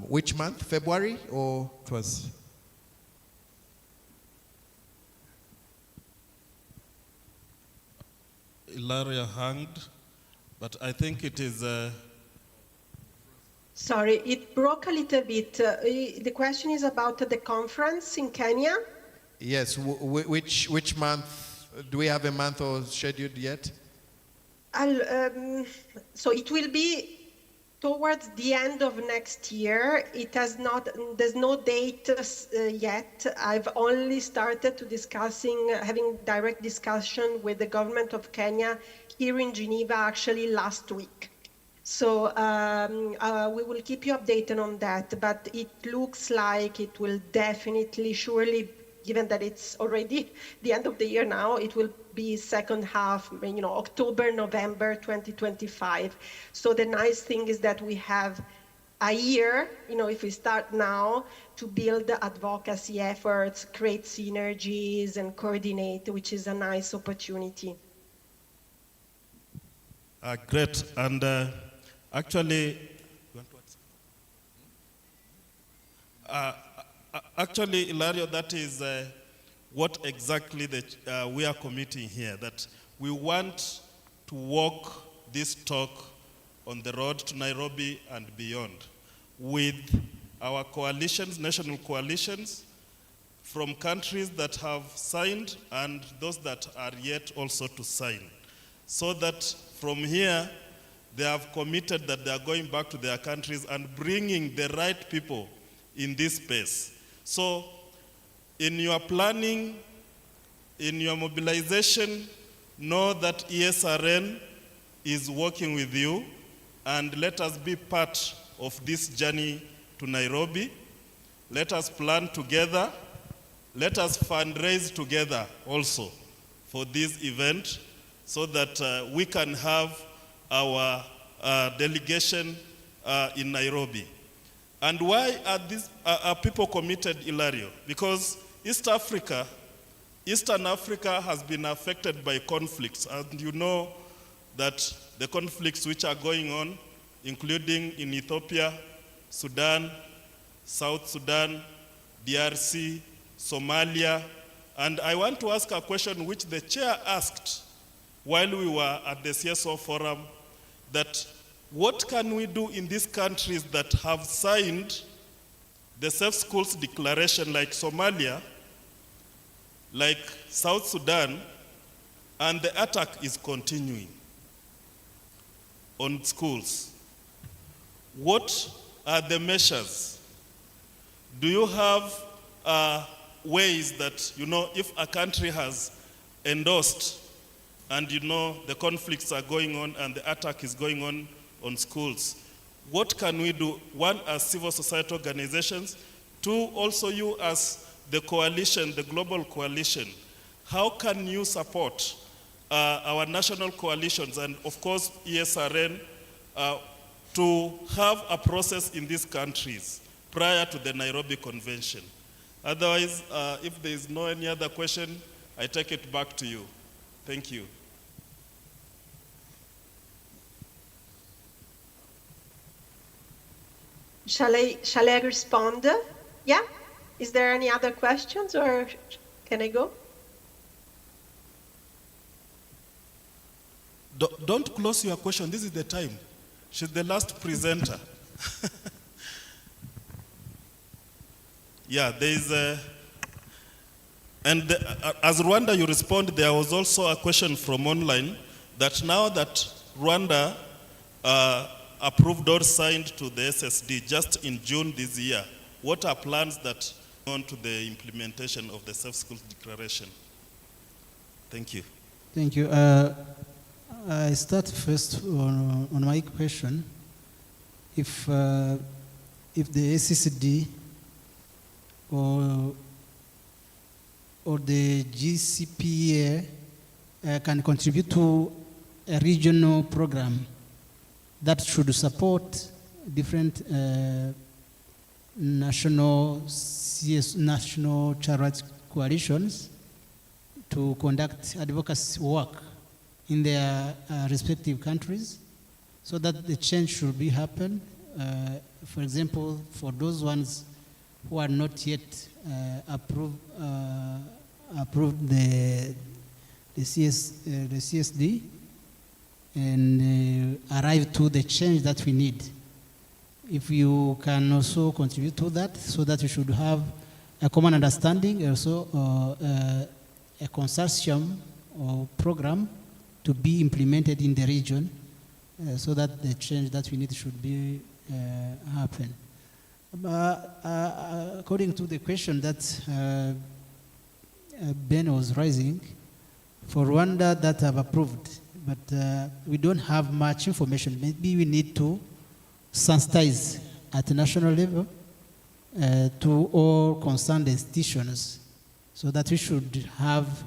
Which month? February, or it was? Ilaria hanged, but I think it is... Sorry, it broke a little bit. The question is about the conference in Kenya? Yes, which month? Do we have a month or scheduled yet? So it will be towards the end of next year. It has not, there's no date yet. I've only started to having direct discussion with the government of Kenya here in Geneva actually last week. So we will keep you updated on that, but it looks like it will definitely, surely, given that it's already the end of the year now, it will be second half, October, November 2025. So the nice thing is that we have a year, if we start now, to build advocacy efforts, create synergies, and coordinate, which is a nice opportunity. Great. And actually, Ilario, that is what exactly we are committing here, that we want to walk this talk on the road to Nairobi and beyond with our coalitions, national coalitions, from countries that have signed and those that are yet also to sign, so that from here they have committed that they are going back to their countries and bringing the right people in this space. So in your planning, in your mobilization, know that Eacrn is working with you, and let us be part of this journey to Nairobi. Let us plan together. Let us fundraise together also for this event, so that we can have our delegation in Nairobi. And why are people committed, Ilario? Because Eastern Africa has been affected by conflicts, and you know that the conflicts which are going on, including in Ethiopia, Sudan, South Sudan, DRC, Somalia. And I want to ask a question which the chair asked while we were at the CSO forum, that what can we do in these countries that have signed the Safe Schools Declaration, like Somalia, like South Sudan, and the attack is continuing on schools? What are the measures? Do you have ways that, if a country has endorsed and the conflicts are going on and the attack is going on schools, what can we do? One, as civil society organizations. Two, also you as the coalition, the global coalition. How can you support our national coalitions and, of course, Eacrn to have a process in these countries prior to the Nairobi Convention? Otherwise, if there is no any other question, I take it back to you. Thank you. Shall I respond? Yeah? Is there any other questions, or can I go? Don't close your question. This is the time. She's the last presenter. Yeah, there is And as Rwanda, you respond, there was also a question from online that now that Rwanda approved or signed to the SSD just in June this year, what are plans that on to the implementation of the Safe Schools Declaration? Thank you. Thank you. I start first on my question. If the SSD or the GCPA can contribute to a regional program that should support different national child rights coalitions to conduct advocacy work in their respective countries, so that the change should be happen. For example, for those ones who are not yet approved the CSD and arrive to the change that we need. If you can also contribute to that, so that you should have a common understanding, also a consortium or program to be implemented in the region, so that the change that we need should be happen. According to the question that Ben was raising, for Rwanda that have approved, but we don't have much information. Maybe we need to sensitize at the national level to all concerned institutions, so that we should have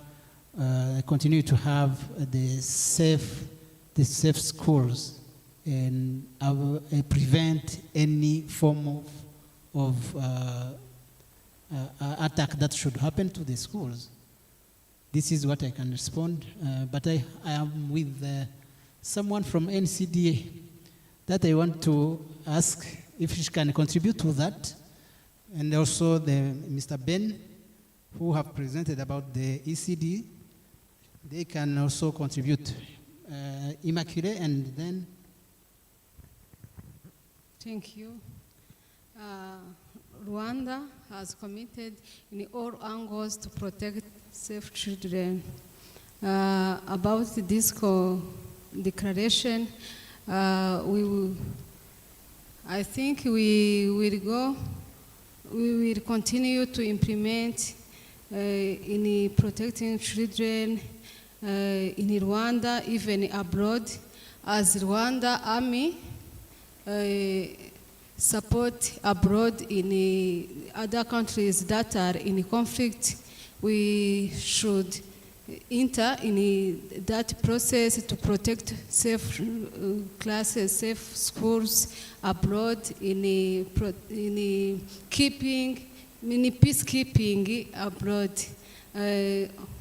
continue to have the safe schools and prevent any form of attack that should happen to the schools. This is what I can respond, but I am with someone from NCDA that I want to ask if she can contribute to that, and also Mr. Ben, who have presented about the ECD, they can also contribute. Immaculée, and then. Thank you. Rwanda has committed in all angles to protect safe children. About this declaration, I think we will continue to implement in protecting children in Rwanda, even abroad, as Rwanda Army support abroad in other countries that are in conflict. We should enter in that process to protect safe classes, safe schools abroad, in peacekeeping abroad.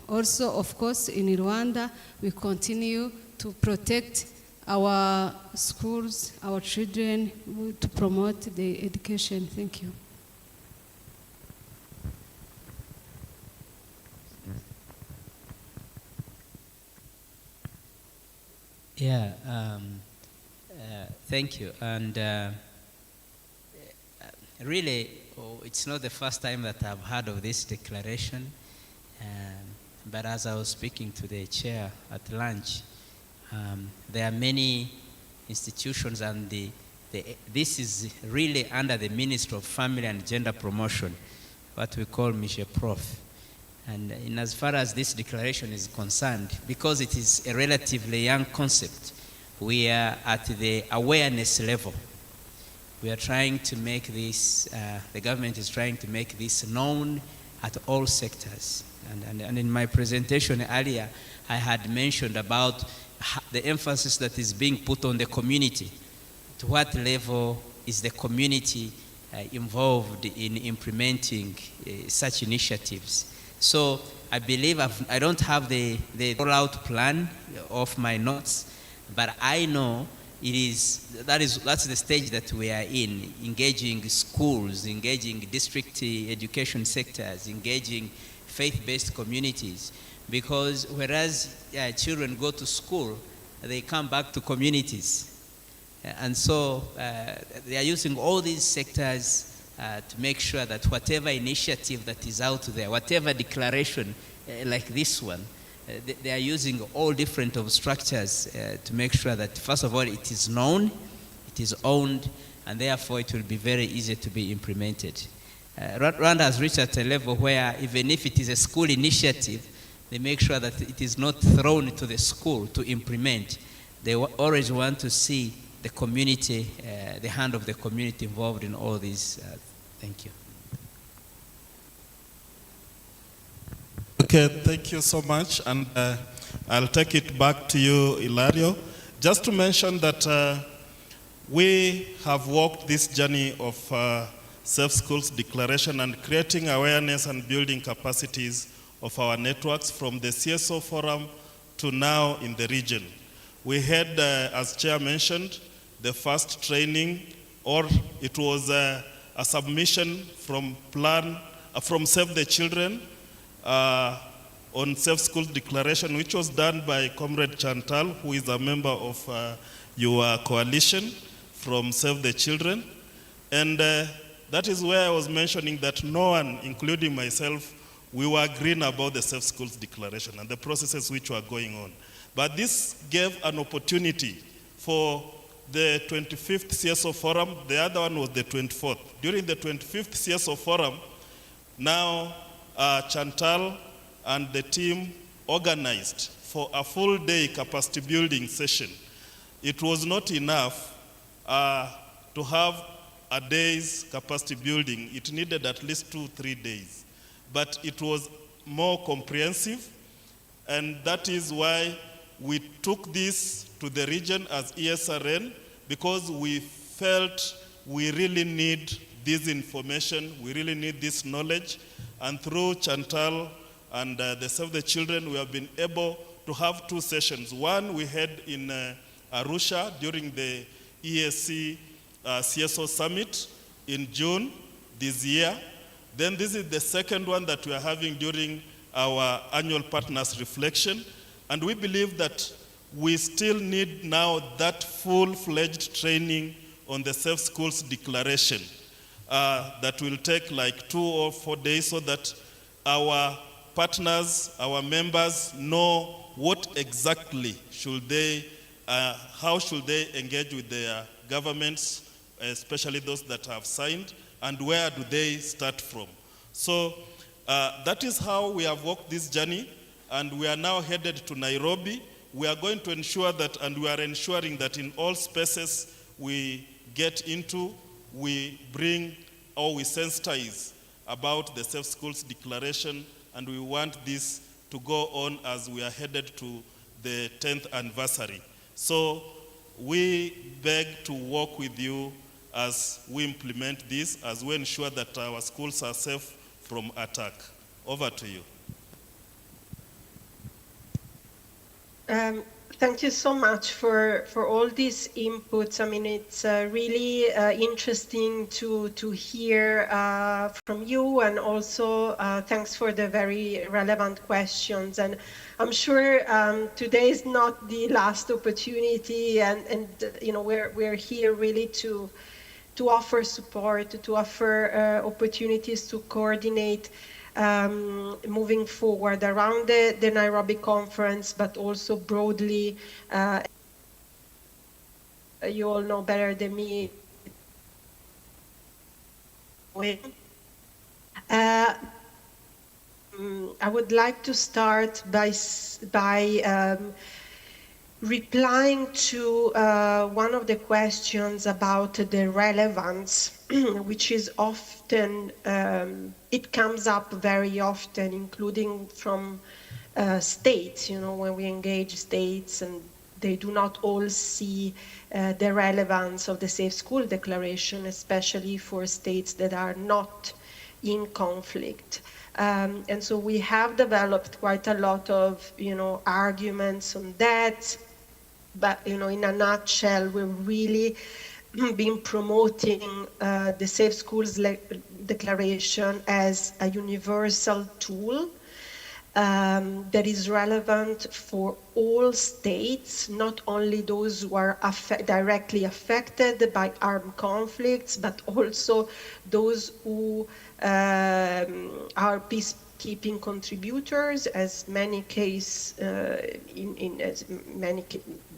Also, of course, in Rwanda, we continue to protect our schools, our children, to promote the education. Thank you. Yeah, thank you. And really, it's not the first time that I've heard of this declaration. But as I was speaking to the chair at lunch, there are many institutions, and this is really under the Ministry of Family and Gender Promotion, what we call MIGEPROF. And in as far as this declaration is concerned, because it is a relatively young concept, we are at the awareness level. We are trying to make this, the government is trying to make this known at all sectors. And in my presentation earlier, I had mentioned about the emphasis that is being put on the community. To what level is the community involved in implementing such initiatives? So I believe I don't have the rollout plan of my notes, but I know that's the stage that we are in, engaging schools, engaging district education sectors, engaging faith-based communities. Because whereas children go to school, they come back to communities. And so they are using all these sectors to make sure that whatever initiative that is out there, whatever declaration like this one, they are using all different of structures to make sure that, first of all, it is known, it is owned, and therefore it will be very easy to be implemented. Rwanda has reached at a level where even if it is a school initiative, they make sure that it is not thrown to the school to implement. They always want to see the community, the hand of the community involved in all these. Thank you. Okay, thank you so much. And I'll take it back to you, Ilario. Just to mention that we have walked this journey of Safe Schools Declaration and creating awareness and building capacities of our networks from the CSO Forum to now in the region. We had, as Chair mentioned, the first training, or it was a submission from Save the Children on Safe Schools Declaration, which was done by Comrade Chantal, who is a member of your coalition from Save the Children. And that is where I was mentioning that no one, including myself, we were green about the Safe Schools Declaration and the processes which were going on. But this gave an opportunity for the 25th CSO Forum. The other one was the 24th. During the 25th CSO Forum, now Chantal and the team organized for a full day capacity building session. It was not enough to have a day's capacity building. It needed at least 2-3 days. But it was more comprehensive, and that is why we took this to the region as Eacrn, because we felt we really need this information, we really need this knowledge, and through Chantal and the Save the Children, we have been able to have 2 sessions. One we had in Arusha during the EAC CSO Summit in June this year. Then this is the second one that we are having during our annual partners reflection. And we believe that we still need now that full-fledged training on the Safe Schools Declaration that will take like 2 or 4 days, so that our partners, our members know what exactly should they, how should they engage with their governments, especially those that have signed, and where do they start from. So that is how we have walked this journey, and we are now headed to Nairobi. We are going to ensure that, and we are ensuring that in all spaces we get into, we bring or we sensitize about the Safe Schools Declaration, and we want this to go on as we are headed to the 10th anniversary. So we beg to work with you as we implement this, as we ensure that our schools are safe from attack. Over to you. Thank you so much for all these inputs. I mean, it's really interesting to hear from you, and also thanks for the very relevant questions. And I'm sure today is not the last opportunity, and you know, we're here really to offer support, to offer opportunities to coordinate moving forward around the Nairobi conference, but also broadly. You all know better than me. I would like to start by replying to one of the questions about the relevance, which is often, it comes up very often, including from states, you know, when we engage states, and they do not all see the relevance of the Safe School Declaration, especially for states that are not in conflict. And so we have developed quite a lot of, you know, arguments on that. But, you know, in a nutshell, we've really been promoting the Safe Schools Declaration as a universal tool that is relevant for all states, not only those who are directly affected by armed conflicts, but also those who are peacekeeping contributors, as many cases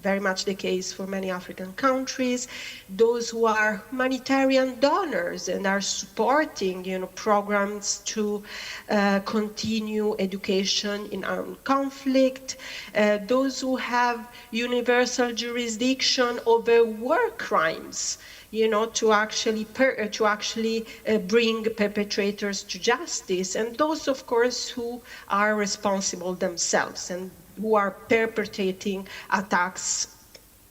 very much the case for many African countries, those who are humanitarian donors and are supporting, programs to continue education in armed conflict, those who have universal jurisdiction over war crimes, to actually bring perpetrators to justice, and those, of course, who are responsible themselves and who are perpetrating attacks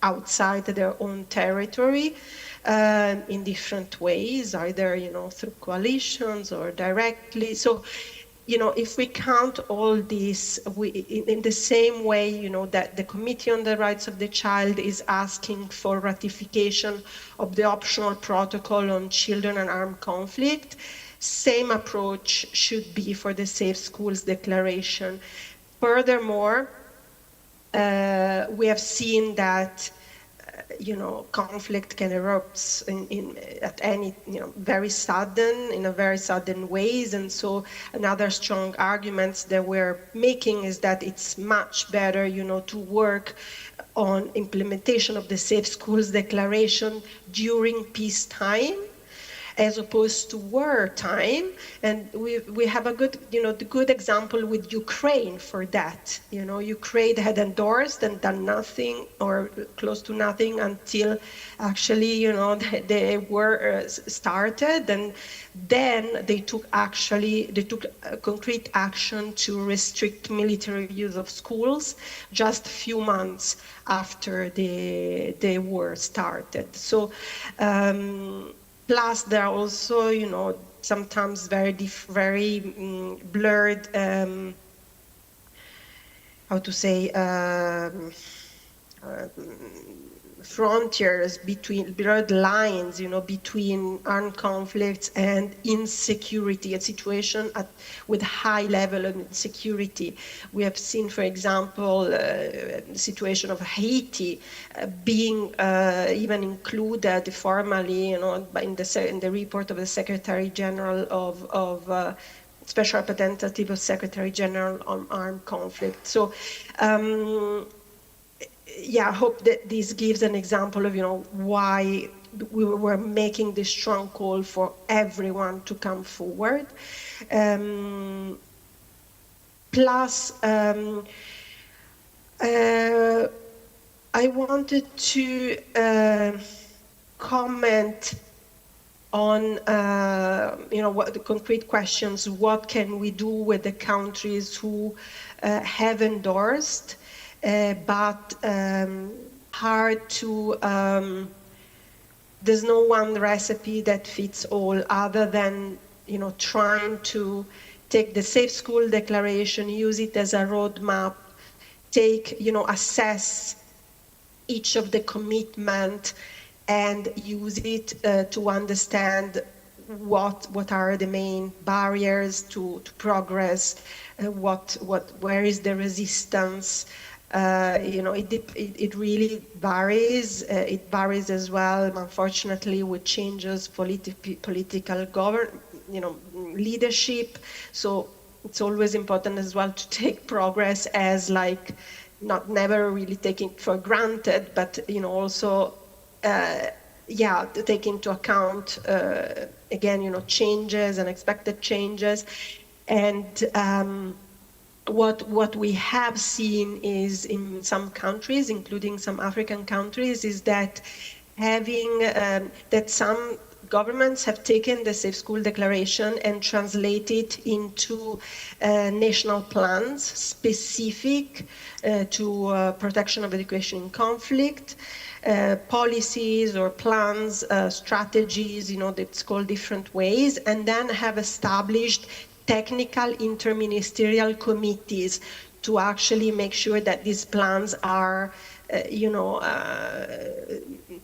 outside their own territory in different ways, either through coalitions or directly. So, if we count all this, in the same way, that the Committee on the Rights of the Child is asking for ratification of the optional protocol on children and armed conflict, same approach should be for the Safe Schools Declaration. Furthermore, we have seen that conflict can erupt at any, in a very sudden ways. And so another strong arguments that we're making is that it's much better, to work on implementation of the Safe Schools Declaration during peacetime, as opposed to wartime. And we have a good, the good example with Ukraine for that. Ukraine had endorsed and done nothing or close to nothing until actually, the war started, and then they took concrete action to restrict military use of schools just a few months after the war started. So. Plus, there are also, sometimes very blurred, frontiers blurred lines, between armed conflicts and insecurity, a situation with high level of insecurity. We have seen, for example, the situation of Haiti being even included formally, in the report of the Secretary General of Special Representative of Secretary General on Armed Conflict. So. I hope that this gives an example of, why we were making this strong call for everyone to come forward. Plus, I wanted to comment on, what the concrete questions, what can we do with the countries who have endorsed, but hard to, there's no one recipe that fits all, other than, trying to take the Safe School Declaration, use it as a roadmap, assess each of the commitment and use it to understand what are the main barriers to progress, where is the resistance. It really varies. It varies as well, unfortunately, with changes political leadership. So it's always important as well to take progress as never really taking for granted, but also to take into account again, changes and expected changes. And what we have seen is in some countries, including some African countries, is that that some governments have taken the Safe School Declaration and translated into national plans specific to protection of education in conflict, policies or plans, strategies, that's called different ways, and then have established technical interministerial committees to actually make sure that these plans are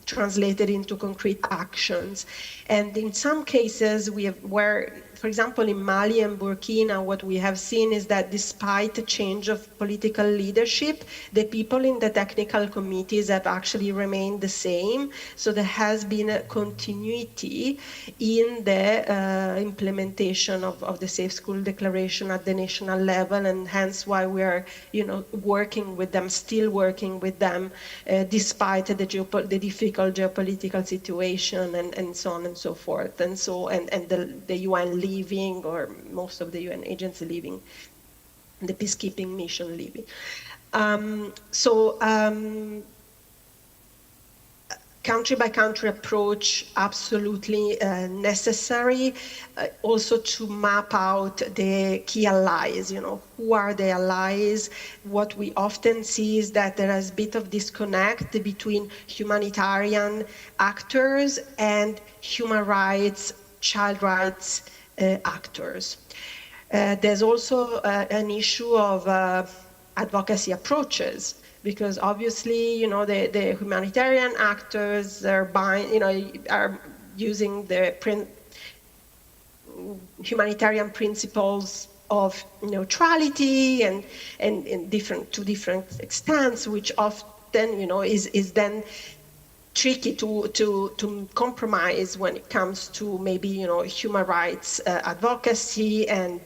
translated into concrete actions. And in some cases, for example, in Mali and Burkina, what we have seen is that despite the change of political leadership, the people in the technical committees have actually remained the same. So there has been a continuity in the implementation of the Safe School Declaration at the national level, and hence why we are, working with them, still working with them, despite the difficult geopolitical situation and so on and so forth, and the UN leaving, or most of the UN agents leaving, the peacekeeping mission leaving. Country by country approach, absolutely necessary. Also to map out the key allies, who are the allies. What we often see is that there is a bit of disconnect between humanitarian actors and human rights, child rights actors. There's also an issue of advocacy approaches, because obviously, the humanitarian actors are using the humanitarian principles of neutrality and to different extents, which often, is then tricky to compromise when it comes to maybe, human rights advocacy and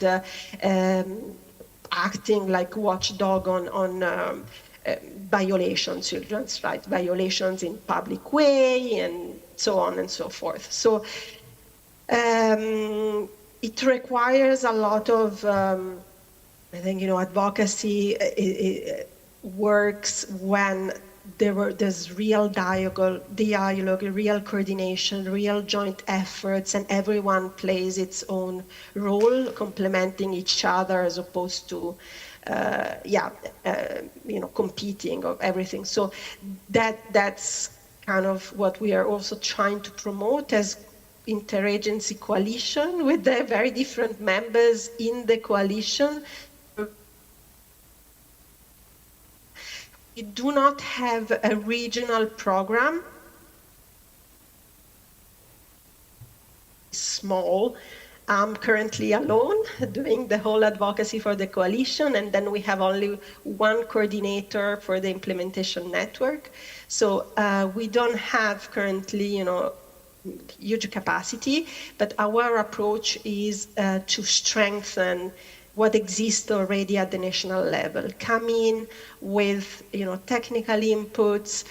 acting like watchdog on violations, children's rights violations in public way, and so on and so forth. So it requires a lot of, I think, advocacy works when there's real dialogue, real coordination, real joint efforts, and everyone plays its own role, complementing each other as opposed to competing or everything. So that's kind of what we are also trying to promote as interagency coalition, with the very different members in the coalition. We do not have a regional program. Small. I'm currently alone doing the whole advocacy for the coalition, and then we have only one coordinator for the implementation network. So we don't have currently, huge capacity, but our approach is to strengthen what exists already at the national level. Come in with, technical inputs,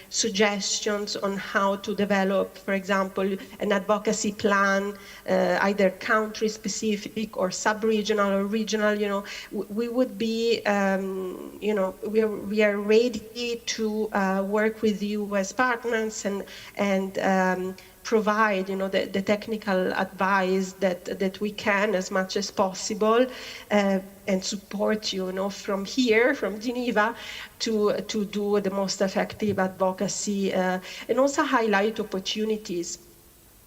suggestions on how to develop, for example, an advocacy plan, either country-specific or sub-regional or regional. We would be, we are ready to work with you as partners and provide, the technical advice that we can as much as possible, and support you, from here, from Geneva, to do the most effective advocacy, and also highlight opportunities.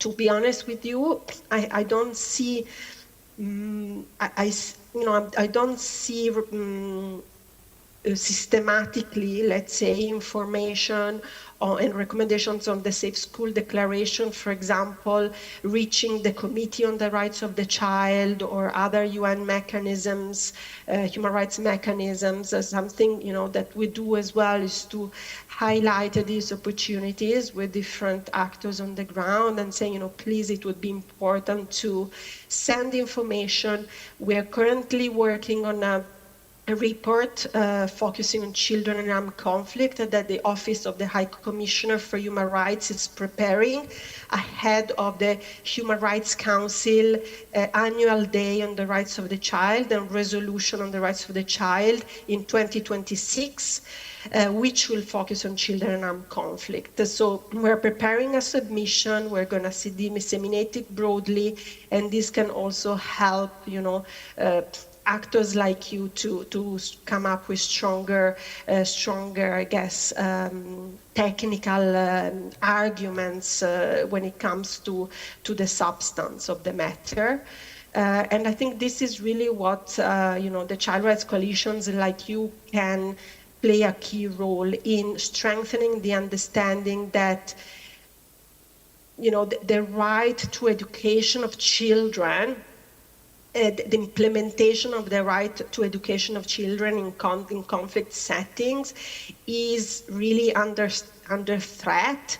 To be honest with you, I don't see, I don't see systematically, let's say, information and recommendations on the Safe School Declaration, for example, reaching the Committee on the Rights of the Child or other UN mechanisms, human rights mechanisms. Something, that we do as well is to highlight these opportunities with different actors on the ground and saying, please, it would be important to send information. We are currently working on a report focusing on children in armed conflict that the Office of the High Commissioner for Human Rights is preparing ahead of the Human Rights Council annual day on the rights of the child and resolution on the rights of the child in 2026, which will focus on children in armed conflict. So we're preparing a submission, we're going to disseminate it broadly, and this can also help, actors like you to come up with stronger, I guess, technical arguments when it comes to the substance of the matter. And I think this is really what, the child rights coalitions like you can play a key role in strengthening the understanding that, you know, the right to education of children, the implementation of the right to education of children in conflict settings is really under threat.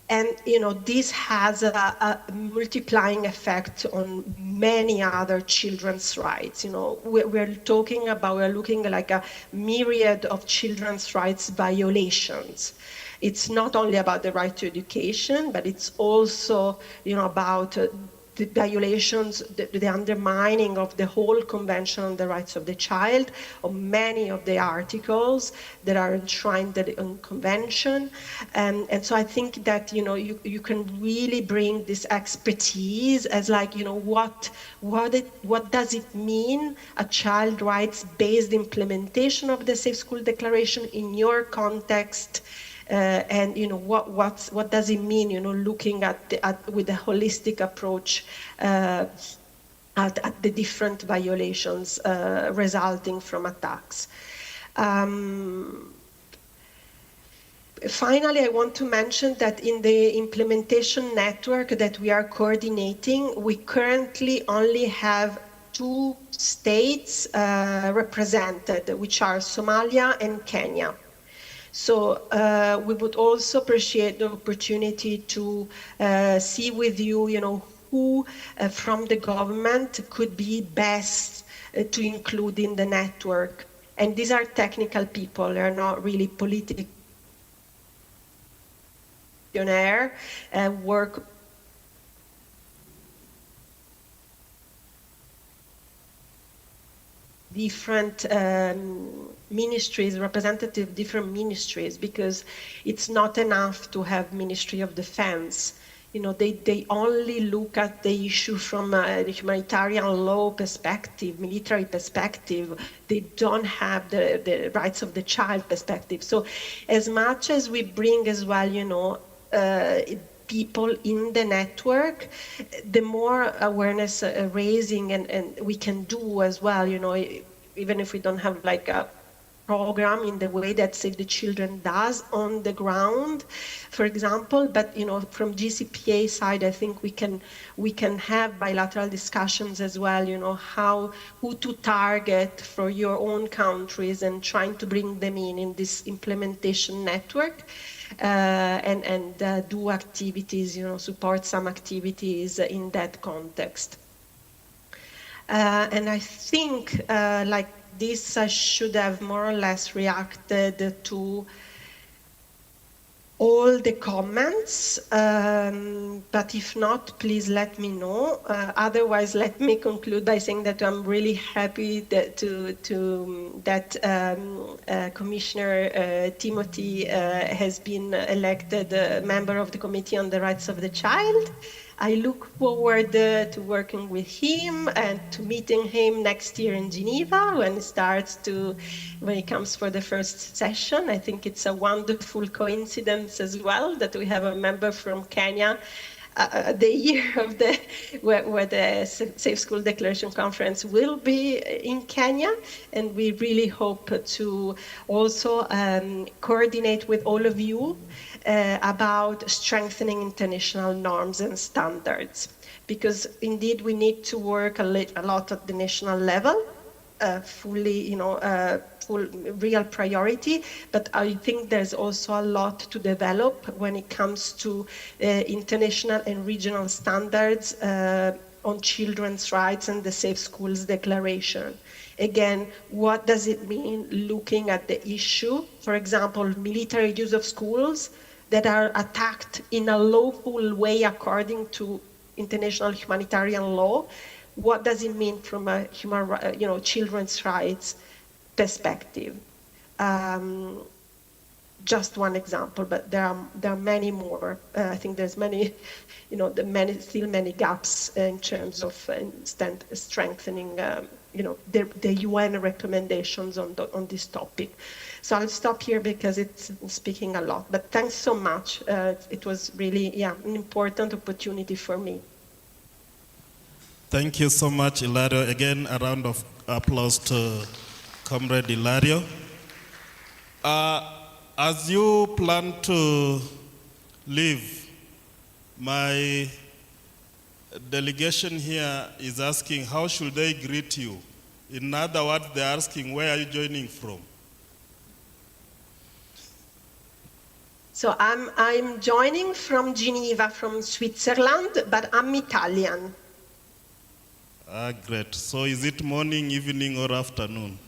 And, you know, this has a multiplying effect on many other children's rights. You know, we're looking like a myriad of children's rights violations. It's not only about the right to education, but it's also, you know, about the violations, the undermining of the whole Convention on the Rights of the Child, of many of the articles that are enshrined in the Convention. And so I think that, you know, you can really bring this expertise as like, you know, what does it mean, a child rights-based implementation of the Safe School Declaration in your context, and, you know, what does it mean, you know, looking with a holistic approach at the different violations resulting from attacks. Finally, I want to mention that in the implementation network that we are coordinating, we currently only have 2 states represented, which are Somalia and Kenya. So we would also appreciate the opportunity to see with you, you know, who from the government could be best to include in the network. And these are technical people, they're not really political. Work different ministries, representative different ministries, because it's not enough to have Ministry of Defense. You know, they only look at the issue from a humanitarian law perspective, military perspective. They don't have the rights of the child perspective. So as much as we bring as well, you know, people in the network, the more awareness raising and we can do as well, you know, even if we don't have like a program in the way that Save the Children does on the ground, for example. But, you know, from GCPA side, I think we can have bilateral discussions as well, you know, who to target for your own countries and trying to bring them in this implementation network. And do activities, you know, support some activities in that context. And I think like this, I should have more or less reacted to all the comments, but if not, please let me know. Otherwise, let me conclude by saying that I'm really happy that Commissioner Timothy has been elected a member of the Committee on the Rights of the Child. I look forward to working with him and to meeting him next year in Geneva when he comes for the first session. I think it's a wonderful coincidence as well that we have a member from Kenya the year of where the Safe School Declaration Conference will be in Kenya, and we really hope to also coordinate with all of you about strengthening international norms and standards, because indeed we need to work a lot at the national level, fully, you know, full real priority, but I think there's also a lot to develop when it comes to international and regional standards on children's rights and the Safe Schools Declaration. Again, what does it mean looking at the issue? For example, military use of schools that are attacked in a lawful way according to international humanitarian law. What does it mean from a children's rights perspective? Just one example, but there are many more. I think there's many, still many gaps in terms of strengthening, the UN recommendations on this topic. So I'll stop here because it's speaking a lot. But thanks so much. It was really, an important opportunity for me. Thank you so much, Ilario. Again, a round of applause to Comrade Ilario. As you plan to leave, my delegation here is asking, how should they greet you? In other words, they're asking, where are you joining from? So I'm joining from Geneva, from Switzerland, but I'm Italian. Great. So is it morning, evening, or afternoon?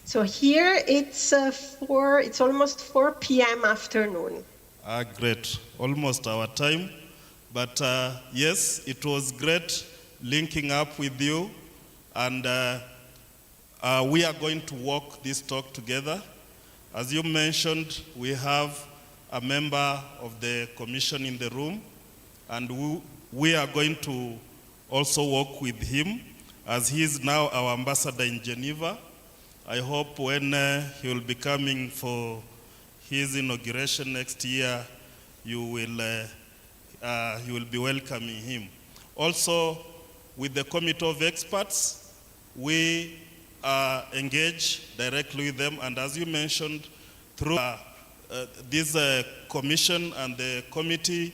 So here it's almost 4 p.m. afternoon. Great. Almost our time. But yes, it was great linking up with you. And we are going to walk this talk together. As you mentioned, we have a member of the commission in the room. And we are going to also work with him, as he is now our ambassador in Geneva. I hope when he will be coming for his inauguration next year, you will be welcoming him. Also, with the committee of experts, we engage directly with them, and as you mentioned, through this commission and the committee,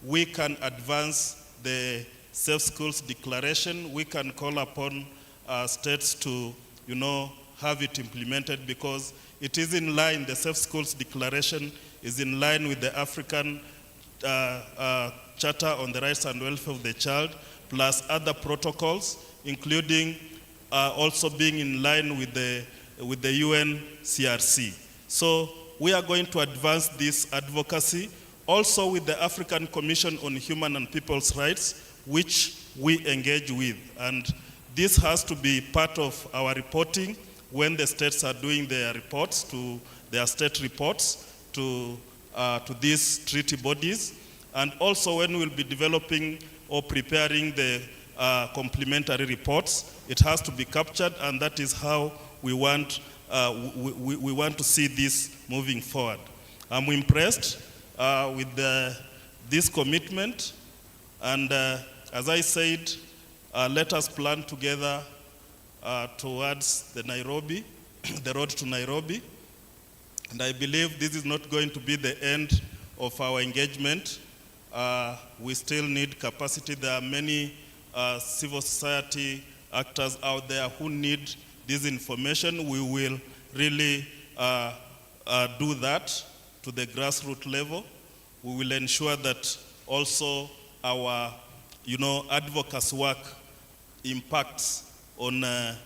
we can advance the Safe Schools Declaration. We can call upon states to, have it implemented, because it is in line, the Safe Schools Declaration is in line with the African Charter on the Rights and Welfare of the Child, plus other protocols, including also being in line with the UN CRC. So we are going to advance this advocacy, also with the African Commission on Human and People's Rights, which we engage with. And this has to be part of our reporting when the states are doing their reports, their state reports to these treaty bodies. And also when we'll be developing or preparing the complementary reports, it has to be captured, and that is how we want to see this moving forward. I'm impressed with this commitment, and as I said, let us plan together towards the road to Nairobi. And I believe this is not going to be the end of our engagement. We still need capacity. There are many civil society actors out there who need this information. We will really do that to the grassroots level. We will ensure that also our advocacy work impacts at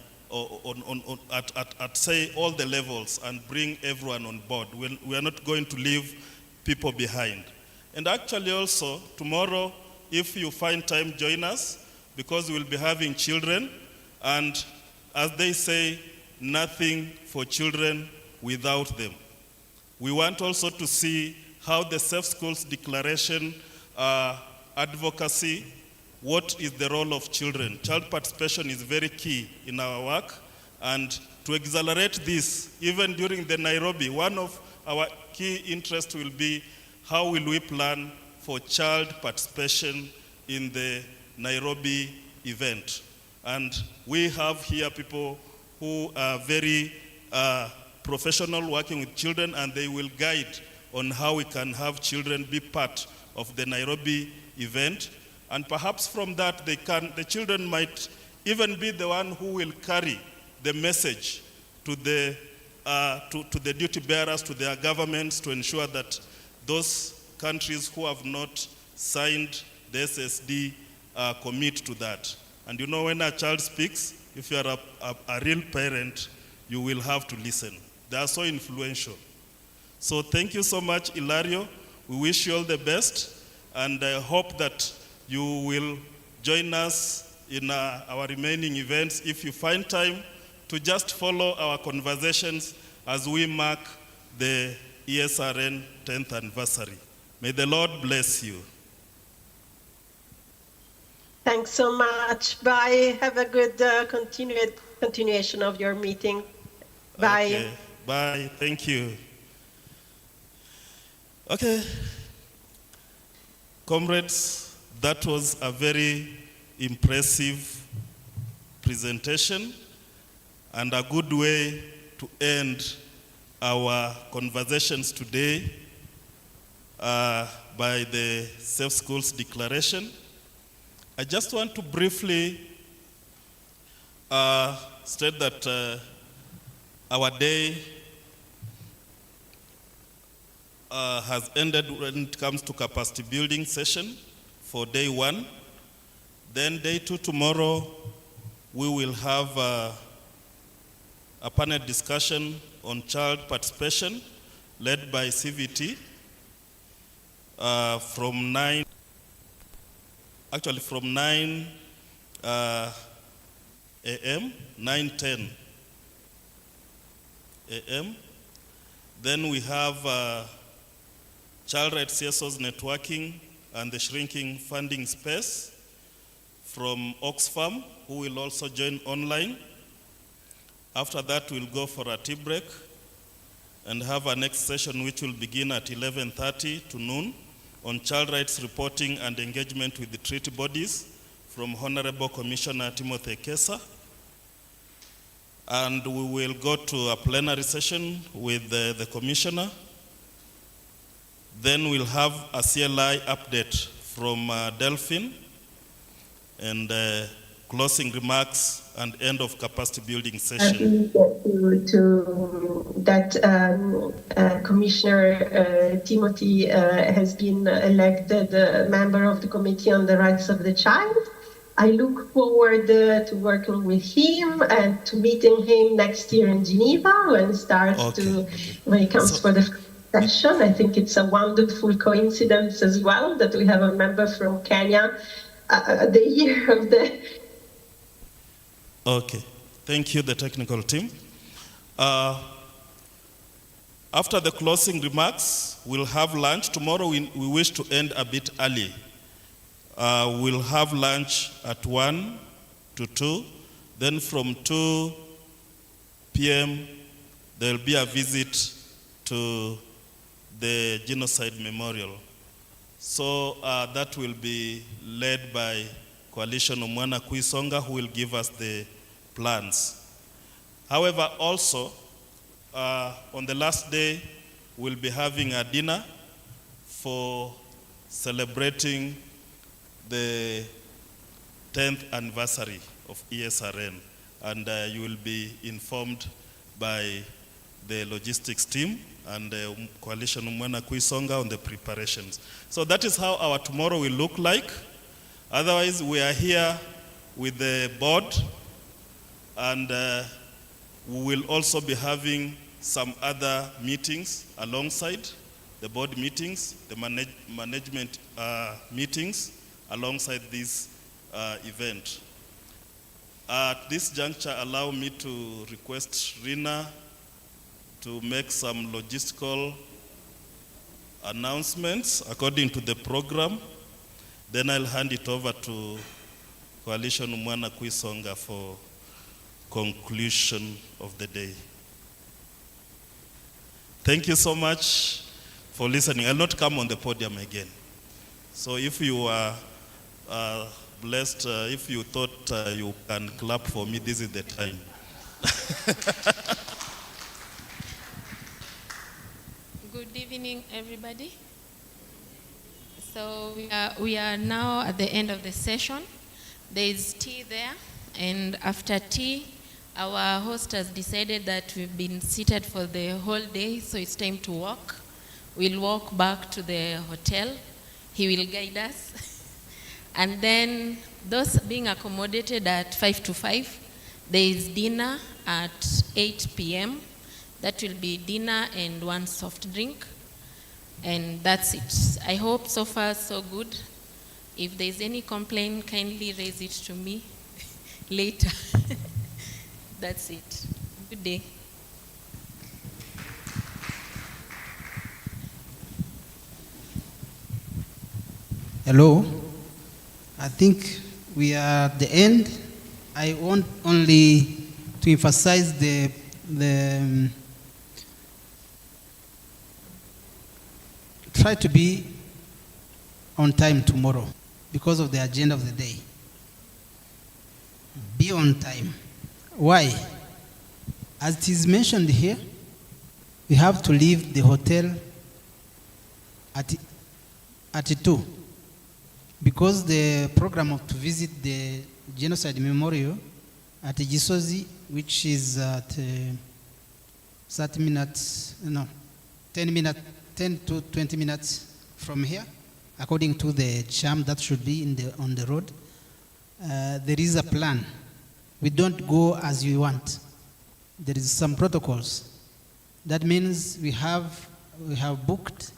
say all the levels and bring everyone on board. We are not going to leave people behind. And actually also tomorrow, if you find time, join us, because we'll be having children, and as they say, nothing for children without them. We want also to see how the Safe Schools Declaration advocacy, what is the role of children? Child participation is very key in our work, and to accelerate this, even during the Nairobi, one of our key interests will be how will we plan for child participation in the Nairobi event. And we have here people who are very professional working with children, and they will guide on how we can have children be part of the Nairobi event. And perhaps from that, the children might even be the one who will carry the message to the duty bearers, to their governments, to ensure that those countries who have not signed the SSD commit to that. And when a child speaks, if you are a real parent, you will have to listen. They are so influential. So thank you so much, Ilario. We wish you all the best, and I hope that you will join us in our remaining events if you find time to just follow our conversations as we mark the Eacrn 10th anniversary. May the Lord bless you. Thanks so much. Bye. Have a good continuation of your meeting. Bye. Okay. Bye. Thank you. Okay. Comrades, that was a very impressive presentation and a good way to end our conversations today by the Safe Schools Declaration. I just want to briefly state that our day has ended when it comes to capacity building session for day 1. Then day 2 tomorrow, we will have a panel discussion on child participation led by CVT from 9 a.m., 9:10 a.m. Then we have Child Rights CSOs networking and the shrinking funding space from Oxfam, who will also join online. After that, we'll go for a tea break and have our next session, which will begin at 11:30 to noon, on child rights reporting and engagement with the treaty bodies from Honorable Commissioner Timothy Kesa. And we will go to a plenary session with the Commissioner. Then we'll have a CLI update from Delphine, and closing remarks and end of capacity building session. Commissioner Timothy has been elected member of the Committee on the Rights of the Child. I look forward to working with him and to meeting him next year in Geneva when he comes for the session. I think it's a wonderful coincidence as well that we have a member from Kenya the year of the... Okay, thank you, the technical team. After the closing remarks, we'll have lunch. Tomorrow we wish to end a bit early. We'll have lunch at 1 to 2. Then from 2 p.m., there'll be a visit to the Genocide Memorial. So that will be led by Coalition Umwana Kuisonga, who will give us the plans. However, also, on the last day, we'll be having a dinner for celebrating the 10th anniversary of Eacrn, and you will be informed by the logistics team and Coalition Umwana Kuisonga on the preparations. So that is how our tomorrow will look like. Otherwise, we are here with the board, and we will also be having some other meetings alongside the board meetings, the management meetings alongside this event. At this juncture, allow me to request Rina to make some logistical announcements according to the program. Then I'll hand it over to Coalition Umwana Kuisonga for conclusion of the day. Thank you so much for listening. I'll not come on the podium again. So if you are blessed, if you thought you can clap for me, this is the time. Good evening, everybody. So we are now at the end of the session. There is tea there, and after tea, our host has decided that we've been seated for the whole day, so it's time to walk. We'll walk back to the hotel. He will guide us. And then those being accommodated at 5 to 5, there is dinner at 8 p.m. That will be dinner and one soft drink. And that's it. I hope so far so good. If there's any complaint, kindly raise it to me later. That's it. Good day. Hello. I think we are at the end. I want only to emphasize the try to be on time tomorrow because of the agenda of the day. Be on time. Why? As it is mentioned here, we have to leave the hotel at 2, because the program of to visit the genocide memorial at Gisozi, which is at 30 minutes, no, 10 to 20 minutes from here, according to the jam that should be on the road. There is a plan. We don't go as we want. There is some protocols. That means we have booked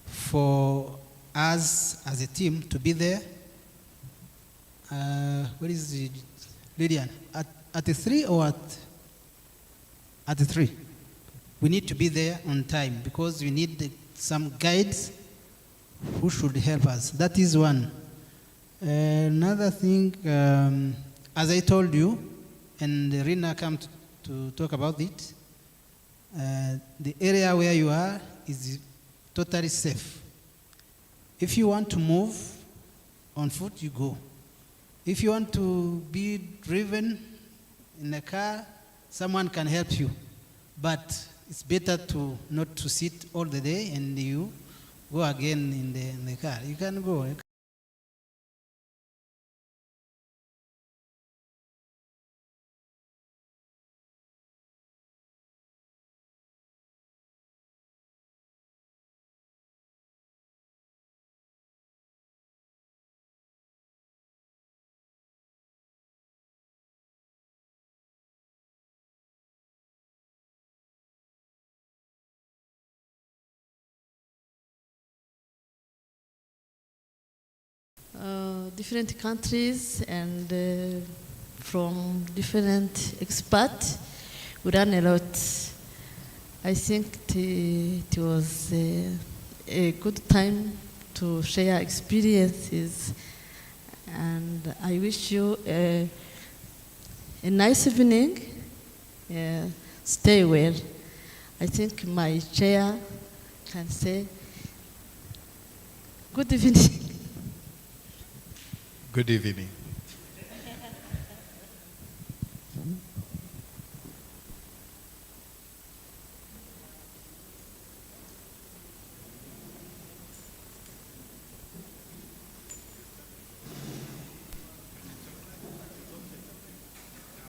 for us as a team to be there. Where is the Lydian? At the 3 or at the 3? We need to be there on time because we need some guides who should help us. That is one. Another thing, as I told you, and Rina came to talk about it, the area where you are is totally safe. If you want to move on foot, you go. If you want to be driven in a car, someone can help you. But it's better to not to sit all the day and you go again in the car. You can go. Different countries and from different experts. We learn a lot. I think it was a good time to share experiences, and I wish you a nice evening. Stay well. I think my chair can say good evening. Good evening.